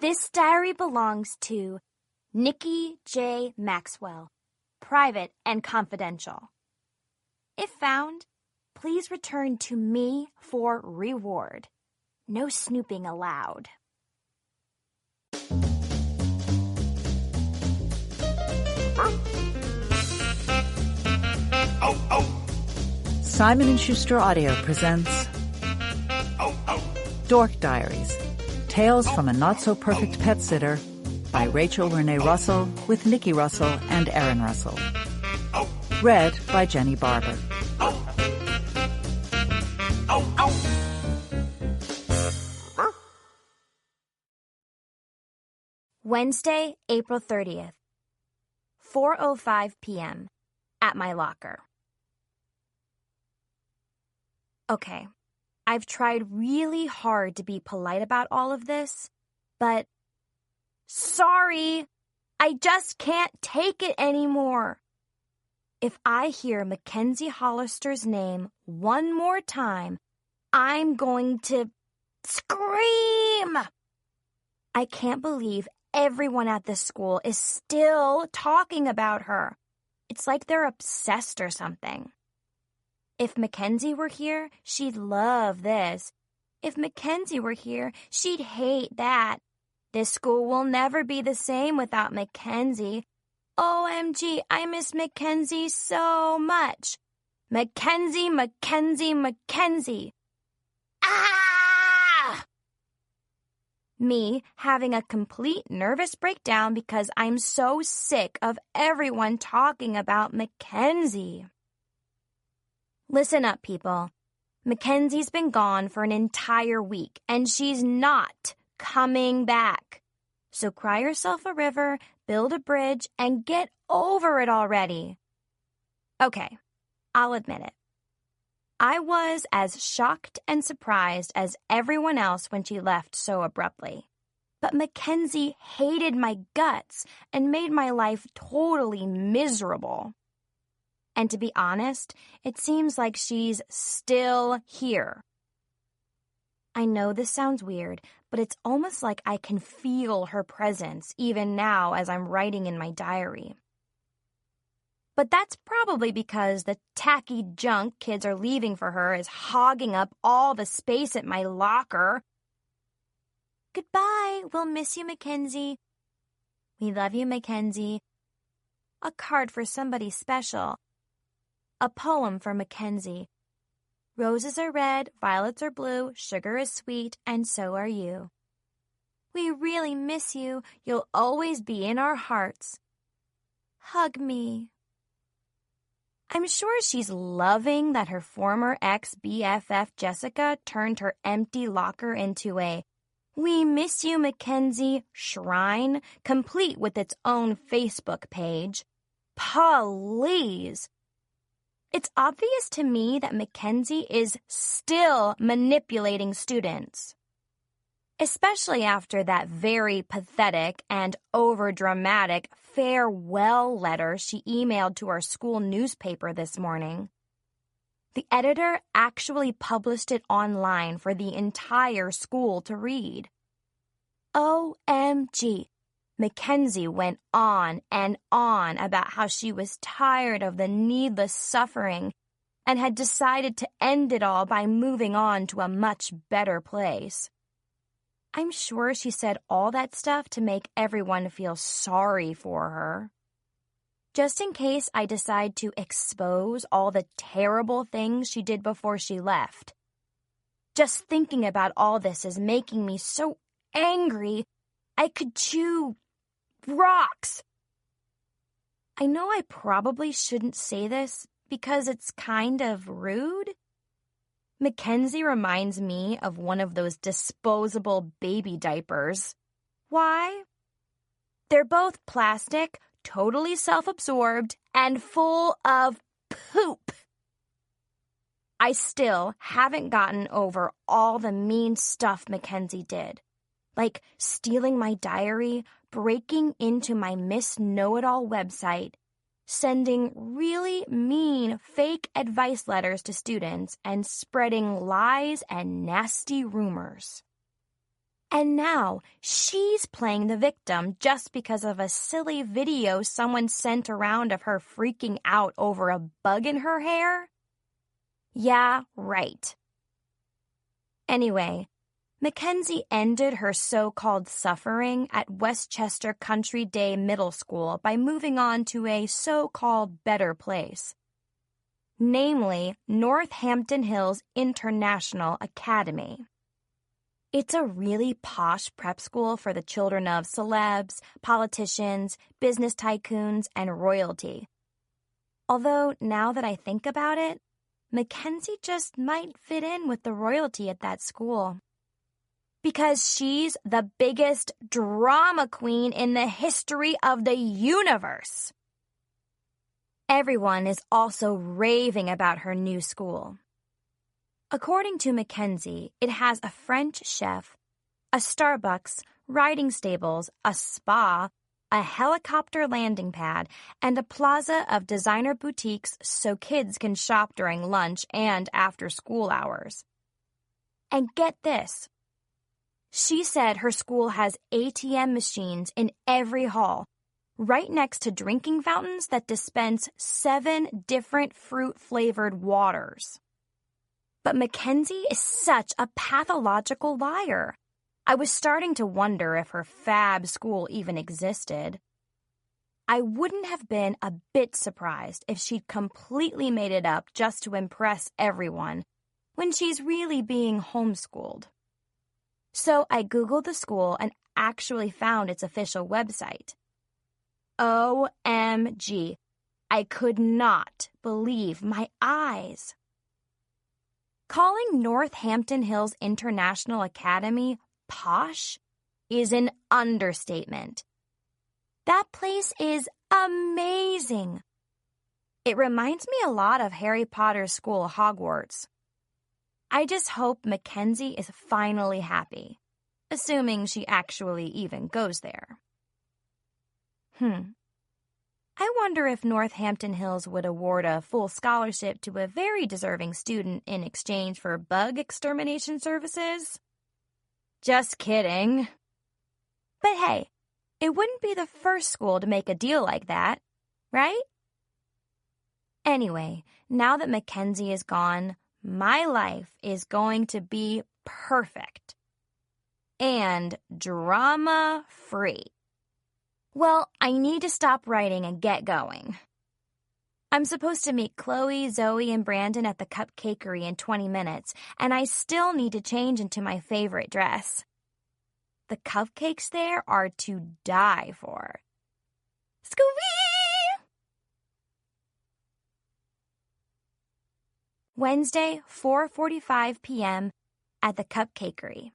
This diary belongs to Nikki J. Maxwell, private and confidential. If found, please return to me for reward. No snooping allowed. Simon & Schuster Audio presents Dork Diaries, Tales from a Not-So-Perfect Pet Sitter by Rachel Renee Russell with Nikki Russell and Erin Russell. Read by Jenny Barber. Wednesday, April 30th, 4:05 p.m. at my locker. Okay, I've tried really hard to be polite about all of this, but sorry, I just can't take it anymore. If I hear Mackenzie Hollister's name one more time, I'm going to scream. I can't believe everyone at this school is still talking about her. It's like they're obsessed or something. If Mackenzie were here, she'd love this. If Mackenzie were here, she'd hate that. This school will never be the same without Mackenzie. OMG, I miss Mackenzie so much. Mackenzie, Mackenzie, Mackenzie. Ah! Me having a complete nervous breakdown because I'm so sick of everyone talking about Mackenzie. Listen up, people. Mackenzie's been gone for an entire week, and she's not coming back. So cry yourself a river, build a bridge, and get over it already. Okay, I'll admit it. I was as shocked and surprised as everyone else when she left so abruptly. But Mackenzie hated my guts and made my life totally miserable. And to be honest, it seems like she's still here. I know this sounds weird, but it's almost like I can feel her presence even now as I'm writing in my diary. But that's probably because the tacky junk kids are leaving for her is hogging up all the space at my locker. Goodbye. We'll miss you, Mackenzie. We love you, Mackenzie. A card for somebody special. A poem for Mackenzie. Roses are red, violets are blue, sugar is sweet, and so are you. We really miss you. You'll always be in our hearts. Hug me. I'm sure she's loving that her former ex-BFF Jessica turned her empty locker into a "We miss you, Mackenzie" shrine, complete with its own Facebook page. Please. It's obvious to me that Mackenzie is still manipulating students. Especially after that very pathetic and overdramatic farewell letter she emailed to our school newspaper this morning. The editor actually published it online for the entire school to read. OMG. Mackenzie went on and on about how she was tired of the needless suffering and had decided to end it all by moving on to a much better place. I'm sure she said all that stuff to make everyone feel sorry for her. Just in case I decide to expose all the terrible things she did before she left. Just thinking about all this is making me so angry I could chew rocks. I know I probably shouldn't say this because it's kind of rude. Mackenzie reminds me of one of those disposable baby diapers. Why? They're both plastic, totally self-absorbed, and full of poop. I still haven't gotten over all the mean stuff Mackenzie did. Like stealing my diary, breaking into my Miss Know-It-All website, sending really mean fake advice letters to students, and spreading lies and nasty rumors. And now she's playing the victim just because of a silly video someone sent around of her freaking out over a bug in her hair? Yeah, right. Anyway, Mackenzie ended her so-called suffering at Westchester Country Day Middle School by moving on to a so-called better place, namely Northampton Hills International Academy. It's a really posh prep school for the children of celebs, politicians, business tycoons, and royalty. Although, now that I think about it, Mackenzie just might fit in with the royalty at that school. Because she's the biggest drama queen in the history of the universe. Everyone is also raving about her new school. According to Mackenzie, it has a French chef, a Starbucks, riding stables, a spa, a helicopter landing pad, and a plaza of designer boutiques so kids can shop during lunch and after school hours. And get this. She said her school has ATM machines in every hall, right next to drinking fountains that dispense 7 different fruit-flavored waters. But Mackenzie is such a pathological liar. I was starting to wonder if her fab school even existed. I wouldn't have been a bit surprised if she'd completely made it up just to impress everyone, when she's really being homeschooled. So I Googled the school and actually found its official website. OMG, I could not believe my eyes. Calling Northampton Hills International Academy posh is an understatement. That place is amazing. It reminds me a lot of Harry Potter's school, Hogwarts. I just hope Mackenzie is finally happy, assuming she actually even goes there. I wonder if Northampton Hills would award a full scholarship to a very deserving student in exchange for bug extermination services. Just kidding. But hey, it wouldn't be the first school to make a deal like that, right? Anyway, now that Mackenzie is gone, my life is going to be perfect. And drama-free. Well, I need to stop writing and get going. I'm supposed to meet Chloe, Zoe, and Brandon at the Cupcakery in 20 minutes, and I still need to change into my favorite dress. The cupcakes there are to die for. Squee! Wednesday, 4:45 p.m. at the Cupcakery.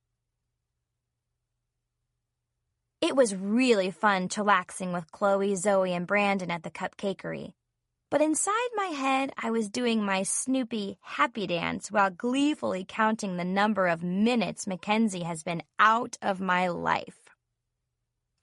It was really fun chillaxing with Chloe, Zoe, and Brandon at the Cupcakery. But inside my head, I was doing my Snoopy happy dance while gleefully counting the number of minutes Mackenzie has been out of my life.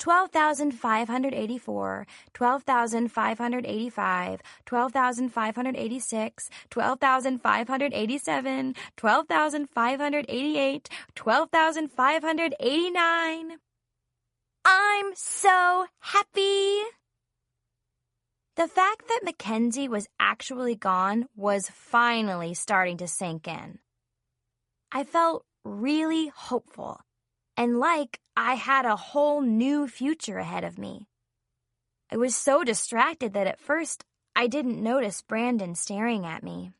12,584, 12,585, 12,586, 12,587, 12,588, 12,589. I'm so happy! The fact that Mackenzie was actually gone was finally starting to sink in. I felt really hopeful and like I had a whole new future ahead of me. I was so distracted that at first I didn't notice Brandon staring at me.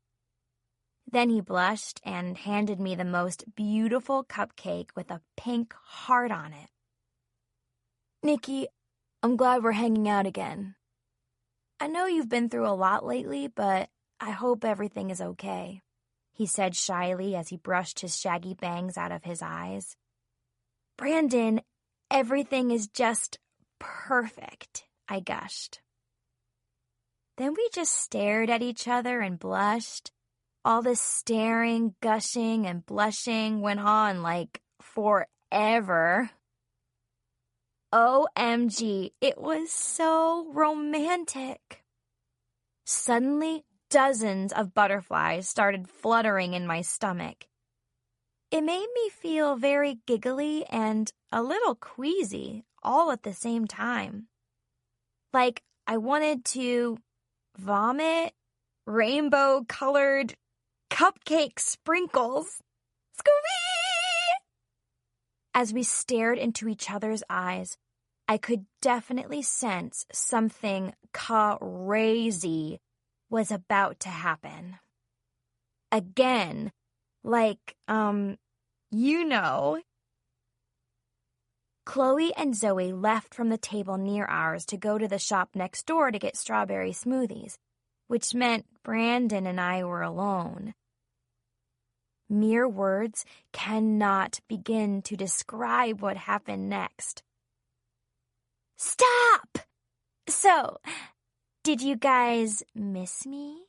Then he blushed and handed me the most beautiful cupcake with a pink heart on it. Nikki, I'm glad we're hanging out again. I know you've been through a lot lately, but I hope everything is okay, he said shyly as he brushed his shaggy bangs out of his eyes. Brandon, everything is just perfect, I gushed. Then we just stared at each other and blushed. All this staring, gushing, and blushing went on like forever. OMG, it was so romantic. Suddenly, dozens of butterflies started fluttering in my stomach. It made me feel very giggly and a little queasy all at the same time. Like I wanted to vomit rainbow-colored cupcake sprinkles. Squee! As we stared into each other's eyes, I could definitely sense something crazy was about to happen. Again, like, you know. Chloe and Zoe left from the table near ours to go to the shop next door to get strawberry smoothies, which meant Brandon and I were alone. Mere words cannot begin to describe what happened next. Stop! So, did you guys miss me?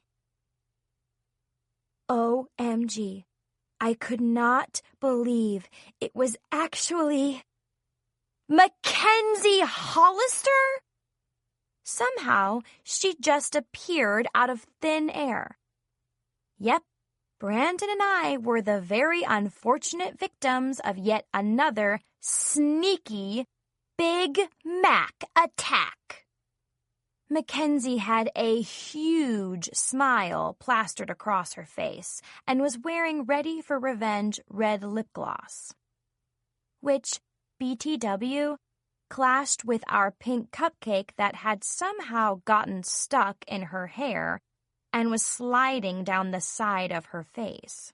OMG. I could not believe it was actually Mackenzie Hollister? Somehow, she just appeared out of thin air. Yep, Brandon and I were the very unfortunate victims of yet another sneaky Big Mac attack. Mackenzie had a huge smile plastered across her face and was wearing Ready for Revenge red lip gloss, which, BTW, clashed with our pink cupcake that had somehow gotten stuck in her hair and was sliding down the side of her face.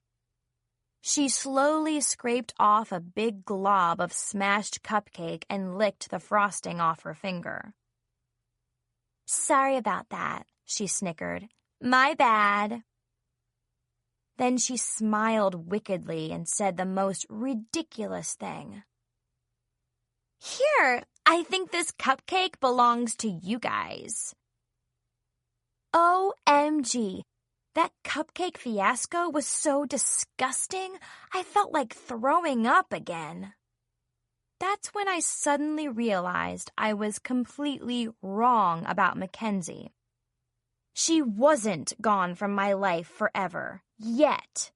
She slowly scraped off a big glob of smashed cupcake and licked the frosting off her finger. Sorry about that, she snickered. My bad. Then she smiled wickedly and said the most ridiculous thing. Here, I think this cupcake belongs to you guys. OMG, that cupcake fiasco was so disgusting, I felt like throwing up again. That's when I suddenly realized I was completely wrong about Mackenzie. She wasn't gone from my life forever, yet.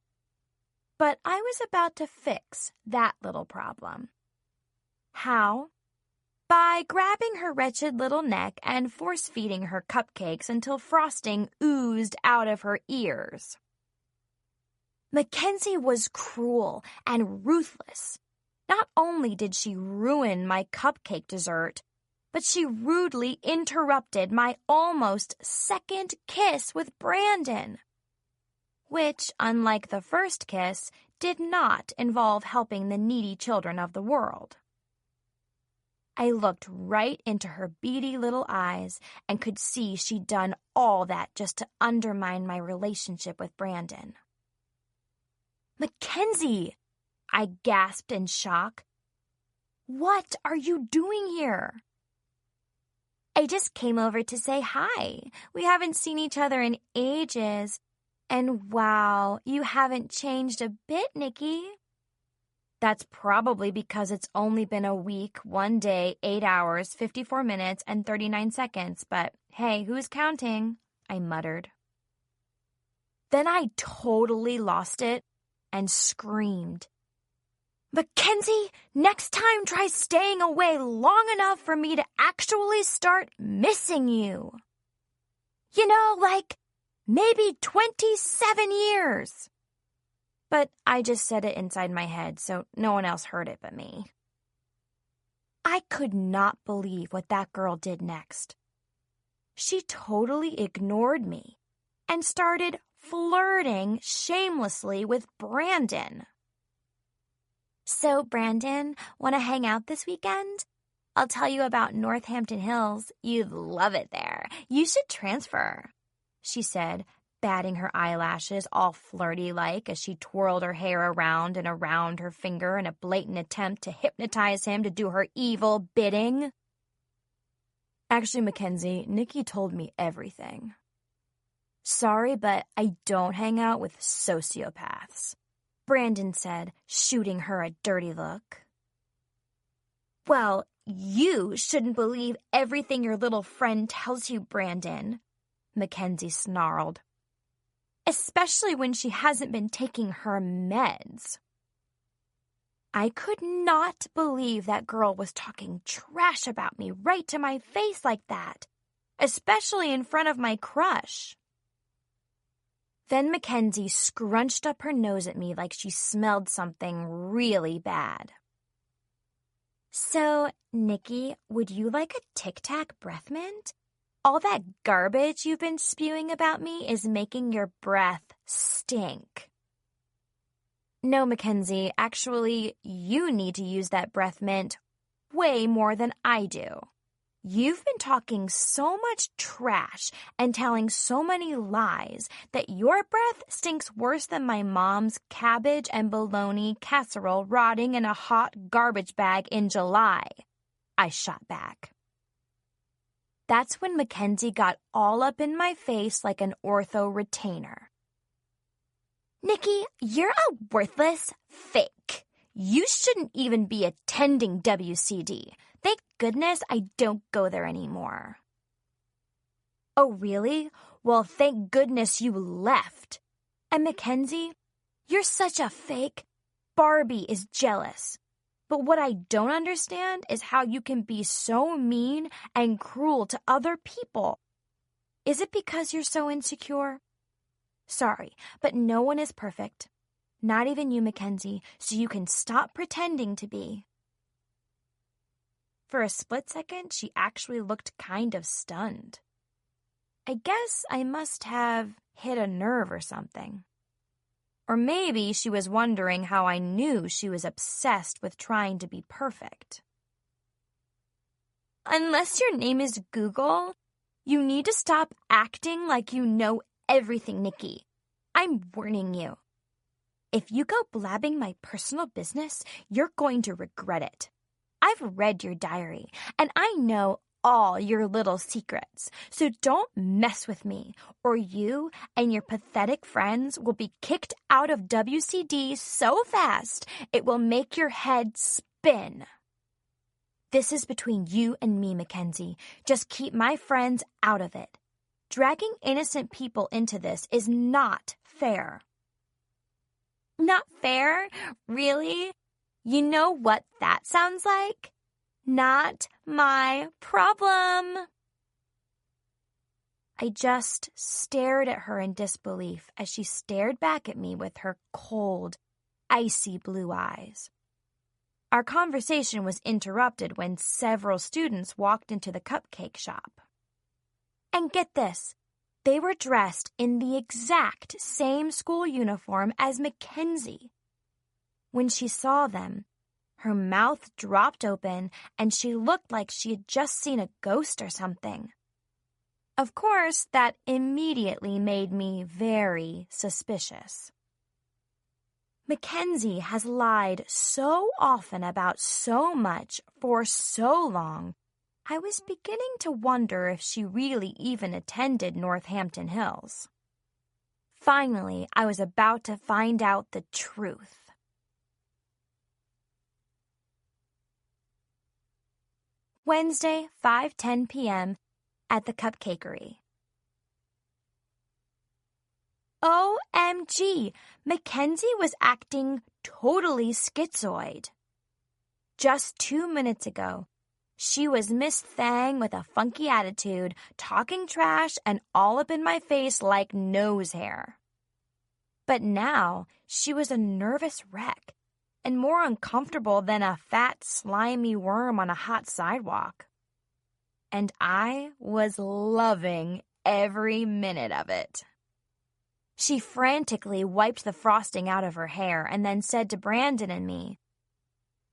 But I was about to fix that little problem. How? By grabbing her wretched little neck and force-feeding her cupcakes until frosting oozed out of her ears. Mackenzie was cruel and ruthless. Not only did she ruin my cupcake dessert, but she rudely interrupted my almost second kiss with Brandon, which, unlike the first kiss, did not involve helping the needy children of the world. I looked right into her beady little eyes and could see she'd done all that just to undermine my relationship with Brandon. Mackenzie! I gasped in shock. What are you doing here? I just came over to say hi. We haven't seen each other in ages. And wow, you haven't changed a bit, Nikki. That's probably because it's only been a week, 1 day, 8 hours, 54 minutes, and 39 seconds. But hey, who's counting? I muttered. Then I totally lost it and screamed. Mackenzie, next time try staying away long enough for me to actually start missing you. You know, like maybe 27 years. But I just said it inside my head, so no one else heard it but me. I could not believe what that girl did next. She totally ignored me and started flirting shamelessly with Brandon. So, Brandon, want to hang out this weekend? I'll tell you about Northampton Hills. You'd love it there. You should transfer, she said, batting her eyelashes all flirty-like as she twirled her hair around and around her finger in a blatant attempt to hypnotize him to do her evil bidding. Actually, Mackenzie, Nikki told me everything. Sorry, but I don't hang out with sociopaths, Brandon said, shooting her a dirty look. Well, you shouldn't believe everything your little friend tells you, Brandon, Mackenzie snarled. Especially when she hasn't been taking her meds. I could not believe that girl was talking trash about me right to my face like that, especially in front of my crush. Then Mackenzie scrunched up her nose at me like she smelled something really bad. So, Nikki, would you like a Tic Tac breath mint? All that garbage you've been spewing about me is making your breath stink. No, Mackenzie, actually, you need to use that breath mint way more than I do. You've been talking so much trash and telling so many lies that your breath stinks worse than my mom's cabbage and bologna casserole rotting in a hot garbage bag in July, I shot back. That's when Mackenzie got all up in my face like an ortho retainer. Nikki, you're a worthless fake. You shouldn't even be attending WCD. Thank goodness I don't go there anymore. Oh, really? Well, thank goodness you left. And Mackenzie, you're such a fake. Barbie is jealous. But what I don't understand is how you can be so mean and cruel to other people. Is it because you're so insecure? Sorry, but no one is perfect. Not even you, Mackenzie, so you can stop pretending to be. For a split second, she actually looked kind of stunned. I guess I must have hit a nerve or something. Or maybe she was wondering how I knew she was obsessed with trying to be perfect. Unless your name is Google, you need to stop acting like you know everything, Nikki. I'm warning you. If you go blabbing my personal business, you're going to regret it. I've read your diary, and I know all your little secrets, so don't mess with me, or you and your pathetic friends will be kicked out of WCD so fast it will make your head spin. This is between you and me, Mackenzie. Just keep my friends out of it. Dragging innocent people into this is not fair. Not fair? Really? You know what that sounds like? Not my problem. I just stared at her in disbelief as she stared back at me with her cold, icy blue eyes. Our conversation was interrupted when several students walked into the cupcake shop. And get this, they were dressed in the exact same school uniform as Mackenzie. When she saw them, her mouth dropped open and she looked like she had just seen a ghost or something. Of course, that immediately made me very suspicious. Mackenzie has lied so often about so much for so long, I was beginning to wonder if she really even attended Northampton Hills. Finally, I was about to find out the truth. Wednesday, 5:10 p.m. at the Cupcakery. OMG, Mackenzie was acting totally schizoid. Just 2 minutes ago, she was Miss Thang with a funky attitude, talking trash and all up in my face like nose hair. But now she was a nervous wreck and more uncomfortable than a fat, slimy worm on a hot sidewalk. And I was loving every minute of it. She frantically wiped the frosting out of her hair and then said to Brandon and me,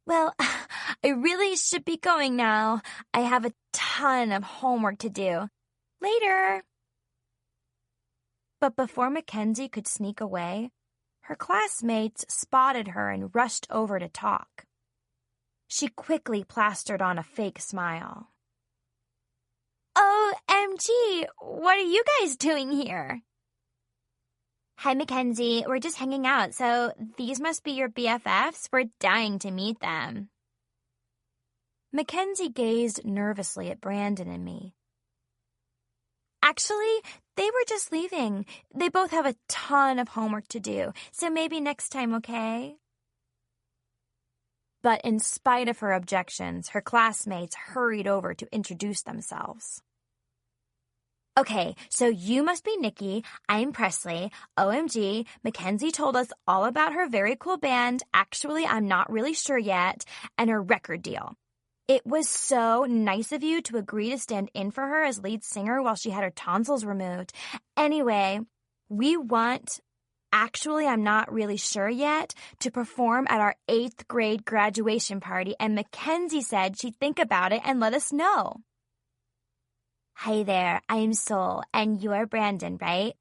"Well, I really should be going now. I have a ton of homework to do. Later." But before Mackenzie could sneak away, her classmates spotted her and rushed over to talk. She quickly plastered on a fake smile. OMG, what are you guys doing here? Hi, Mackenzie. We're just hanging out, so these must be your BFFs. We're dying to meet them. Mackenzie gazed nervously at Brandon and me. Actually, they were just leaving. They both have a ton of homework to do, so maybe next time, okay? But in spite of her objections, her classmates hurried over to introduce themselves. Okay, so you must be Nikki. I'm Presley. OMG, Mackenzie told us all about her very cool band, Actually I'm Not Really Sure Yet, and her record deal. It was so nice of you to agree to stand in for her as lead singer while she had her tonsils removed. Anyway, we want Actually I'm Not Really Sure Yet to perform at our 8th grade graduation party, and Mackenzie said she'd think about it and let us know. Hi there, I'm Sol, and you're Brandon, right?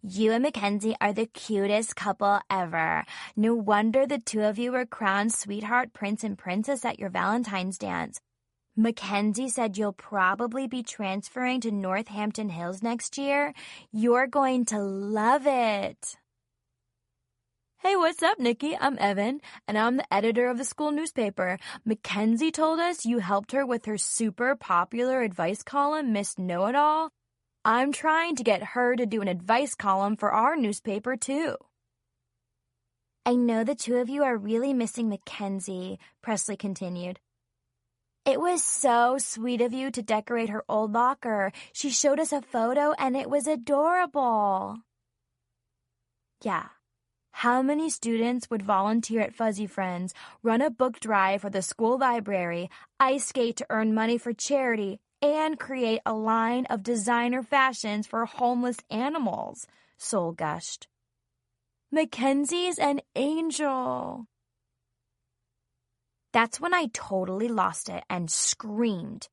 You and Mackenzie are the cutest couple ever. No wonder the two of you were crowned sweetheart prince and princess at your Valentine's dance. Mackenzie said you'll probably be transferring to Northampton Hills next year. You're going to love it. Hey, what's up, Nikki? I'm Evan, and I'm the editor of the school newspaper. Mackenzie told us you helped her with her super popular advice column, Miss Know-It-All. I'm trying to get her to do an advice column for our newspaper, too. I know the two of you are really missing Mackenzie, Presley continued. It was so sweet of you to decorate her old locker. She showed us a photo, and it was adorable. Yeah. How many students would volunteer at Fuzzy Friends, run a book drive for the school library, ice skate to earn money for charity, and create a line of designer fashions for homeless animals? Sol gushed. Mackenzie's an angel. That's when I totally lost it and screamed.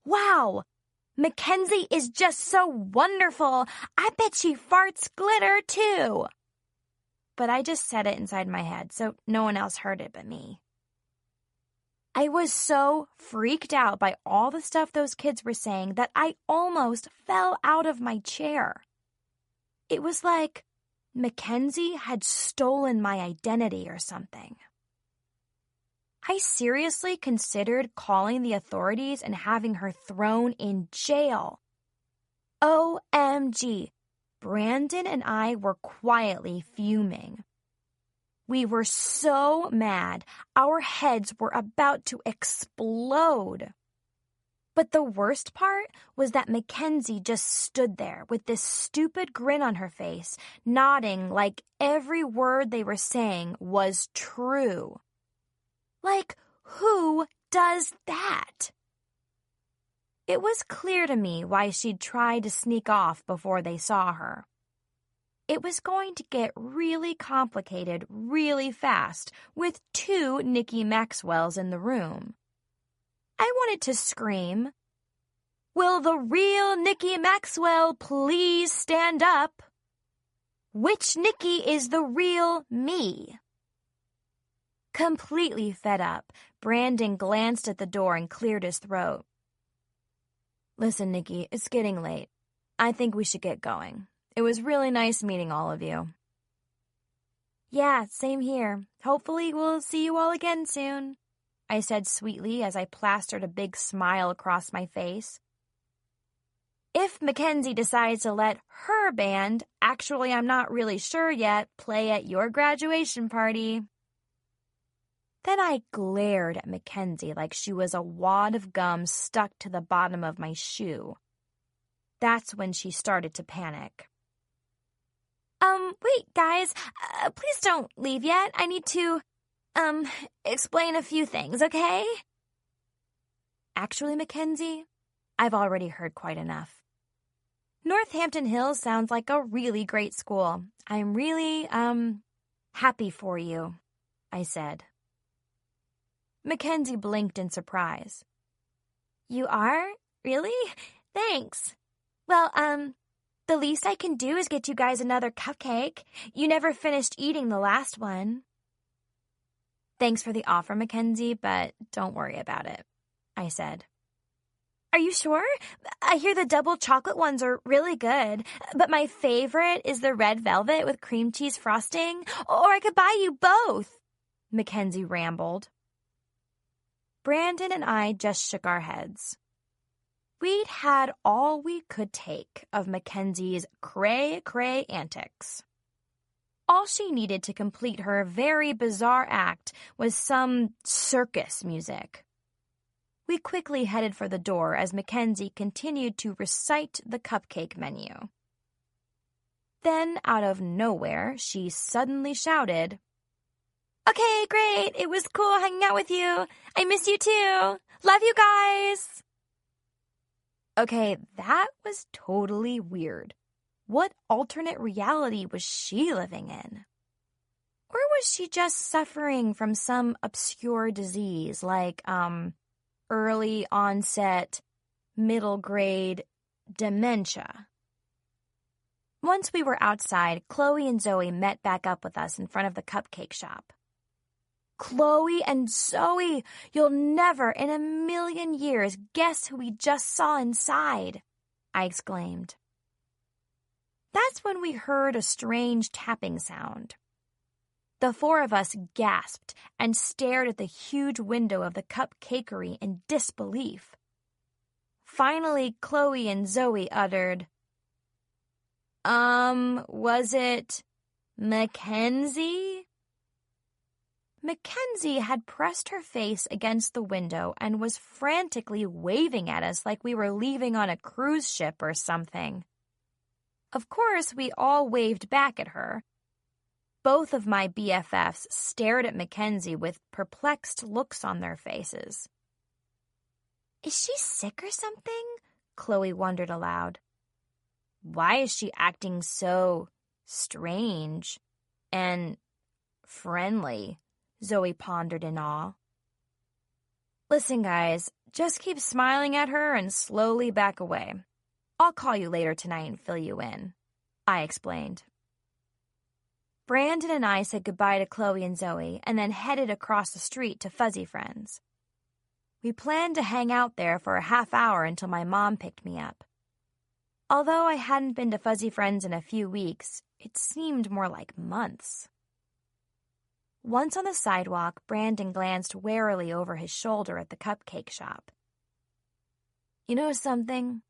Wow! Mackenzie is just so wonderful. I bet she farts glitter, too. But I just said it inside my head, so no one else heard it but me. I was so freaked out by all the stuff those kids were saying that I almost fell out of my chair. It was like Mackenzie had stolen my identity or something. I seriously considered calling the authorities and having her thrown in jail. OMG. Brandon and I were quietly fuming. We were so mad, our heads were about to explode. But the worst part was that Mackenzie just stood there with this stupid grin on her face, nodding like every word they were saying was true. Like, who does that? It was clear to me why she'd tried to sneak off before they saw her. It was going to get really complicated really fast with 2 Nikki Maxwells in the room. I wanted to scream, "Will the real Nikki Maxwell please stand up? Which Nikki is the real me?" Completely fed up, Brandon glanced at the door and cleared his throat. Listen, Nikki, it's getting late. I think we should get going. It was really nice meeting all of you. Yeah, same here. Hopefully we'll see you all again soon, I said sweetly as I plastered a big smile across my face. If Mackenzie decides to let her band, Actually I'm Not Really Sure Yet, play at your graduation party. Then I glared at Mackenzie like she was a wad of gum stuck to the bottom of my shoe. That's when she started to panic. Wait, guys, please don't leave yet. I need to, explain a few things, okay? Actually, Mackenzie, I've already heard quite enough. Northampton Hills sounds like a really great school. I'm really, happy for you, I said. Mackenzie blinked in surprise. You are? Really? Thanks. Well, the least I can do is get you guys another cupcake. You never finished eating the last one. Thanks for the offer, Mackenzie, but don't worry about it, I said. Are you sure? I hear the double chocolate ones are really good, but my favorite is the red velvet with cream cheese frosting, or I could buy you both, Mackenzie rambled. Brandon and I just shook our heads. We'd had all we could take of Mackenzie's cray-cray antics. All she needed to complete her very bizarre act was some circus music. We quickly headed for the door as Mackenzie continued to recite the cupcake menu. Then, out of nowhere, she suddenly shouted, "Okay, great. It was cool hanging out with you. I miss you too. Love you guys." Okay, that was totally weird. What alternate reality was she living in? Or was she just suffering from some obscure disease like, early onset, middle grade dementia? Once we were outside, Chloe and Zoe met back up with us in front of the cupcake shop. "Chloe and Zoe, you'll never in a million years guess who we just saw inside," I exclaimed. That's when we heard a strange tapping sound. The four of us gasped and stared at the huge window of the cupcakery in disbelief. Finally, Chloe and Zoe uttered, was it Mackenzie?" Mackenzie had pressed her face against the window and was frantically waving at us like we were leaving on a cruise ship or something. Of course, we all waved back at her. Both of my BFFs stared at Mackenzie with perplexed looks on their faces. "Is she sick or something?" Chloe wondered aloud. "Why is she acting so strange and friendly?" Zoe pondered in awe. "Listen, guys, just keep smiling at her and slowly back away. I'll call you later tonight and fill you in," I explained. Brandon and I said goodbye to Chloe and Zoe and then headed across the street to Fuzzy Friends. We planned to hang out there for a half hour until my mom picked me up. Although I hadn't been to Fuzzy Friends in a few weeks, it seemed more like months. Once on the sidewalk, Brandon glanced warily over his shoulder at the cupcake shop. "You know something?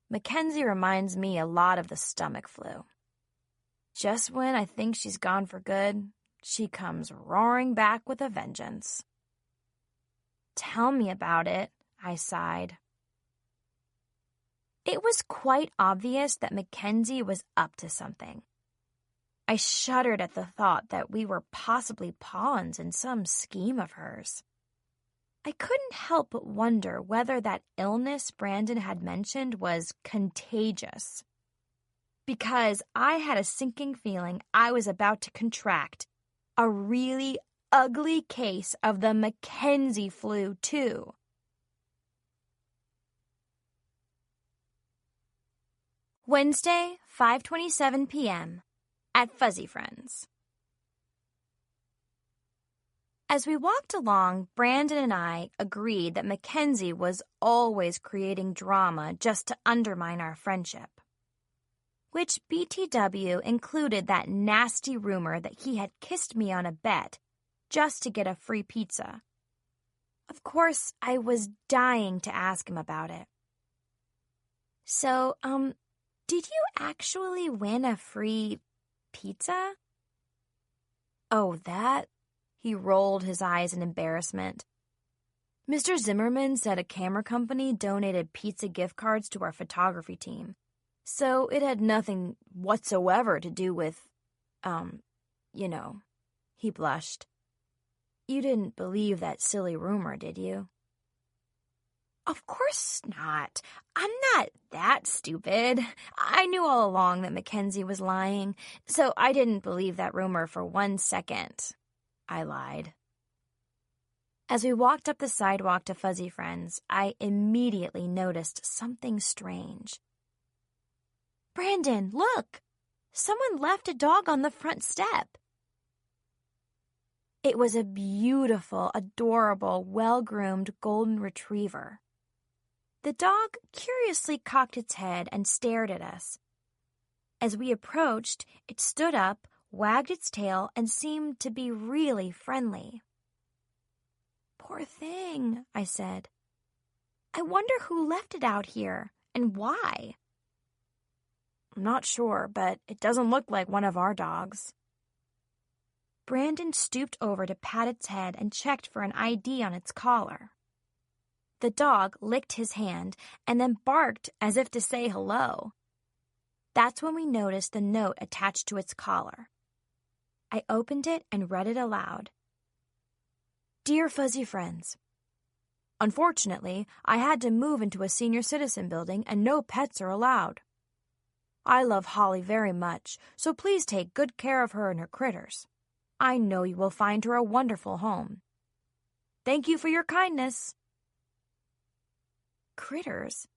Mackenzie reminds me a lot of the stomach flu. Just when I think she's gone for good, she comes roaring back with a vengeance." "Tell me about it," I sighed. It was quite obvious that Mackenzie was up to something. I shuddered at the thought that we were possibly pawns in some scheme of hers. I couldn't help but wonder whether that illness Brandon had mentioned was contagious. Because I had a sinking feeling I was about to contract a really ugly case of the Mackenzie flu, too. Wednesday, 5:27 p.m. at Fuzzy Friends. As we walked along, Brandon and I agreed that Mackenzie was always creating drama just to undermine our friendship. Which BTW included that nasty rumor that he had kissed me on a bet just to get a free pizza. Of course, I was dying to ask him about it. "So, did you actually win a free pizza?" "Oh, that?" He rolled his eyes in embarrassment. "Mr. Zimmerman said a camera company donated pizza gift cards to our photography team. So it had nothing whatsoever to do with, you know." He blushed. "You didn't believe that silly rumor, did you?" "Of course not. I'm not that stupid. I knew all along that Mackenzie was lying, so I didn't believe that rumor for 1 second. I lied. As we walked up the sidewalk to Fuzzy Friends, I immediately noticed something strange. "Brandon, look! Someone left a dog on the front step." It was a beautiful, adorable, well-groomed golden retriever. The dog curiously cocked its head and stared at us. As we approached, it stood up, wagged its tail, and seemed to be really friendly. "Poor thing," I said. "I wonder who left it out here and why." "I'm not sure, but it doesn't look like one of our dogs." Brandon stooped over to pat its head and checked for an ID on its collar. The dog licked his hand and then barked as if to say hello. That's when we noticed the note attached to its collar. I opened it and read it aloud. Dear Fuzzy Friends, unfortunately, I had to move into a senior citizen building and no pets are allowed. I love Holly very much, so please take good care of her and her critters. I know you will find her a wonderful home. Thank you for your kindness. Critters?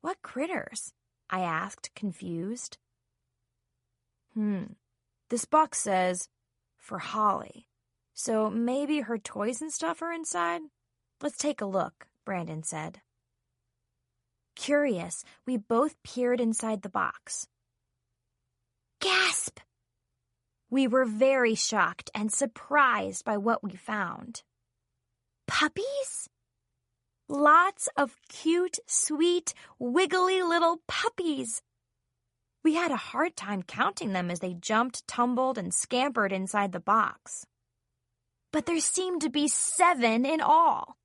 What critters? I asked, confused. This box says, for Holly. So maybe her toys and stuff are inside? Let's take a look, Brandon said. Curious, we both peered inside the box. Gasp! We were very shocked and surprised by what we found. Puppies? Lots of cute, sweet, wiggly little puppies. We had a hard time counting them as they jumped, tumbled, and scampered inside the box. But there seemed to be 7 in all,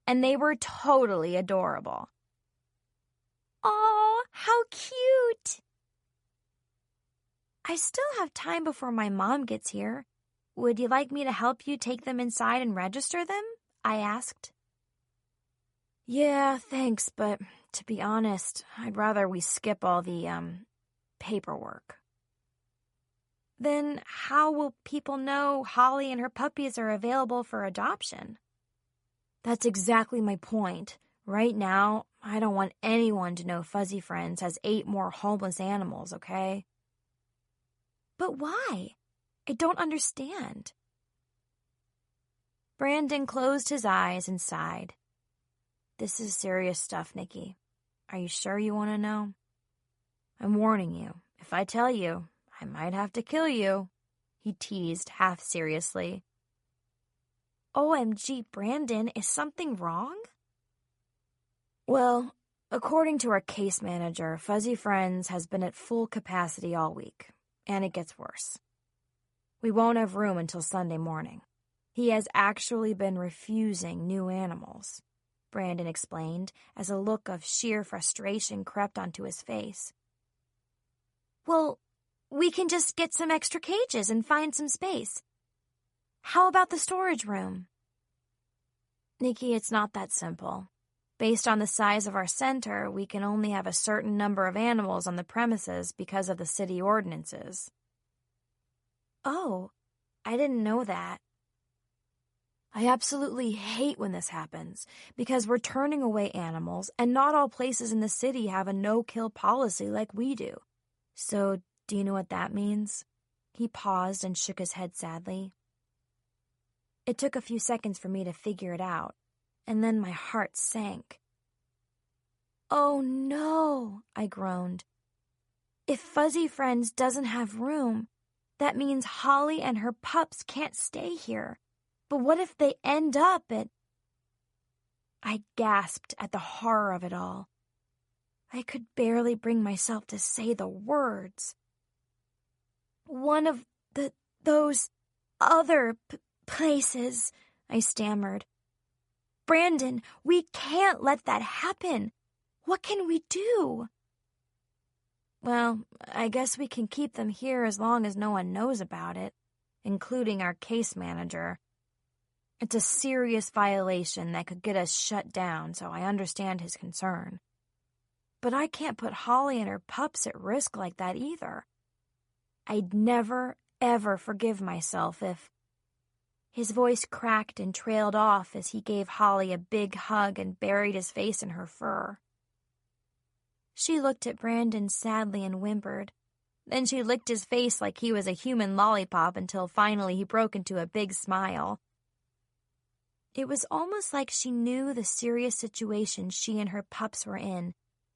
and they were totally adorable. Aw, how cute! I still have time before my mom gets here. Would you like me to help you take them inside and register them? I asked. Yeah, thanks, but to be honest, I'd rather we skip all the, paperwork. Then how will people know Holly and her puppies are available for adoption? That's exactly my point. Right now, I don't want anyone to know Fuzzy Friends has 8 more homeless animals, okay? But why? I don't understand. Brandon closed his eyes and sighed. This is serious stuff, Nikki. Are you sure you want to know? I'm warning you. If I tell you, I might have to kill you, he teased half seriously. OMG, Brandon, is something wrong? Well, according to our case manager, Fuzzy Friends has been at full capacity all week, and it gets worse. We won't have room until Sunday morning. He has actually been refusing new animals, Brandon explained as a look of sheer frustration crept onto his face. Well, we can just get some extra cages and find some space. How about the storage room? Nikki, it's not that simple. Based on the size of our center, we can only have a certain number of animals on the premises because of the city ordinances. Oh, I didn't know that. I absolutely hate when this happens because we're turning away animals and not all places in the city have a no-kill policy like we do. So, do you know what that means? He paused and shook his head sadly. It took a few seconds for me to figure it out, and then my heart sank. Oh no, I groaned. If Fuzzy Friends doesn't have room, that means Holly and her pups can't stay here. But what if they end up at... I gasped at the horror of it all. I could barely bring myself to say the words. One of those other places, I stammered. Brandon, we can't let that happen. What can we do? Well, I guess we can keep them here as long as no one knows about it, including our case manager. It's a serious violation that could get us shut down, so I understand his concern. But I can't put Holly and her pups at risk like that either. I'd never, ever forgive myself if... His voice cracked and trailed off as he gave Holly a big hug and buried his face in her fur. She looked at Brandon sadly and whimpered. Then she licked his face like he was a human lollipop until finally he broke into a big smile. It was almost like she knew the serious situation she and her pups were in,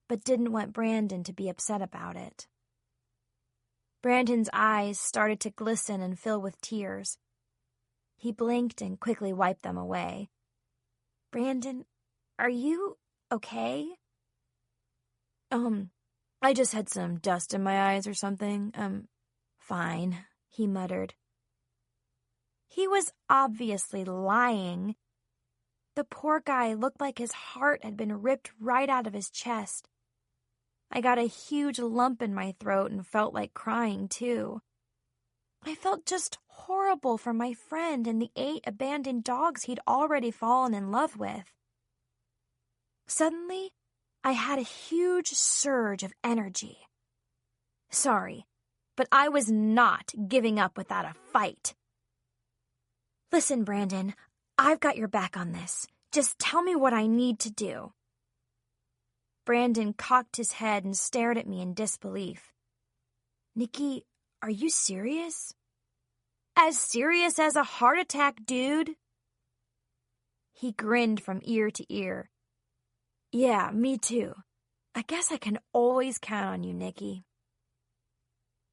but didn't want Brandon to be upset about it. Brandon's eyes started to glisten and fill with tears. He blinked and quickly wiped them away. Brandon, are you okay? I just had some dust in my eyes or something. Fine, he muttered. He was obviously lying. The poor guy looked like his heart had been ripped right out of his chest. I got a huge lump in my throat and felt like crying, too. I felt just horrible for my friend and the 8 abandoned dogs he'd already fallen in love with. Suddenly, I had a huge surge of energy. Sorry, but I was not giving up without a fight. Listen, Brandon, I've got your back on this. Just tell me what I need to do. Brandon cocked his head and stared at me in disbelief. Nikki, are you serious? As serious as a heart attack, dude. He grinned from ear to ear. Yeah, me too. I guess I can always count on you, Nikki.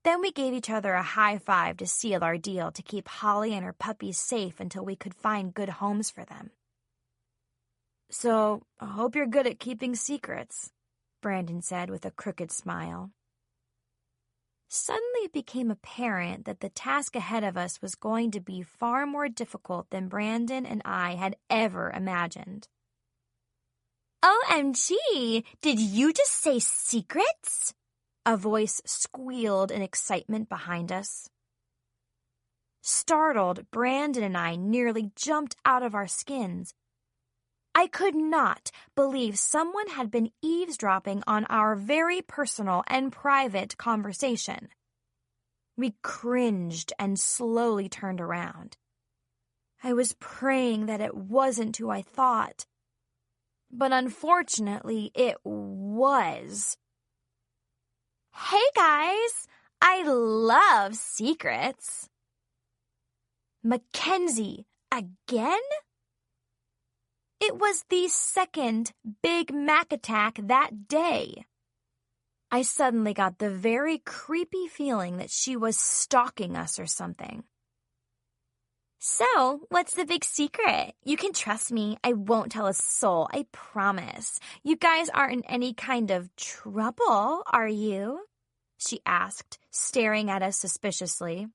Then we gave each other a high five to seal our deal to keep Holly and her puppies safe until we could find good homes for them. So, I hope you're good at keeping secrets, Brandon said with a crooked smile. Suddenly it became apparent that the task ahead of us was going to be far more difficult than Brandon and I had ever imagined. OMG! Did you just say secrets? A voice squealed in excitement behind us. Startled, Brandon and I nearly jumped out of our skins. I could not believe someone had been eavesdropping on our very personal and private conversation. We cringed and slowly turned around. I was praying that it wasn't who I thought. But unfortunately, it was. Hey guys, I love secrets. Mackenzie, again? It was the second Big Mac attack that day. I suddenly got the very creepy feeling that she was stalking us or something. So, what's the big secret? You can trust me. I won't tell a soul, I promise. You guys aren't in any kind of trouble, are you? She asked, staring at us suspiciously.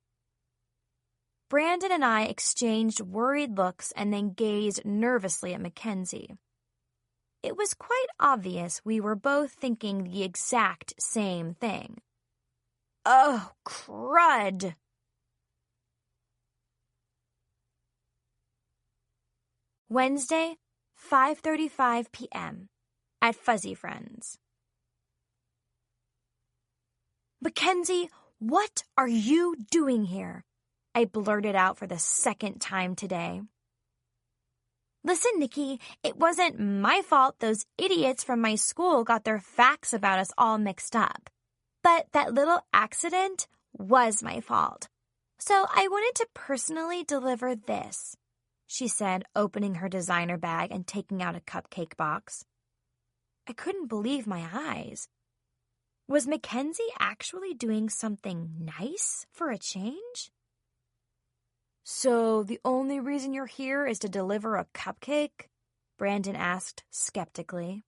Brandon and I exchanged worried looks and then gazed nervously at Mackenzie. It was quite obvious we were both thinking the exact same thing. Oh, crud! Wednesday, 5:35 p.m. at Fuzzy Friends. Mackenzie, what are you doing here? I blurted out for the second time today. Listen, Nikki, it wasn't my fault those idiots from my school got their facts about us all mixed up. But that little accident was my fault. So I wanted to personally deliver this, she said, opening her designer bag and taking out a cupcake box. I couldn't believe my eyes. Was Mackenzie actually doing something nice for a change? So the only reason you're here is to deliver a cupcake? Brandon asked skeptically.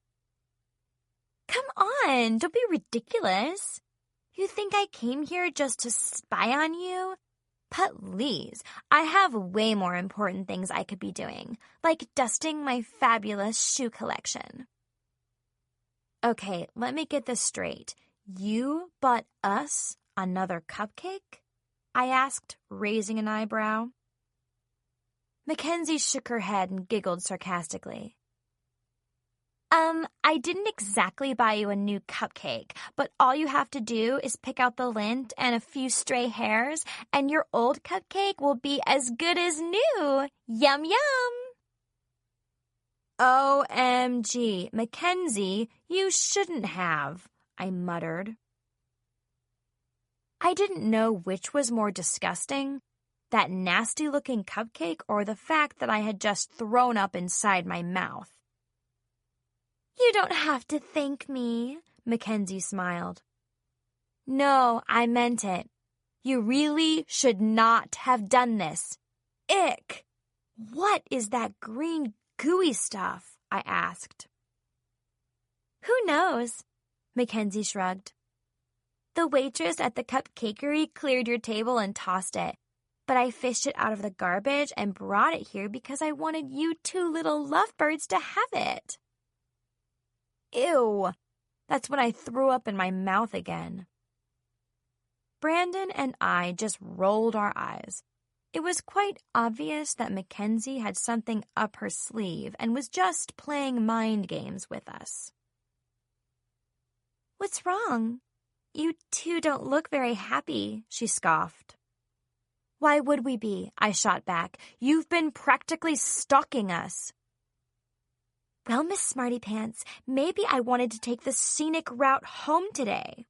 Come on, don't be ridiculous. You think I came here just to spy on you? Please, I have way more important things I could be doing, like dusting my fabulous shoe collection. Okay, let me get this straight. You bought us another cupcake? I asked, raising an eyebrow. Mackenzie shook her head and giggled sarcastically. I didn't exactly buy you a new cupcake, but all you have to do is pick out the lint and a few stray hairs, and your old cupcake will be as good as new. Yum, yum! OMG, Mackenzie, you shouldn't have, I muttered. I didn't know which was more disgusting, that nasty-looking cupcake or the fact that I had just thrown up inside my mouth. You don't have to thank me, Mackenzie smiled. No, I meant it. You really should not have done this. Ick! What is that green gooey stuff? I asked. Who knows? Mackenzie shrugged. The waitress at the cupcakery cleared your table and tossed it. but I fished it out of the garbage and brought it here because I wanted you two little lovebirds to have it. Ew, that's when I threw up in my mouth again. Brandon and I just rolled our eyes. It was quite obvious that Mackenzie had something up her sleeve and was just playing mind games with us. What's wrong? You two don't look very happy, she scoffed. Why would we be? I shot back. You've been practically stalking us. Well, Miss Smarty Pants, maybe I wanted to take the scenic route home today.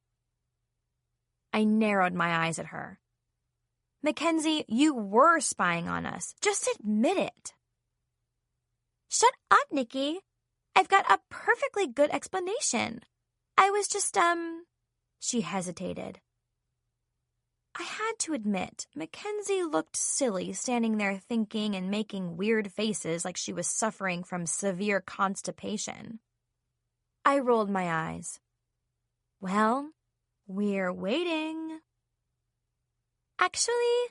I narrowed my eyes at her. Mackenzie, you were spying on us. Just admit it. Shut up, Nikki. I've got a perfectly good explanation. I was just, She hesitated. I had to admit, Mackenzie looked silly standing there thinking and making weird faces like she was suffering from severe constipation. I rolled my eyes. Well, we're waiting. Actually,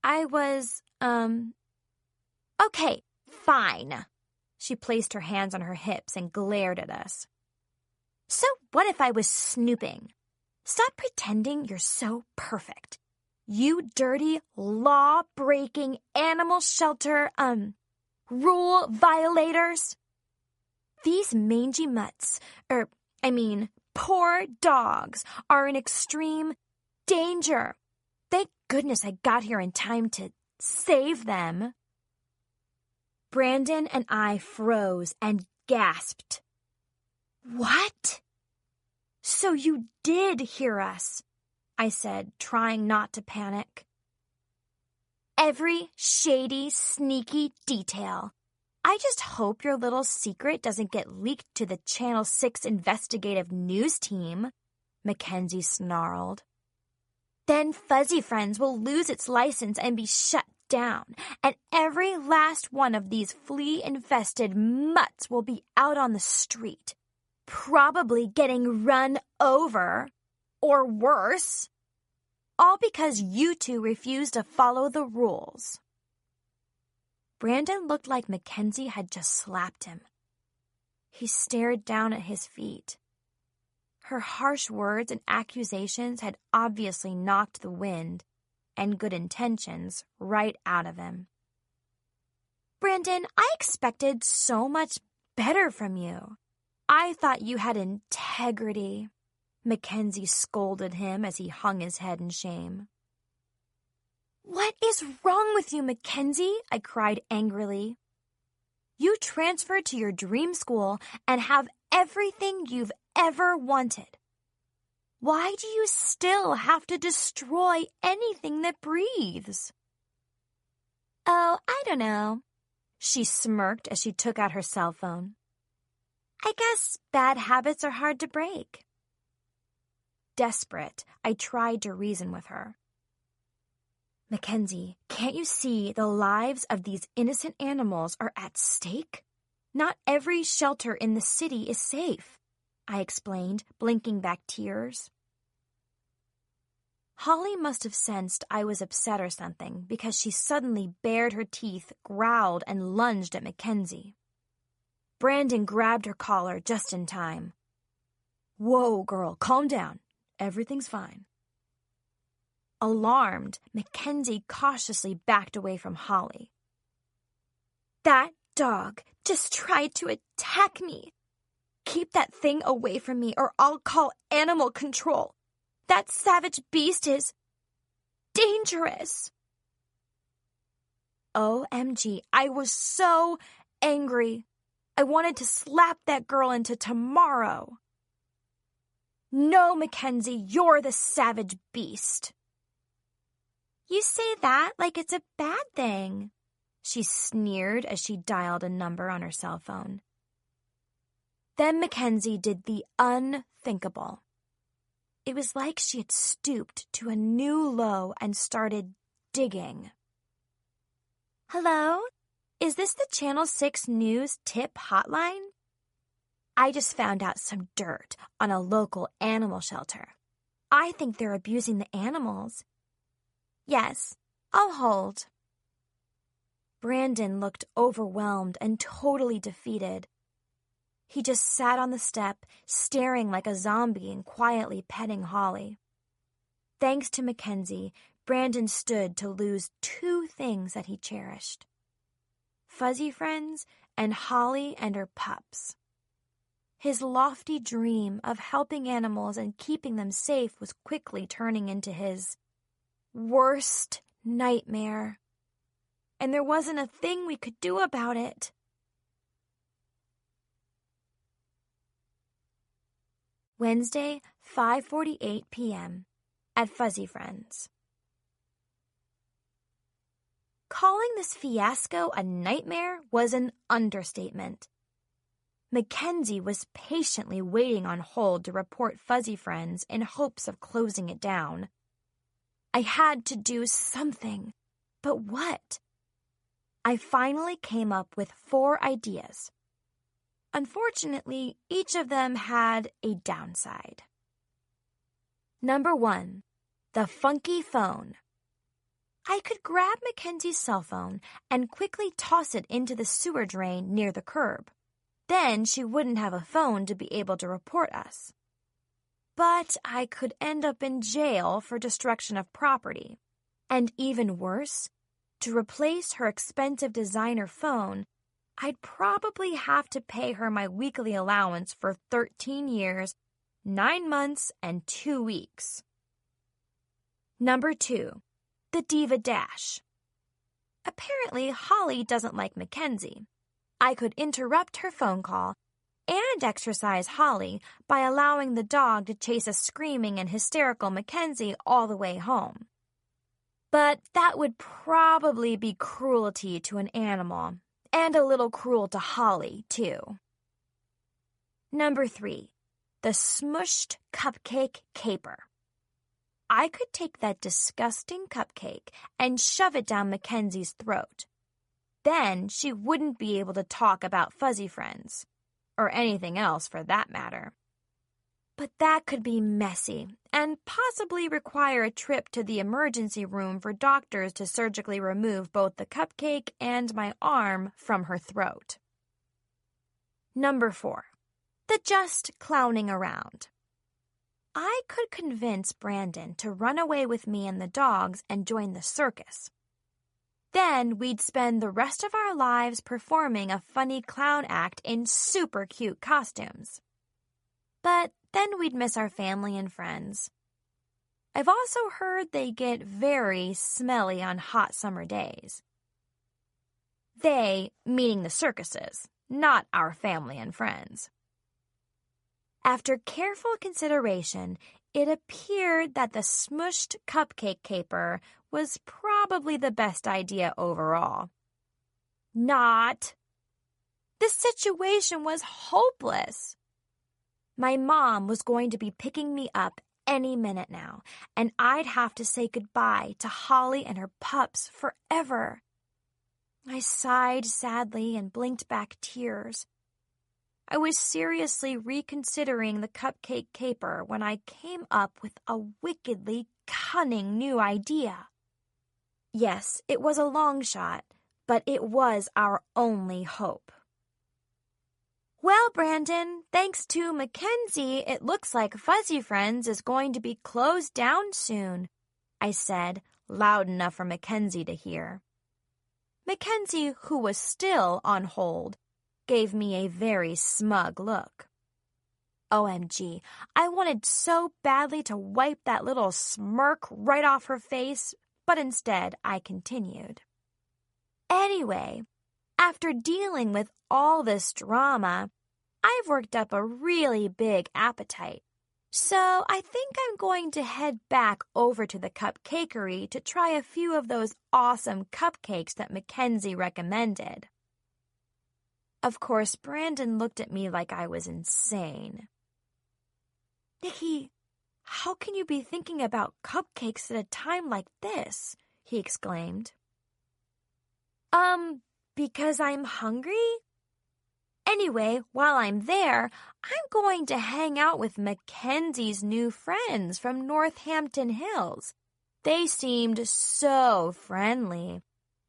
I was, Okay, fine. She placed her hands on her hips and glared at us. So what if I was snooping? Stop pretending you're so perfect. You dirty, law-breaking, animal shelter, rule violators. These mangy mutts, poor dogs, are in extreme danger. Thank goodness I got here in time to save them. Brandon and I froze and gasped. What? So you did hear us, I said, trying not to panic. Every shady, sneaky detail. I just hope your little secret doesn't get leaked to the Channel 6 investigative news team, Mackenzie snarled. Then Fuzzy Friends will lose its license and be shut down, and every last one of these flea-infested mutts will be out on the street, probably getting run over, or worse, all because you two refused to follow the rules. Brandon looked like Mackenzie had just slapped him. He stared down at his feet. Her harsh words and accusations had obviously knocked the wind and good intentions right out of him. Brandon, I expected so much better from you. I thought you had integrity, Mackenzie scolded him as he hung his head in shame. What is wrong with you, Mackenzie? I cried angrily. You transferred to your dream school and have everything you've ever wanted. Why do you still have to destroy anything that breathes? Oh, I don't know. She smirked as she took out her cell phone. I guess bad habits are hard to break. Desperate, I tried to reason with her. Mackenzie, can't you see the lives of these innocent animals are at stake? Not every shelter in the city is safe, I explained, blinking back tears. Holly must have sensed I was upset or something because she suddenly bared her teeth, growled, and lunged at Mackenzie. Brandon grabbed her collar just in time. Whoa, girl, calm down. Everything's fine. Alarmed, Mackenzie cautiously backed away from Holly. That dog just tried to attack me. Keep that thing away from me or I'll call animal control. That savage beast is dangerous. OMG, I was so angry. I wanted to slap that girl into tomorrow. No, Mackenzie, you're the savage beast. You say that like it's a bad thing, she sneered as she dialed a number on her cell phone. Then Mackenzie did the unthinkable. It was like she had stooped to a new low and started digging. Hello? Is this the Channel 6 News tip hotline? I just found out some dirt on a local animal shelter. I think they're abusing the animals. Yes, I'll hold. Brandon looked overwhelmed and totally defeated. He just sat on the step, staring like a zombie and quietly petting Holly. Thanks to Mackenzie, Brandon stood to lose two things that he cherished: fuzzy friends and Holly and her pups. His lofty dream of helping animals and keeping them safe was quickly turning into his worst nightmare. And there wasn't a thing we could do about it. Wednesday, 5:48 p.m. at Fuzzy Friends. Calling this fiasco a nightmare was an understatement. Mackenzie was patiently waiting on hold to report Fuzzy Friends in hopes of closing it down. I had to do something, but what? I finally came up with 4 ideas. Unfortunately, each of them had a downside. Number 1, the funky phone. I could grab Mackenzie's cell phone and quickly toss it into the sewer drain near the curb. Then she wouldn't have a phone to be able to report us. But I could end up in jail for destruction of property. And even worse, to replace her expensive designer phone, I'd probably have to pay her my weekly allowance for 13 years, 9 months, and 2 weeks. Number 2, the Diva Dash. Apparently, Holly doesn't like Mackenzie. I could interrupt her phone call and exercise Holly by allowing the dog to chase a screaming and hysterical Mackenzie all the way home. But that would probably be cruelty to an animal, and a little cruel to Holly, too. Number 3, the smushed cupcake caper. I could take that disgusting cupcake and shove it down Mackenzie's throat. Then she wouldn't be able to talk about Fuzzy Friends, or anything else for that matter. But that could be messy and possibly require a trip to the emergency room for doctors to surgically remove both the cupcake and my arm from her throat. Number 4, the just clowning around. I could convince Brandon to run away with me and the dogs and join the circus. Then we'd spend the rest of our lives performing a funny clown act in super cute costumes. But then we'd miss our family and friends. I've also heard they get very smelly on hot summer days. They, meaning the circuses, not our family and friends. After careful consideration, it appeared that the smushed cupcake caper was probably the best idea overall. Not. The situation was hopeless. My mom was going to be picking me up any minute now, and I'd have to say goodbye to Holly and her pups forever. I sighed sadly and blinked back tears. I was seriously reconsidering the cupcake caper when I came up with a wickedly cunning new idea. Yes, it was a long shot, but it was our only hope. Well, Brandon, thanks to Mackenzie, it looks like Fuzzy Friends is going to be closed down soon, I said, loud enough for Mackenzie to hear. Mackenzie, who was still on hold, gave me a very smug look. OMG, I wanted so badly to wipe that little smirk right off her face, but instead I continued. Anyway, after dealing with all this drama, I've worked up a really big appetite. So I think I'm going to head back over to the cupcakery to try a few of those awesome cupcakes that Mackenzie recommended. Of course, Brandon looked at me like I was insane. Nikki, how can you be thinking about cupcakes at a time like this? He exclaimed. Because I'm hungry? Anyway, while I'm there, I'm going to hang out with Mackenzie's new friends from Northampton Hills. They seemed so friendly,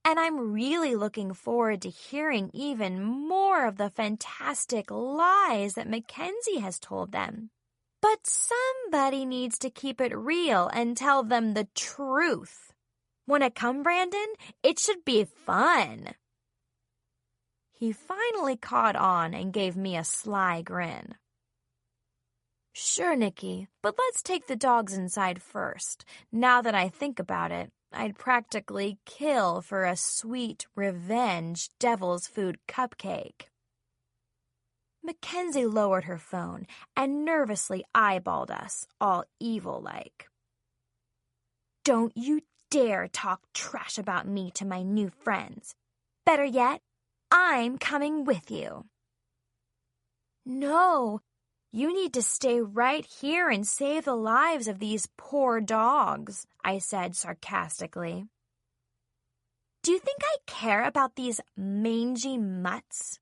and I'm really looking forward to hearing even more of the fantastic lies that Mackenzie has told them. But somebody needs to keep it real and tell them the truth. Wanna come, Brandon? It should be fun. He finally caught on and gave me a sly grin. Sure, Nikki, but let's take the dogs inside first. Now that I think about it, I'd practically kill for a sweet revenge devil's food cupcake. Mackenzie lowered her phone and nervously eyeballed us, all evil-like. Don't you dare talk trash about me to my new friends. Better yet, I'm coming with you. No, you need to stay right here and save the lives of these poor dogs, I said sarcastically. Do you think I care about these mangy mutts?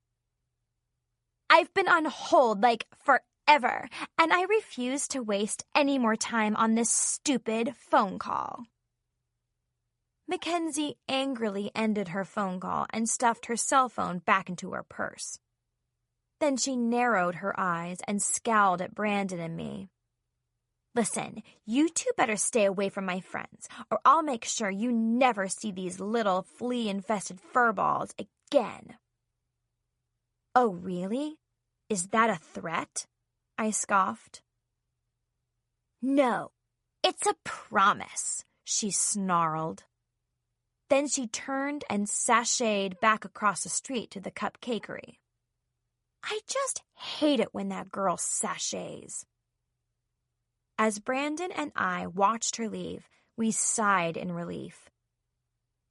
I've been on hold like forever, and I refuse to waste any more time on this stupid phone call. Mackenzie angrily ended her phone call and stuffed her cell phone back into her purse. Then she narrowed her eyes and scowled at Brandon and me. Listen, you two better stay away from my friends, or I'll make sure you never see these little flea-infested furballs again. Oh, really? Is that a threat? I scoffed. No, it's a promise, she snarled. Then she turned and sashayed back across the street to the cupcakery. I just hate it when that girl sashays. As Brandon and I watched her leave, we sighed in relief.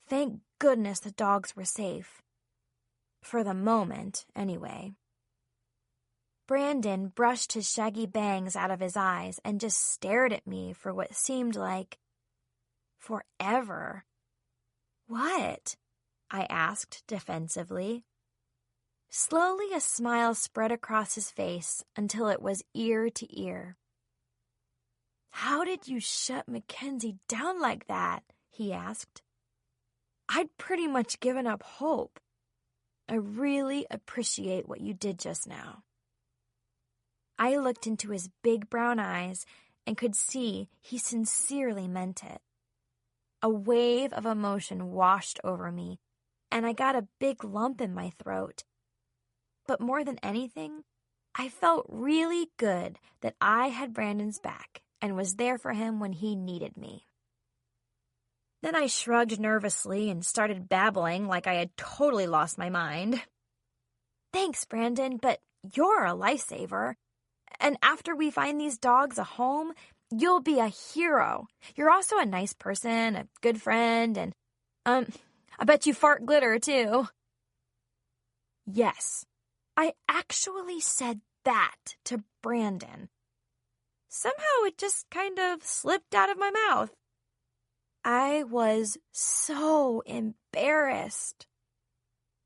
Thank goodness the dogs were safe. For the moment, anyway. Brandon brushed his shaggy bangs out of his eyes and just stared at me for what seemed like forever. What? I asked defensively. Slowly a smile spread across his face until it was ear to ear. How did you shut Mackenzie down like that? He asked. I'd pretty much given up hope. I really appreciate what you did just now. I looked into his big brown eyes and could see he sincerely meant it. A wave of emotion washed over me, and I got a big lump in my throat. But more than anything, I felt really good that I had Brandon's back and was there for him when he needed me. Then I shrugged nervously and started babbling like I had totally lost my mind. Thanks, Brandon, but you're a lifesaver. And after we find these dogs a home, you'll be a hero. You're also a nice person, a good friend, and, I bet you fart glitter, too. Yes, I actually said that to Brandon. Somehow it just kind of slipped out of my mouth. I was so embarrassed.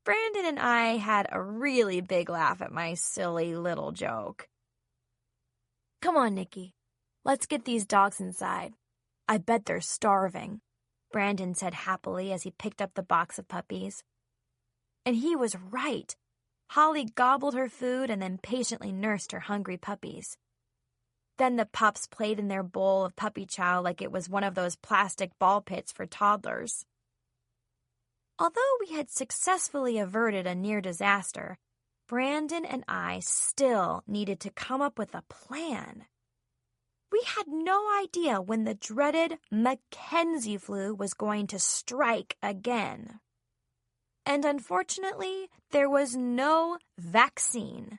Brandon and I had a really big laugh at my silly little joke. Come on, Nikki. Let's get these dogs inside. I bet they're starving, Brandon said happily as he picked up the box of puppies. And he was right. Holly gobbled her food and then patiently nursed her hungry puppies. Then the pups played in their bowl of puppy chow like it was one of those plastic ball pits for toddlers. Although we had successfully averted a near disaster, Brandon and I still needed to come up with a plan. We had no idea when the dreaded Mackenzie flu was going to strike again. And unfortunately, there was no vaccine.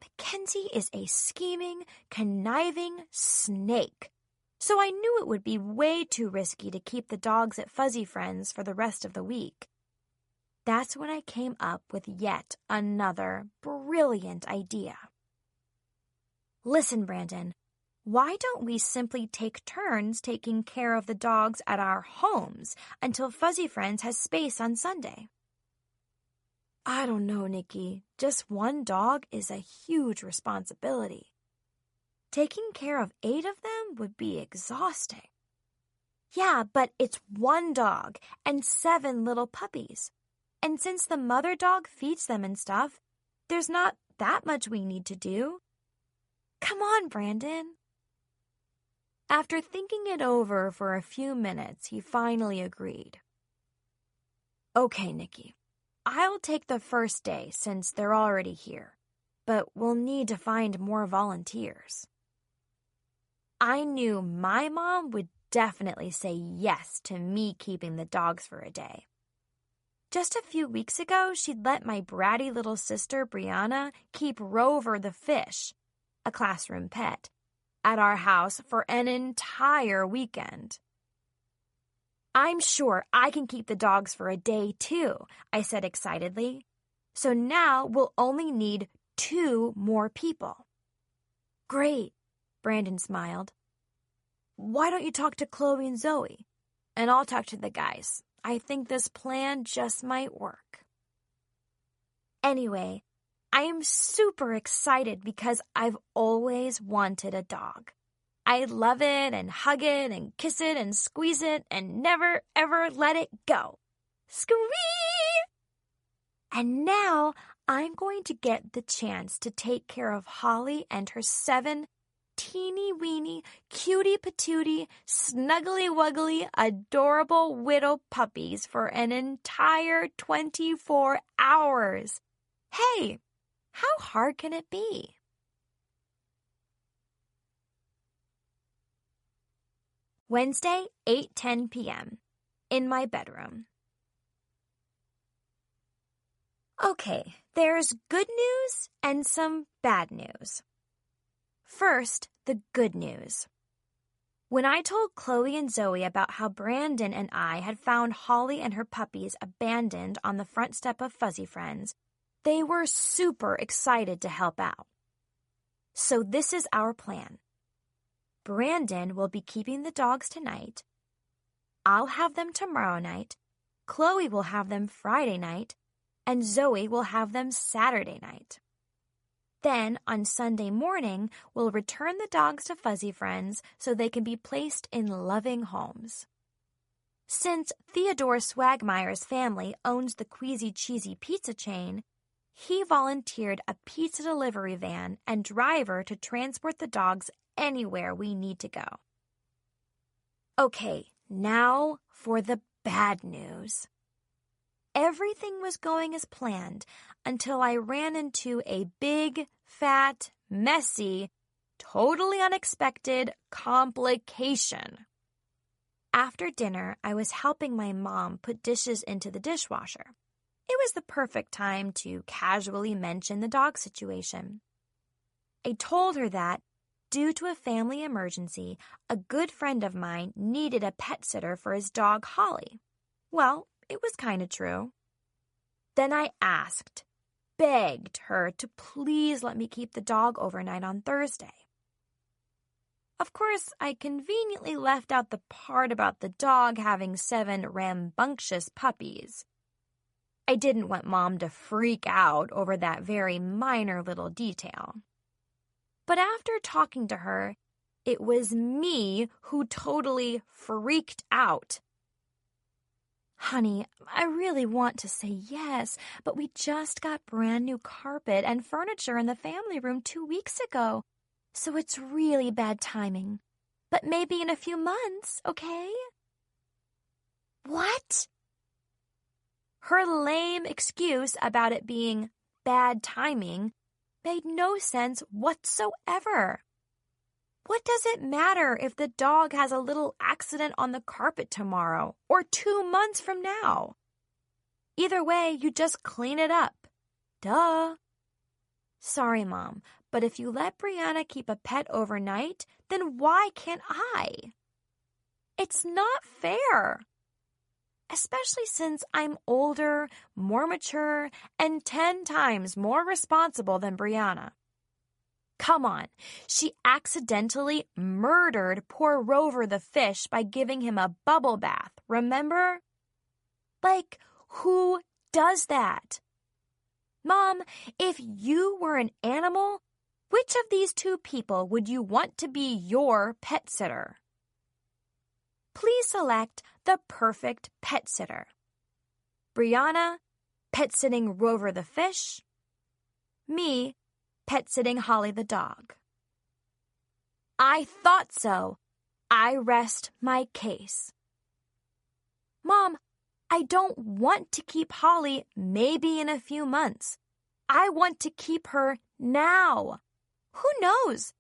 Mackenzie is a scheming, conniving snake, so I knew it would be way too risky to keep the dogs at Fuzzy Friends for the rest of the week. That's when I came up with yet another brilliant idea. Listen, Brandon, why don't we simply take turns taking care of the dogs at our homes until Fuzzy Friends has space on Sunday? I don't know, Nikki. Just one dog is a huge responsibility. Taking care of 8 of them would be exhausting. Yeah, but it's one dog and 7 little puppies. And since the mother dog feeds them and stuff, there's not that much we need to do. Come on, Brandon. After thinking it over for a few minutes, he finally agreed. Okay, Nikki, I'll take the first day since they're already here, but we'll need to find more volunteers. I knew my mom would definitely say yes to me keeping the dogs for a day. Just a few weeks ago, she'd let my bratty little sister, Brianna, keep Rover the fish, a classroom pet, at our house for an entire weekend. I'm sure I can keep the dogs for a day, too, I said excitedly. So now we'll only need 2 more people. Great, Brandon smiled. Why don't you talk to Chloe and Zoe? And I'll talk to the guys. I think this plan just might work. Anyway, I am super excited because I've always wanted a dog. I love it and hug it and kiss it and squeeze it and never, ever let it go. Squee! And now I'm going to get the chance to take care of Holly and her 7 teeny-weeny, cutie-patootie, snuggly-wuggly, adorable widow puppies for an entire 24 hours. Hey, how hard can it be? Wednesday, 8:10 p.m. In my bedroom. Okay, there's good news and some bad news. First, the good news. When I told Chloe and Zoe about how Brandon and I had found Holly and her puppies abandoned on the front step of Fuzzy Friends, they were super excited to help out. So this is our plan. Brandon will be keeping the dogs tonight. I'll have them tomorrow night. Chloe will have them Friday night. And Zoe will have them Saturday night. Then, on Sunday morning, we'll return the dogs to Fuzzy Friends so they can be placed in loving homes. Since Theodore Swagmeyer's family owns the Queasy Cheesy pizza chain, he volunteered a pizza delivery van and driver to transport the dogs anywhere we need to go. Okay, now for the bad news. Everything was going as planned until I ran into a big, fat, messy, totally unexpected complication. After dinner, I was helping my mom put dishes into the dishwasher. It was the perfect time to casually mention the dog situation. I told her that, due to a family emergency, a good friend of mine needed a pet sitter for his dog Holly. Well, it was kind of true. Then I begged her to please let me keep the dog overnight on Thursday. Of course, I conveniently left out the part about the dog having 7 rambunctious puppies. I didn't want Mom to freak out over that very minor little detail. But after talking to her, it was me who totally freaked out. Honey, I really want to say yes, but we just got brand new carpet and furniture in the family room 2 weeks ago, so it's really bad timing. But maybe in a few months, okay? What? Her lame excuse about it being bad timing made no sense whatsoever. What does it matter if the dog has a little accident on the carpet tomorrow or 2 months from now? Either way, you just clean it up. Duh. Sorry, Mom, but if you let Brianna keep a pet overnight, then why can't I? It's not fair. Especially since I'm older, more mature, and 10 times more responsible than Brianna. Come on, she accidentally murdered poor Rover the fish by giving him a bubble bath, remember? Like, who does that? Mom, if you were an animal, which of these 2 people would you want to be your pet sitter? please select the perfect pet sitter. Brianna, pet sitting Rover the fish. Me, pet sitting Holly the dog. I thought so. I rest my case. Mom, I don't want to keep Holly maybe in a few months. I want to keep her now. Who knows?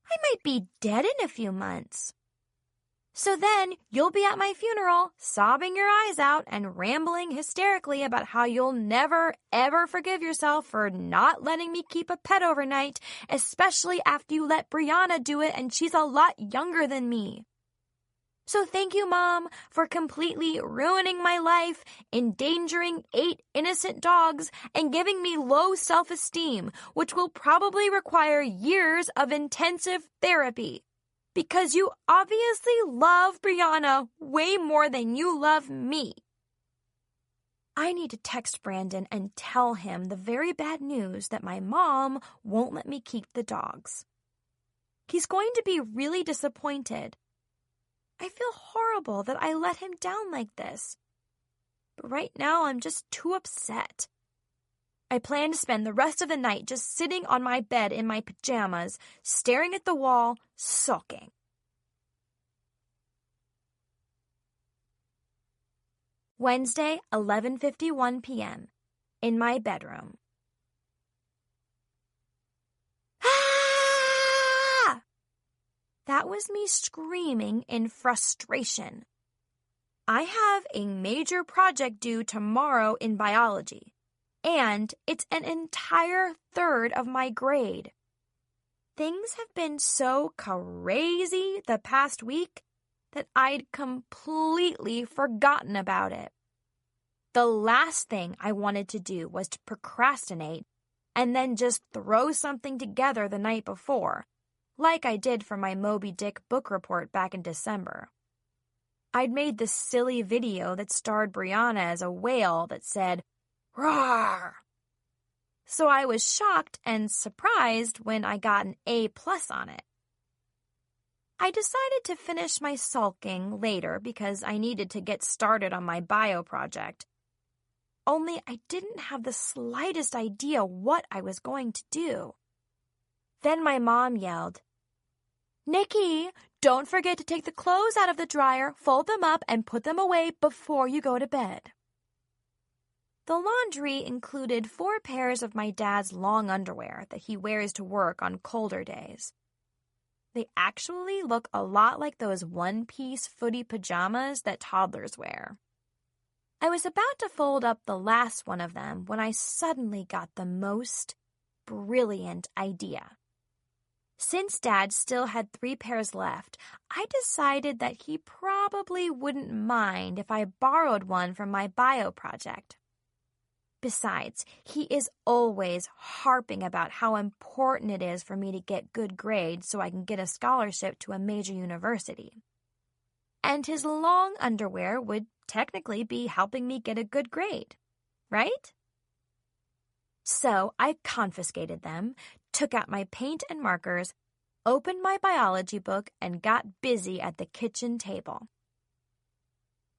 I might be dead in a few months. So then you'll be at my funeral, sobbing your eyes out and rambling hysterically about how you'll never, ever forgive yourself for not letting me keep a pet overnight, especially after you let Brianna do it and she's a lot younger than me. So thank you, Mom, for completely ruining my life, endangering 8 innocent dogs, and giving me low self-esteem, which will probably require years of intensive therapy. Because you obviously love Brianna way more than you love me. I need to text Brandon and tell him the very bad news that my mom won't let me keep the dogs. He's going to be really disappointed. I feel horrible that I let him down like this. But right now I'm just too upset. I plan to spend the rest of the night just sitting on my bed in my pajamas, staring at the wall, sulking. Wednesday, 11:51 p.m. In my bedroom. Ah! That was me screaming in frustration. I have a major project due tomorrow in biology, and it's an entire third of my grade. Things have been so crazy the past week that I'd completely forgotten about it. The last thing I wanted to do was to procrastinate and then just throw something together the night before, like I did for my Moby Dick book report back in December. I'd made this silly video that starred Brianna as a whale that said, "Roar!" So I was shocked and surprised when I got an A+ on it. I decided to finish my sulking later because I needed to get started on my bio project. Only I didn't have the slightest idea what I was going to do. Then my mom yelled, "Nikki, don't forget to take the clothes out of the dryer, fold them up, and put them away before you go to bed." The laundry included 4 pairs of my dad's long underwear that he wears to work on colder days. They actually look a lot like those one-piece footy pajamas that toddlers wear. I was about to fold up the last one of them when I suddenly got the most brilliant idea. Since Dad still had 3 pairs left, I decided that he probably wouldn't mind if I borrowed one from my bio project. Besides, he is always harping about how important it is for me to get good grades so I can get a scholarship to a major university. And his long underwear would technically be helping me get a good grade, right? So I confiscated them, took out my paint and markers, opened my biology book, and got busy at the kitchen table.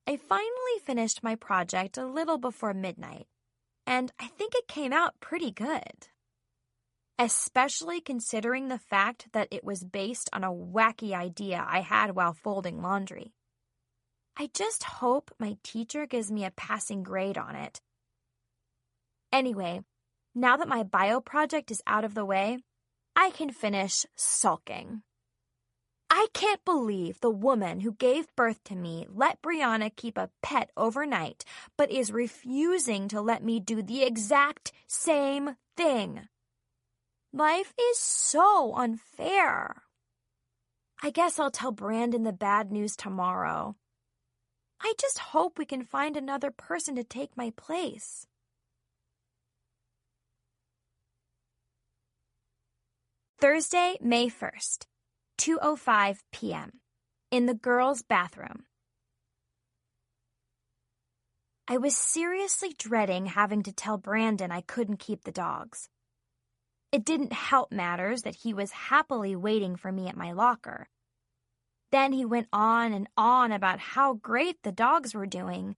I finally finished my project a little before midnight, and I think it came out pretty good. Especially considering the fact that it was based on a wacky idea I had while folding laundry. I just hope my teacher gives me a passing grade on it. Anyway, now that my bio project is out of the way, I can finish sulking. I can't believe the woman who gave birth to me let Brianna keep a pet overnight, but is refusing to let me do the exact same thing. Life is so unfair. I guess I'll tell Brandon the bad news tomorrow. I just hope we can find another person to take my place. Thursday, May 1st, 2:05 p.m. In the girls' bathroom. I was seriously dreading having to tell Brandon I couldn't keep the dogs. It didn't help matters that he was happily waiting for me at my locker. Then he went on and on about how great the dogs were doing.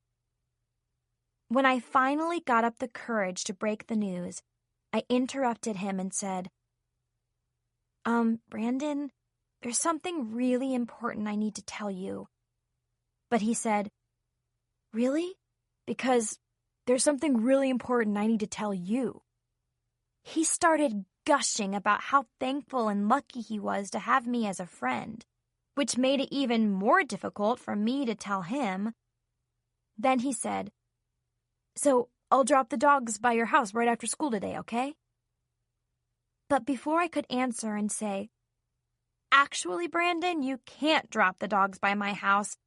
When I finally got up the courage to break the news, I interrupted him and said, Brandon, there's something really important I need to tell you. But he said, really? Because there's something really important I need to tell you. He started gushing about how thankful and lucky he was to have me as a friend, which made it even more difficult for me to tell him. Then he said, so I'll drop the dogs by your house right after school today, okay? But before I could answer and say, actually, Brandon, you can't drop the dogs by my house.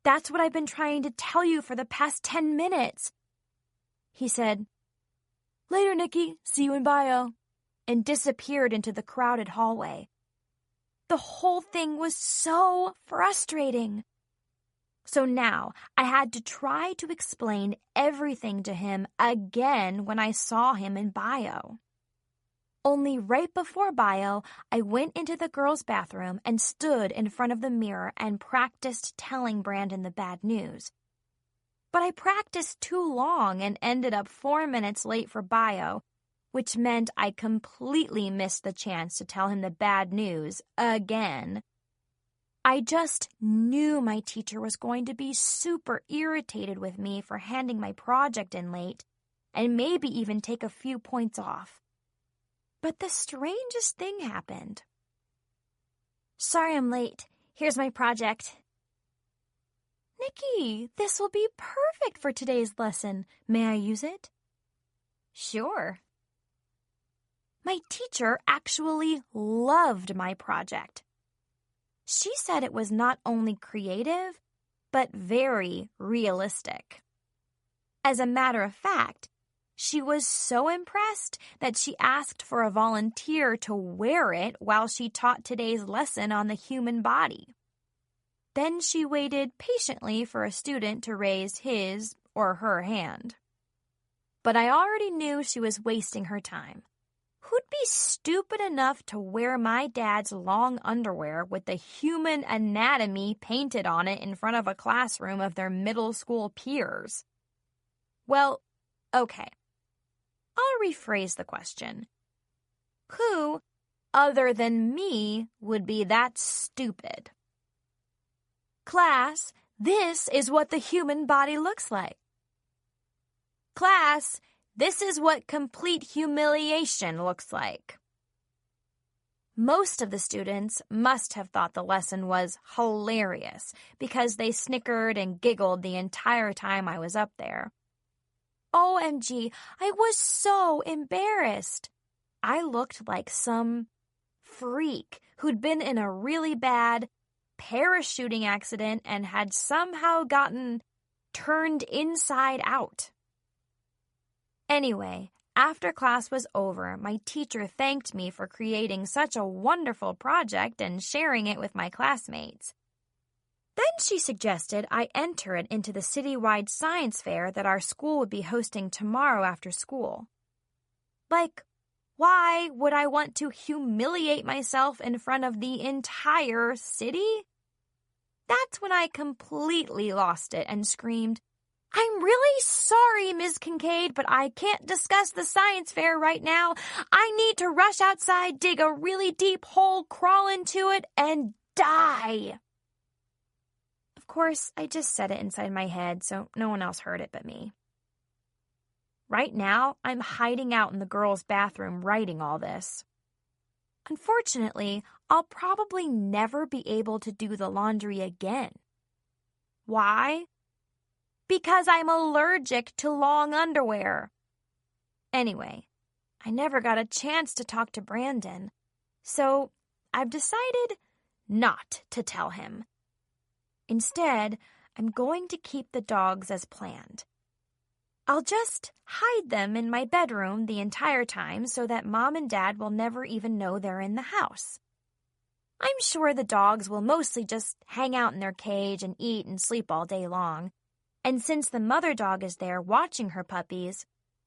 That's what I've been trying to tell you for the past 10 minutes. He said, later, Nikki, see you in bio, and disappeared into the crowded hallway. The whole thing was so frustrating. So now I had to try to explain everything to him again when I saw him in bio. Only right before bio, I went into the girls' bathroom and stood in front of the mirror and practiced telling Brandon the bad news. But I practiced too long and ended up 4 minutes late for bio, which meant I completely missed the chance to tell him the bad news again. I just knew my teacher was going to be super irritated with me for handing my project in late and maybe even take a few points off. But the strangest thing happened. Sorry I'm late. Here's my project. Nikki, this will be perfect for today's lesson. May I use it? Sure. My teacher actually loved my project. She said it was not only creative, but very realistic. As a matter of fact, she was so impressed that she asked for a volunteer to wear it while she taught today's lesson on the human body. Then she waited patiently for a student to raise his or her hand. But I already knew she was wasting her time. Who'd be stupid enough to wear my dad's long underwear with the human anatomy painted on it in front of a classroom of their middle school peers? Well, okay. I'll rephrase the question. Who, other than me, would be that stupid? Class, this is what the human body looks like. Class, this is what complete humiliation looks like. Most of the students must have thought the lesson was hilarious because they snickered and giggled the entire time I was up there. OMG, I was so embarrassed. I looked like some freak who'd been in a really bad parachuting accident and had somehow gotten turned inside out. Anyway, after class was over, my teacher thanked me for creating such a wonderful project and sharing it with my classmates. Then she suggested I enter it into the citywide science fair that our school would be hosting tomorrow after school. Like, why would I want to humiliate myself in front of the entire city? That's when I completely lost it and screamed, I'm really sorry, Ms. Kincaid, but I can't discuss the science fair right now. I need to rush outside, dig a really deep hole, crawl into it, and die. Of course, I just said it inside my head, so no one else heard it but me. Right now, I'm hiding out in the girls' bathroom writing all this. Unfortunately, I'll probably never be able to do the laundry again. Why? Because I'm allergic to long underwear. Anyway, I never got a chance to talk to Brandon, so I've decided not to tell him. Instead, I'm going to keep the dogs as planned. I'll just hide them in my bedroom the entire time so that Mom and Dad will never even know they're in the house. I'm sure the dogs will mostly just hang out in their cage and eat and sleep all day long. And since the mother dog is there watching her puppies,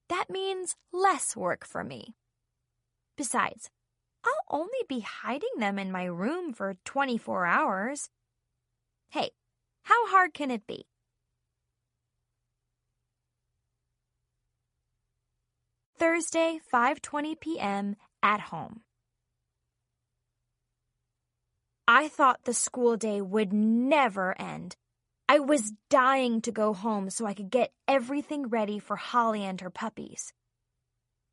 that means less work for me. Besides, I'll only be hiding them in my room for 24 hours. Hey, how hard can it be? Thursday, 5:20 p.m. at home. I thought the school day would never end. I was dying to go home so I could get everything ready for Holly and her puppies.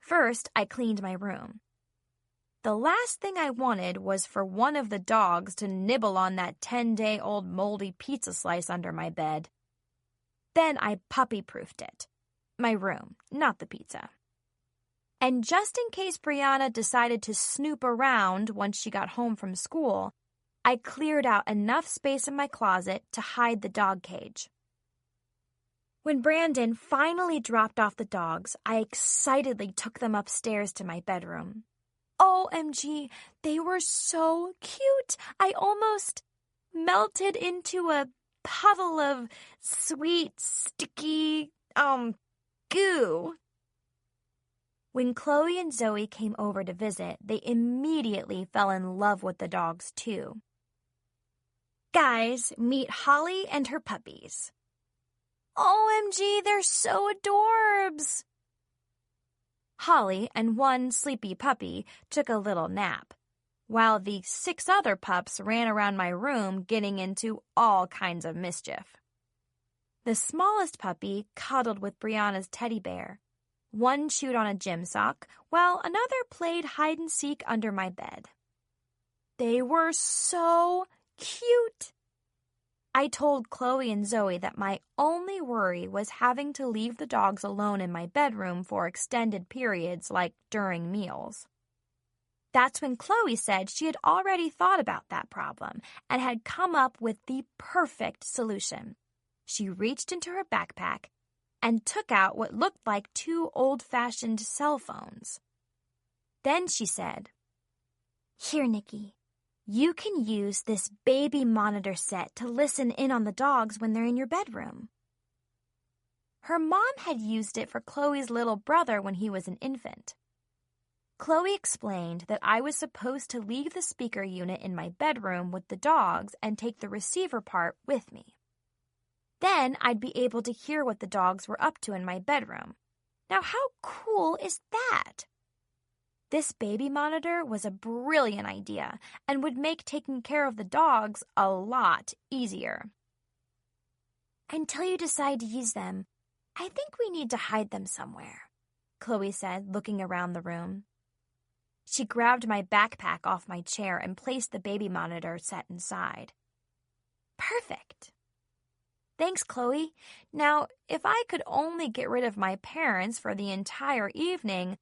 First, I cleaned my room. The last thing I wanted was for one of the dogs to nibble on that 10-day-old moldy pizza slice under my bed. Then I puppy-proofed it. My room, not the pizza. And just in case Brianna decided to snoop around once she got home from school, I cleared out enough space in my closet to hide the dog cage. When Brandon finally dropped off the dogs, I excitedly took them upstairs to my bedroom. OMG, they were so cute. I almost melted into a puddle of sweet, sticky, goo. When Chloe and Zoe came over to visit, they immediately fell in love with the dogs, too. Guys, meet Holly and her puppies. OMG, they're so adorbs! Holly and one sleepy puppy took a little nap, while the 6 other pups ran around my room getting into all kinds of mischief. The smallest puppy cuddled with Brianna's teddy bear. One chewed on a gym sock, while another played hide-and-seek under my bed. They were so cute! I told Chloe and Zoe that my only worry was having to leave the dogs alone in my bedroom for extended periods, like during meals. That's when Chloe said she had already thought about that problem and had come up with the perfect solution. She reached into her backpack and took out what looked like 2 old-fashioned cell phones. Then she said, "Here, Nikki. You can use this baby monitor set to listen in on the dogs when they're in your bedroom." Her mom had used it for Chloe's little brother when he was an infant. Chloe explained that I was supposed to leave the speaker unit in my bedroom with the dogs and take the receiver part with me. Then I'd be able to hear what the dogs were up to in my bedroom. Now, how cool is that? This baby monitor was a brilliant idea and would make taking care of the dogs a lot easier. Until you decide to use them, I think we need to hide them somewhere, Chloe said, looking around the room. She grabbed my backpack off my chair and placed the baby monitor set inside. Perfect. Thanks, Chloe. Now, if I could only get rid of my parents for the entire evening,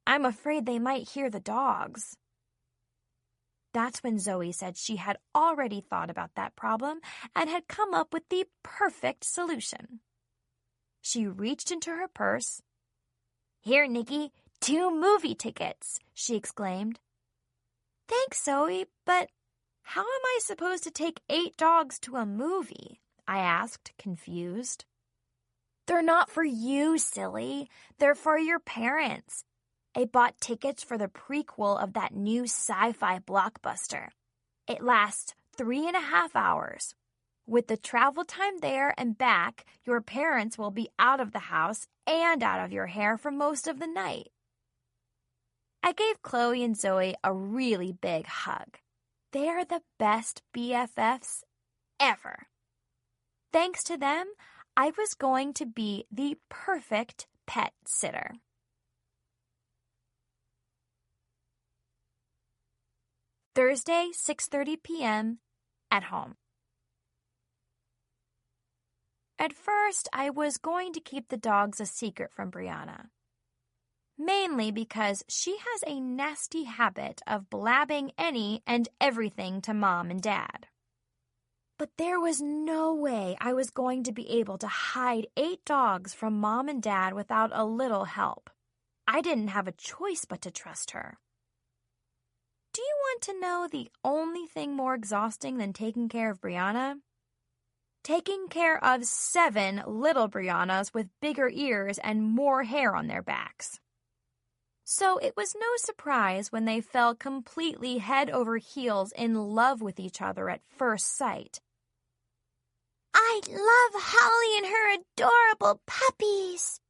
I'm afraid they might hear the dogs. That's when Zoe said she had already thought about that problem and had come up with the perfect solution. She reached into her purse. "Here, Nikki, 2 movie tickets," she exclaimed. "Thanks, Zoe, but how am I supposed to take 8 dogs to a movie?" I asked, confused. "They're not for you, silly. They're for your parents. I bought tickets for the prequel of that new sci-fi blockbuster. It lasts 3.5 hours. With the travel time there and back, your parents will be out of the house and out of your hair for most of the night." I gave Chloe and Zoe a really big hug. They are the best BFFs ever. Thanks to them, I was going to be the perfect pet sitter. Thursday, 6:30 p.m. at home. At first, I was going to keep the dogs a secret from Brianna, mainly because she has a nasty habit of blabbing any and everything to Mom and Dad. But there was no way I was going to be able to hide 8 dogs from Mom and Dad without a little help. I didn't have a choice but to trust her. Do you want to know the only thing more exhausting than taking care of Brianna? Taking care of 7 little Briannas with bigger ears and more hair on their backs. So it was no surprise when they fell completely head over heels in love with each other at first sight, I love Holly and her adorable puppies.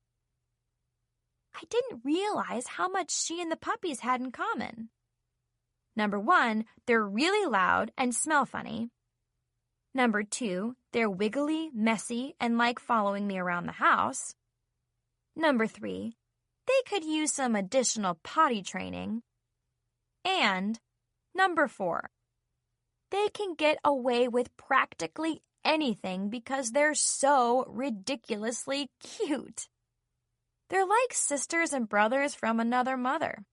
I didn't realize how much she and the puppies had in common. Number 1, they're really loud and smell funny. Number 2, they're wiggly, messy, and like following me around the house. Number 3, they could use some additional potty training. And number 4, they can get away with practically anything because they're so ridiculously cute. They're like sisters and brothers from another mother.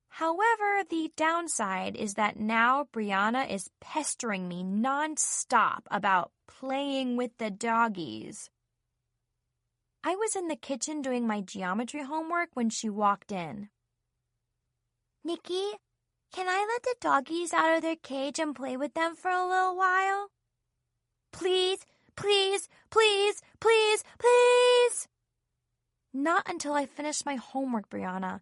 However, the downside is that now Brianna is pestering me nonstop about playing with the doggies. I was in the kitchen doing my geometry homework when she walked in. Nikki, can I let the doggies out of their cage and play with them for a little while? Please, please, please, please, please. Not until I finish my homework, Brianna.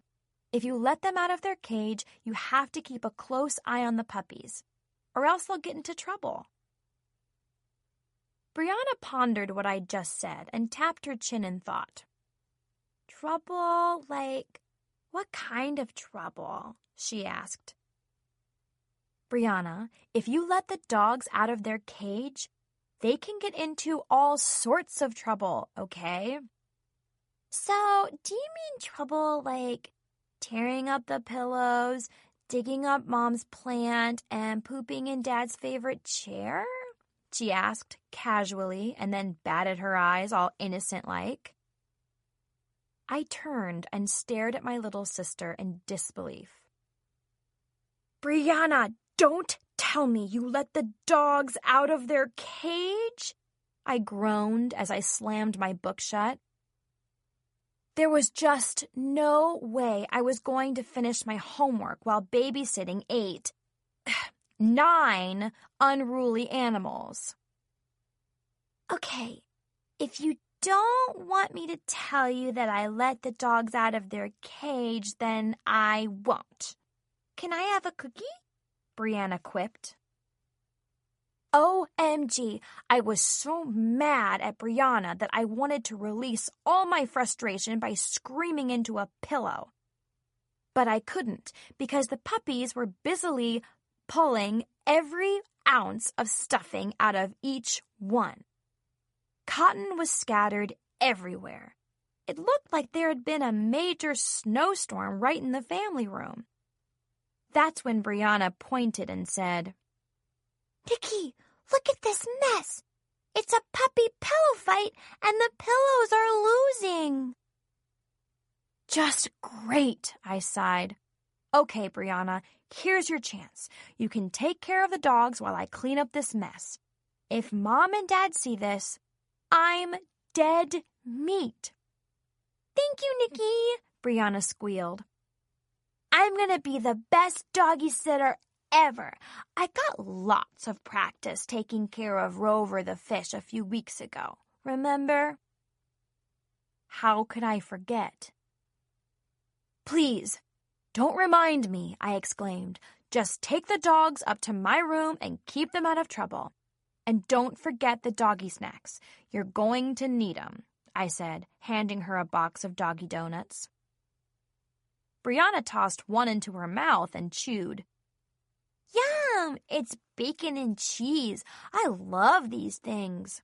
If you let them out of their cage, you have to keep a close eye on the puppies, or else they'll get into trouble. Brianna pondered what I'd just said and tapped her chin in thought. Trouble? Like, what kind of trouble? She asked. Brianna, if you let the dogs out of their cage, they can get into all sorts of trouble, okay? So, do you mean trouble like tearing up the pillows, digging up Mom's plant, and pooping in Dad's favorite chair? She asked casually and then batted her eyes all innocent-like. I turned and stared at my little sister in disbelief. Brianna, don't tell me you let the dogs out of their cage? I groaned as I slammed my book shut. There was just no way I was going to finish my homework while babysitting 9 unruly animals. Okay, if you don't want me to tell you that I let the dogs out of their cage, then I won't. Can I have a cookie? Brianna quipped. OMG, I was so mad at Brianna that I wanted to release all my frustration by screaming into a pillow. But I couldn't because the puppies were busily pulling every ounce of stuffing out of each one. Cotton was scattered everywhere. It looked like there had been a major snowstorm right in the family room. That's when Brianna pointed and said, Nikki, look at this mess. It's a puppy pillow fight and the pillows are losing. Just great, I sighed. Okay, Brianna, here's your chance. You can take care of the dogs while I clean up this mess. If Mom and Dad see this, I'm dead meat. Thank you, Nikki, Brianna squealed. I'm going to be the best doggy sitter ever. I got lots of practice taking care of Rover the fish a few weeks ago. Remember? How could I forget? Please, don't remind me, I exclaimed. Just take the dogs up to my room and keep them out of trouble. And don't forget the doggy snacks. You're going to need them, I said, handing her a box of doggy donuts. Brianna tossed one into her mouth and chewed. Yum! It's bacon and cheese. I love these things.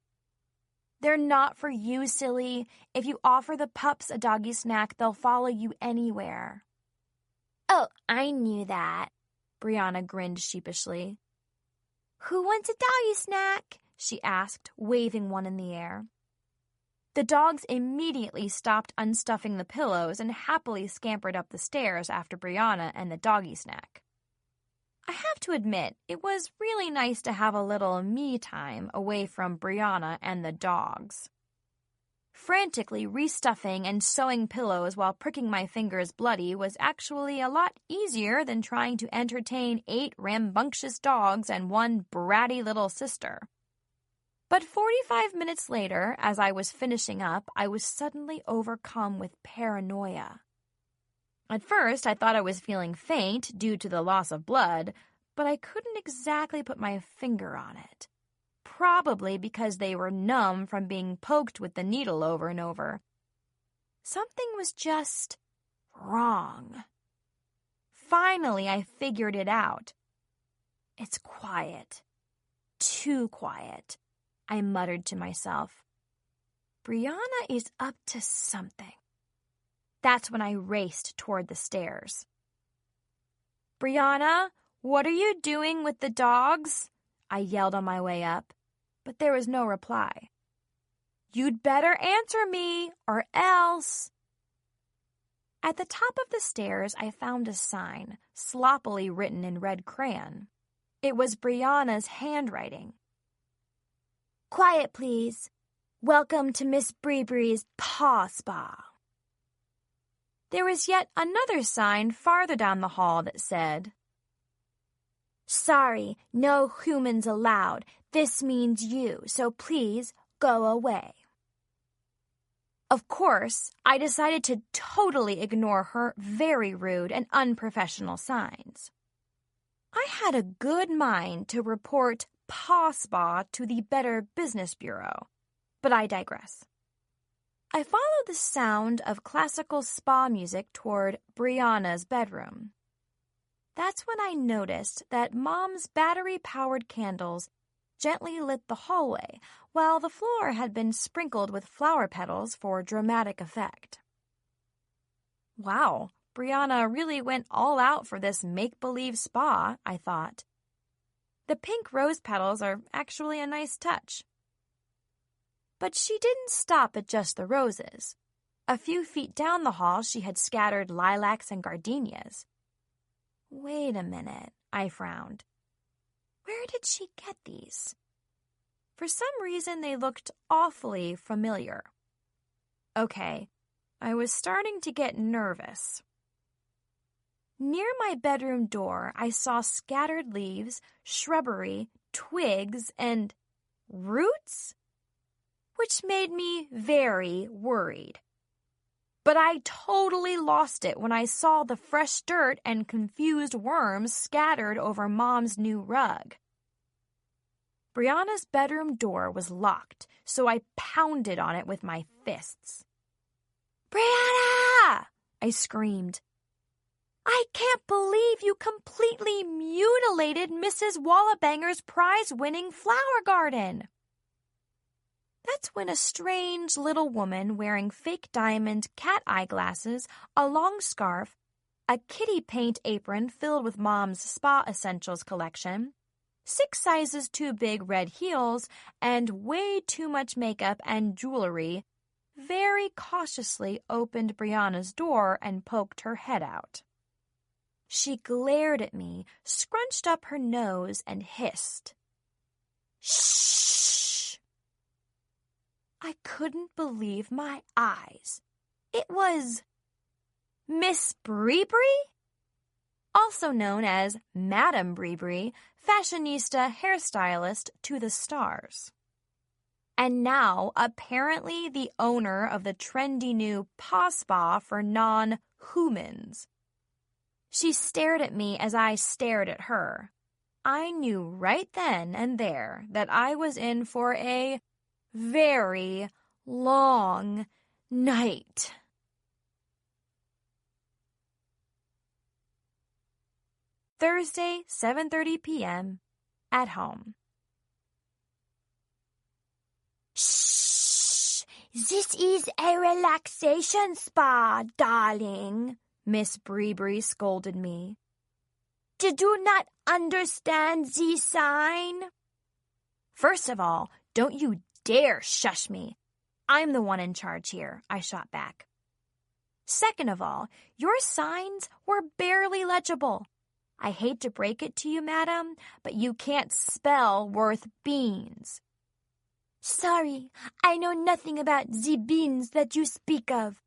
They're not for you, silly. If you offer the pups a doggy snack, they'll follow you anywhere. Oh, I knew that. Brianna grinned sheepishly. Who wants a doggy snack? She asked, waving one in the air. The dogs immediately stopped unstuffing the pillows and happily scampered up the stairs after Brianna and the doggy snack. I have to admit, it was really nice to have a little me time away from Brianna and the dogs. Frantically restuffing and sewing pillows while pricking my fingers bloody was actually a lot easier than trying to entertain 8 rambunctious dogs and 1 bratty little sister. But 45 minutes later, as I was finishing up, I was suddenly overcome with paranoia. At first, I thought I was feeling faint due to the loss of blood, but I couldn't exactly put my finger on it. probably because they were numb from being poked with the needle over and over. Something was just wrong. Finally, I figured it out. It's quiet. Too quiet, I muttered to myself. Brianna is up to something. That's when I raced toward the stairs. Brianna, what are you doing with the dogs? I yelled on my way up, but there was no reply. You'd better answer me, or else. At the top of the stairs, I found a sign, sloppily written in red crayon. It was Brianna's handwriting. Quiet, please. Welcome to Miss Bree's Paw Spa. There was yet another sign farther down the hall that said, Sorry, no humans allowed. This means you, so please go away. Of course, I decided to totally ignore her very rude and unprofessional signs. I had a good mind to report Paw Spa to the Better Business Bureau, but I digress. I followed the sound of classical spa music toward Brianna's bedroom. That's when I noticed that Mom's battery-powered candles gently lit the hallway, while the floor had been sprinkled with flower petals for dramatic effect. Wow, Brianna really went all out for this make-believe spa, I thought. The pink rose petals are actually a nice touch. But she didn't stop at just the roses. A few feet down the hall, she had scattered lilacs and gardenias. Wait a minute, I frowned. Where did she get these? For some reason, they looked awfully familiar. Okay, I was starting to get nervous. Near my bedroom door, I saw scattered leaves, shrubbery, twigs, and roots, which made me very worried. But I totally lost it when I saw the fresh dirt and confused worms scattered over Mom's new rug. Brianna's bedroom door was locked, so I pounded on it with my fists. Brianna! I screamed. I can't believe you completely mutilated Mrs. Wallabanger's prize-winning flower garden. That's when a strange little woman wearing fake diamond cat eyeglasses, a long scarf, a kitty paint apron filled with Mom's spa essentials collection, 6 sizes too big red heels, and way too much makeup and jewelry, very cautiously opened Brianna's door and poked her head out. She glared at me, scrunched up her nose, and hissed. Shh! I couldn't believe my eyes. It was Miss Bree, also known as Madame Bree, fashionista hairstylist to the stars. And now, apparently the owner of the trendy new Paw Spa for non-humans. She stared at me as I stared at her. I knew right then and there that I was in for a very long night. Thursday, 7:30 p.m. at home. Shh! This is a relaxation spa, darling, Miss Bree scolded me. Did you not understand the sign? First of all, don't you dare shush me. I'm the one in charge here, I shot back. Second of all, your signs were barely legible. I hate to break it to you, madam, but you can't spell worth beans. Sorry, I know nothing about the beans that you speak of.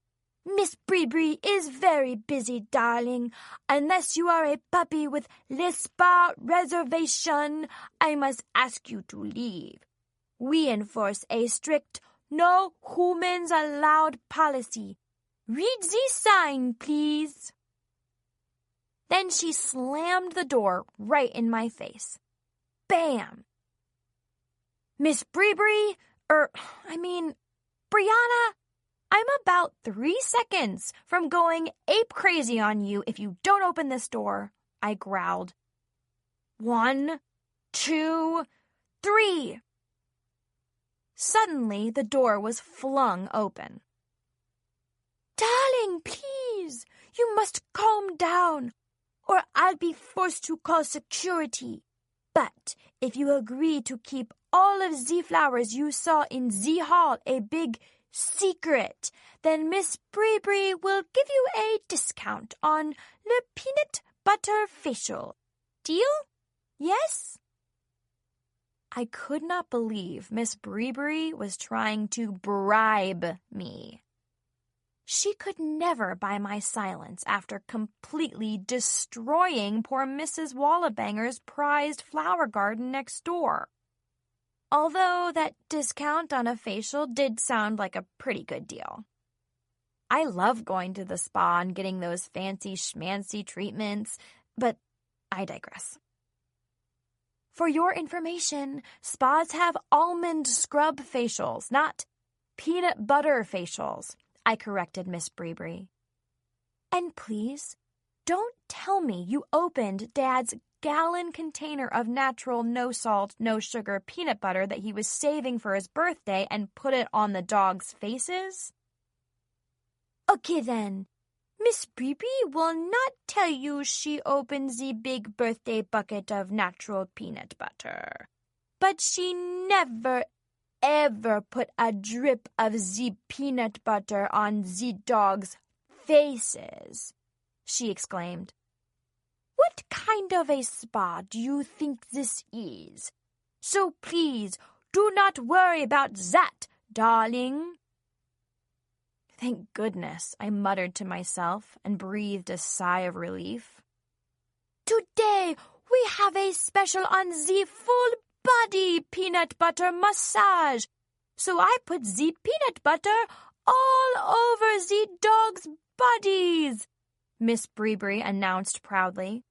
Miss Bree is very busy, darling. Unless you are a puppy with le spa reservation, I must ask you to leave. We enforce a strict no humans allowed policy. Read the sign, please. Then she slammed the door right in my face. Bam! Miss Brianna, I'm about 3 seconds from going ape crazy on you if you don't open this door, I growled. 1, 2, 3. Suddenly, the door was flung open. Darling, please, you must calm down, or I'll be forced to call security. But if you agree to keep all of the flowers you saw in the hall a big secret, then Miss Bree will give you a discount on the peanut butter facial. Deal? Yes? I could not believe Miss Bree was trying to bribe me. She could never buy my silence after completely destroying poor Mrs. Wallabanger's prized flower garden next door. Although that discount on a facial did sound like a pretty good deal. I love going to the spa and getting those fancy schmancy treatments, but I digress. For your information, spas have almond scrub facials, not peanut butter facials, I corrected Miss Bree. And please, don't tell me you opened Dad's gallon container of natural no-salt, no-sugar peanut butter that he was saving for his birthday and put it on the dogs' faces. Okay then, Miss Bree will not tell you she opened the big birthday bucket of natural peanut butter. But she never, ever put a drip of the peanut butter on the dogs' faces, she exclaimed. What kind of a spa do you think this is? So please, do not worry about that, darling. Thank goodness, I muttered to myself and breathed a sigh of relief. Today, we have a special on the full-body peanut butter massage. So I put the peanut butter all over the dogs' bodies, Miss Bree announced proudly.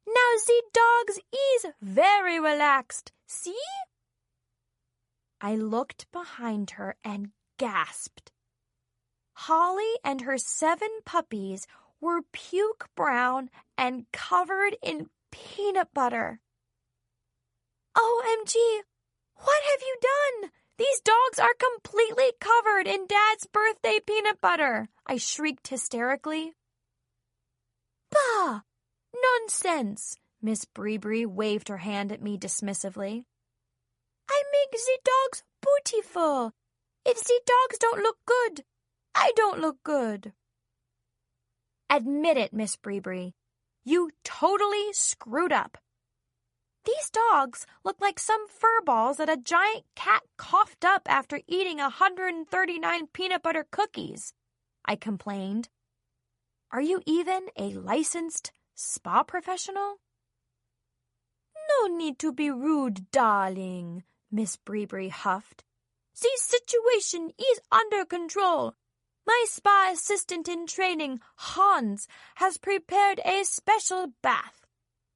Now the dogs is very relaxed, see? I looked behind her and gasped. Holly and her 7 puppies were puke brown and covered in peanut butter. OMG, what have you done? These dogs are completely covered in Dad's birthday peanut butter, I shrieked hysterically. Bah! Nonsense! Miss Bree waved her hand at me dismissively. I make the dogs beautiful. If the dogs don't look good, I don't look good. Admit it, Miss Bree. You totally screwed up. These dogs look like some fur balls that a giant cat coughed up after eating 139 peanut butter cookies, I complained. Are you even a licensed spa professional? No need to be rude, darling, Miss Bree huffed. The situation is under control. My spa assistant in training, Hans, has prepared a special bath.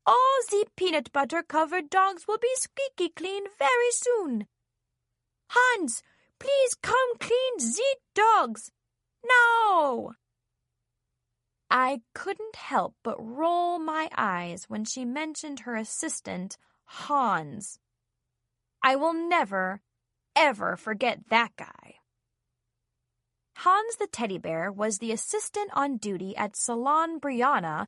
All the peanut butter-covered dogs will be squeaky clean very soon. Hans, please come clean the dogs. Now! I couldn't help but roll my eyes when she mentioned her assistant, Hans. I will never, ever forget that guy. Hans the teddy bear was the assistant on duty at Salon Brianna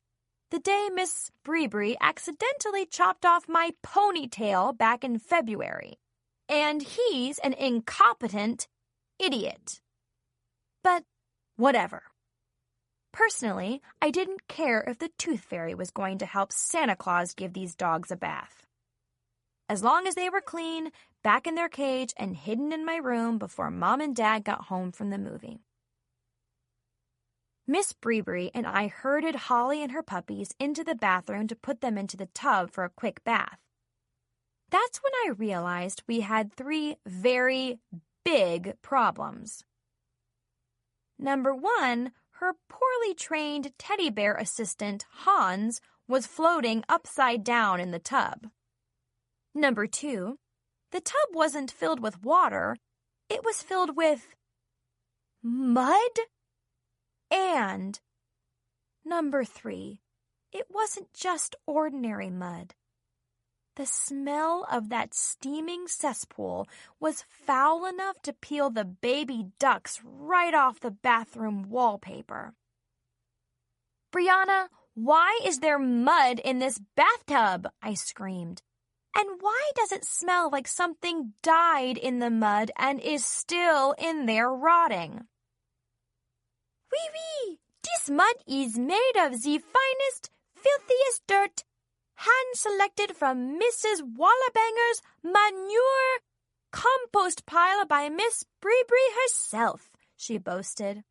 the day Miss Bree accidentally chopped off my ponytail back in February. And he's an incompetent idiot. But whatever. Personally, I didn't care if the Tooth Fairy was going to help Santa Claus give these dogs a bath. As long as they were clean, back in their cage, and hidden in my room before Mom and Dad got home from the movie. Miss Bree and I herded Holly and her puppies into the bathroom to put them into the tub for a quick bath. That's when I realized we had 3 very big problems. Number 1, her poorly trained teddy bear assistant, Hans, was floating upside down in the tub. Number 2, The tub wasn't filled with water. It was filled with mud. And number 3, it wasn't just ordinary mud. The smell of that steaming cesspool was foul enough to peel the baby ducks right off the bathroom wallpaper. "Brianna, why is there mud in this bathtub?" I screamed. "And why does it smell like something died in the mud and is still in there rotting?" "Oui, oui, this mud is made of the finest, filthiest dirt, hand-selected from Mrs. Wallabanger's manure compost pile by Miss Bree herself," she boasted.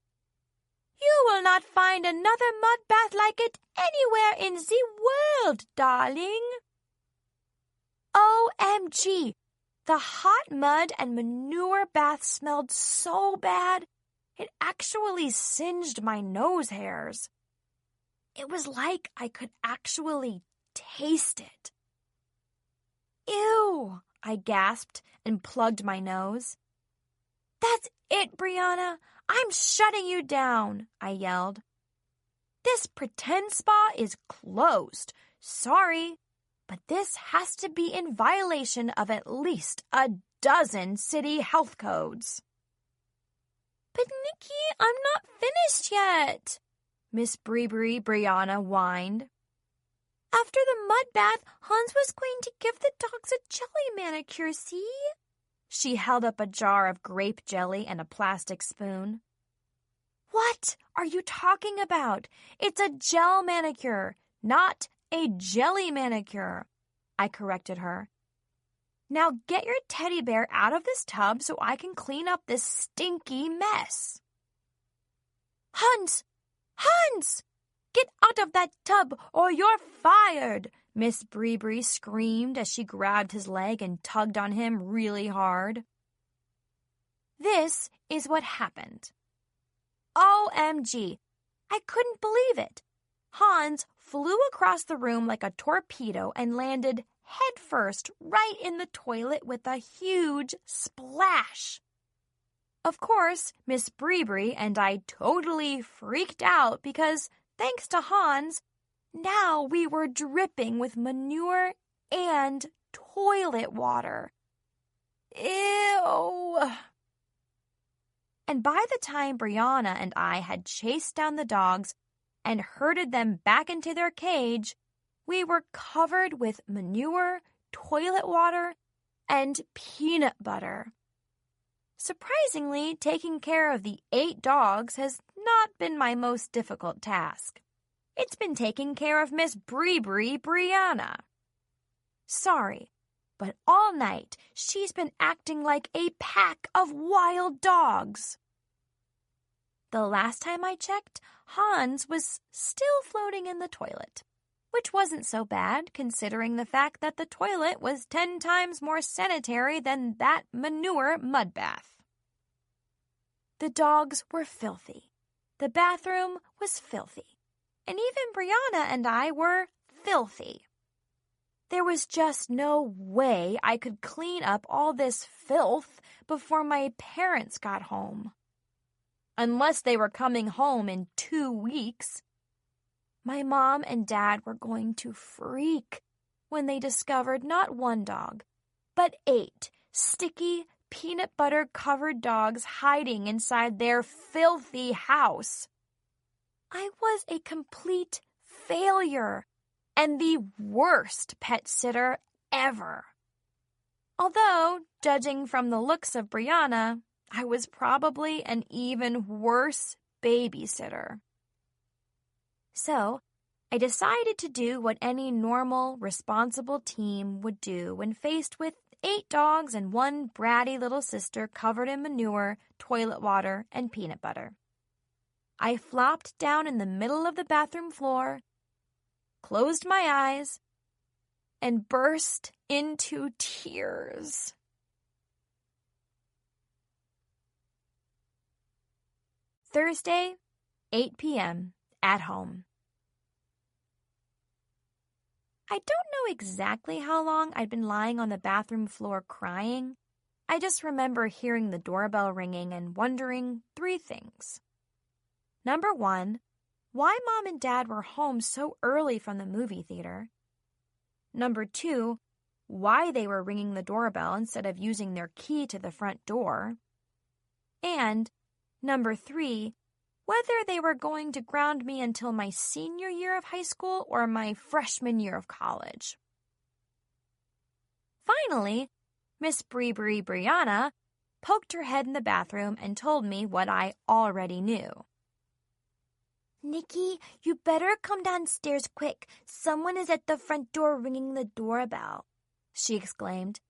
"You will not find another mud bath like it anywhere in the world, darling." OMG! The hot mud and manure bath smelled so bad, it actually singed my nose hairs. It was like I could actually taste it. "Ew!" I gasped and plugged my nose. "That's it, Brianna. I'm shutting you down," I yelled. "This pretend spa is closed. Sorry, but this has to be in violation of at least a dozen city health codes." "But Nikki, I'm not finished yet," Miss Brianna whined. "After the mud bath, Hans was going to give the dogs a jelly manicure, see?" She held up a jar of grape jelly and a plastic spoon. "What are you talking about? It's a gel manicure, not a jelly manicure," I corrected her. "Now get your teddy bear out of this tub so I can clean up this stinky mess." "Hans! Hans! Get out of that tub or you're fired!" Miss Bree screamed as she grabbed his leg and tugged on him really hard. This is what happened. OMG! I couldn't believe it. Hans flew across the room like a torpedo and landed headfirst right in the toilet with a huge splash. Of course, Miss Bree and I totally freaked out because, thanks to Hans, now we were dripping with manure and toilet water. Ew! And by the time Brianna and I had chased down the dogs and herded them back into their cage, we were covered with manure, toilet water, and peanut butter. Surprisingly, taking care of the 8 dogs has not been my most difficult task. It's been taking care of Miss Brianna. Sorry, but all night she's been acting like a pack of wild dogs. The last time I checked, Hans was still floating in the toilet, which wasn't so bad considering the fact that the toilet was 10 times more sanitary than that manure mud bath. The dogs were filthy. The bathroom was filthy. And even Brianna and I were filthy. There was just no way I could clean up all this filth before my parents got home. Unless they were coming home in 2 weeks. My mom and dad were going to freak when they discovered not 1 dog, but 8 sticky, peanut butter-covered dogs hiding inside their filthy house. I was a complete failure and the worst pet sitter ever. Although, judging from the looks of Brianna, I was probably an even worse babysitter. So, I decided to do what any normal, responsible team would do when faced with 8 dogs and 1 bratty little sister covered in manure, toilet water, and peanut butter. I flopped down in the middle of the bathroom floor, closed my eyes, and burst into tears. Thursday, 8 p.m. at home. I don't know exactly how long I'd been lying on the bathroom floor crying. I just remember hearing the doorbell ringing and wondering 3 things. Number 1, why Mom and Dad were home so early from the movie theater. Number 2, why they were ringing the doorbell instead of using their key to the front door. And number 3, whether they were going to ground me until my senior year of high school or my freshman year of college. Finally, Miss Brianna poked her head in the bathroom and told me what I already knew. "Nikki, you better come downstairs quick. Someone is at the front door ringing the doorbell," she exclaimed.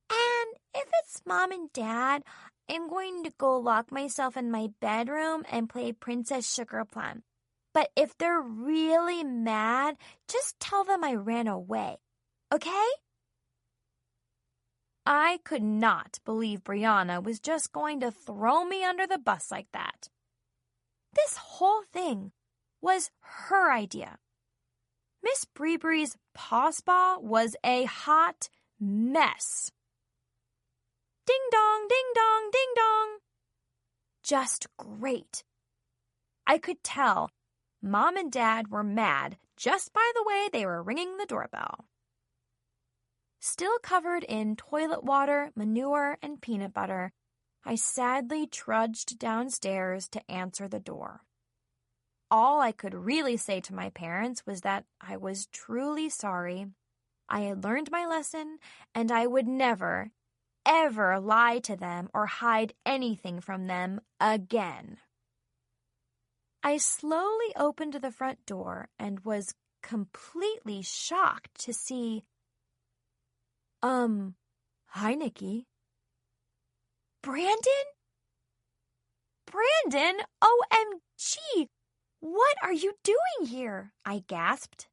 "And if it's Mom and Dad, I'm going to go lock myself in my bedroom and play Princess Sugar Plum. But if they're really mad, just tell them I ran away. Okay?" I could not believe Brianna was just going to throw me under the bus like that. This whole thing was her idea. Miss Bree's paw spa was a hot mess. Ding dong, ding dong, ding dong. Just great. I could tell Mom and Dad were mad just by the way they were ringing the doorbell. Still covered in toilet water, manure, and peanut butter, I sadly trudged downstairs to answer the door. All I could really say to my parents was that I was truly sorry. I had learned my lesson, and I would never, ever lie to them or hide anything from them again. I slowly opened the front door and was completely shocked to see, hi, Nikki. Brandon? Brandon, OMG! What are you doing here? I gasped.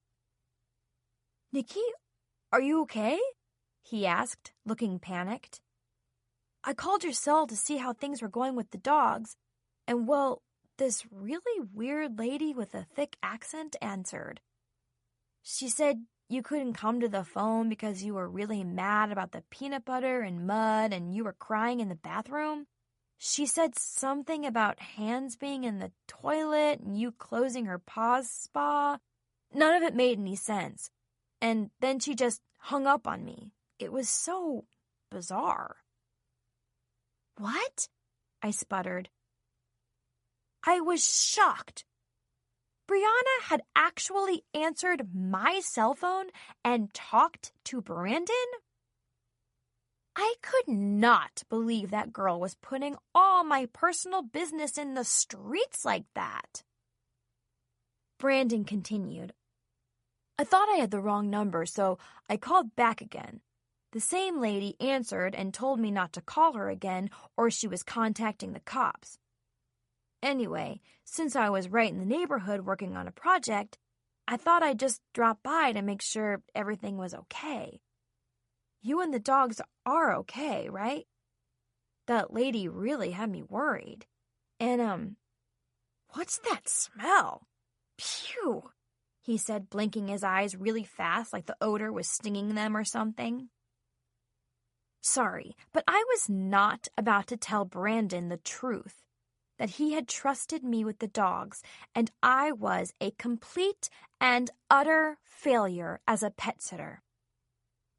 Nikki, are you okay? He asked, looking panicked. I called your cell to see how things were going with the dogs, and well, this really weird lady with a thick accent answered. She said you couldn't come to the phone because you were really mad about the peanut butter and mud and you were crying in the bathroom. She said something about hands being in the toilet and you closing her paw spa. None of it made any sense. And then she just hung up on me. It was so bizarre. What? I sputtered. I was shocked. Brianna had actually answered my cell phone and talked to Brandon? I could not believe that girl was putting all my personal business in the streets like that. Brandon continued. I thought I had the wrong number, so I called back again. The same lady answered and told me not to call her again or she was contacting the cops. Anyway, since I was right in the neighborhood working on a project, I thought I'd just drop by to make sure everything was okay. You and the dogs are okay, right? That lady really had me worried. And, what's that smell? Phew, he said, blinking his eyes really fast like the odor was stinging them or something. Sorry, but I was not about to tell Brandon the truth. That he had trusted me with the dogs, and I was a complete and utter failure as a pet sitter.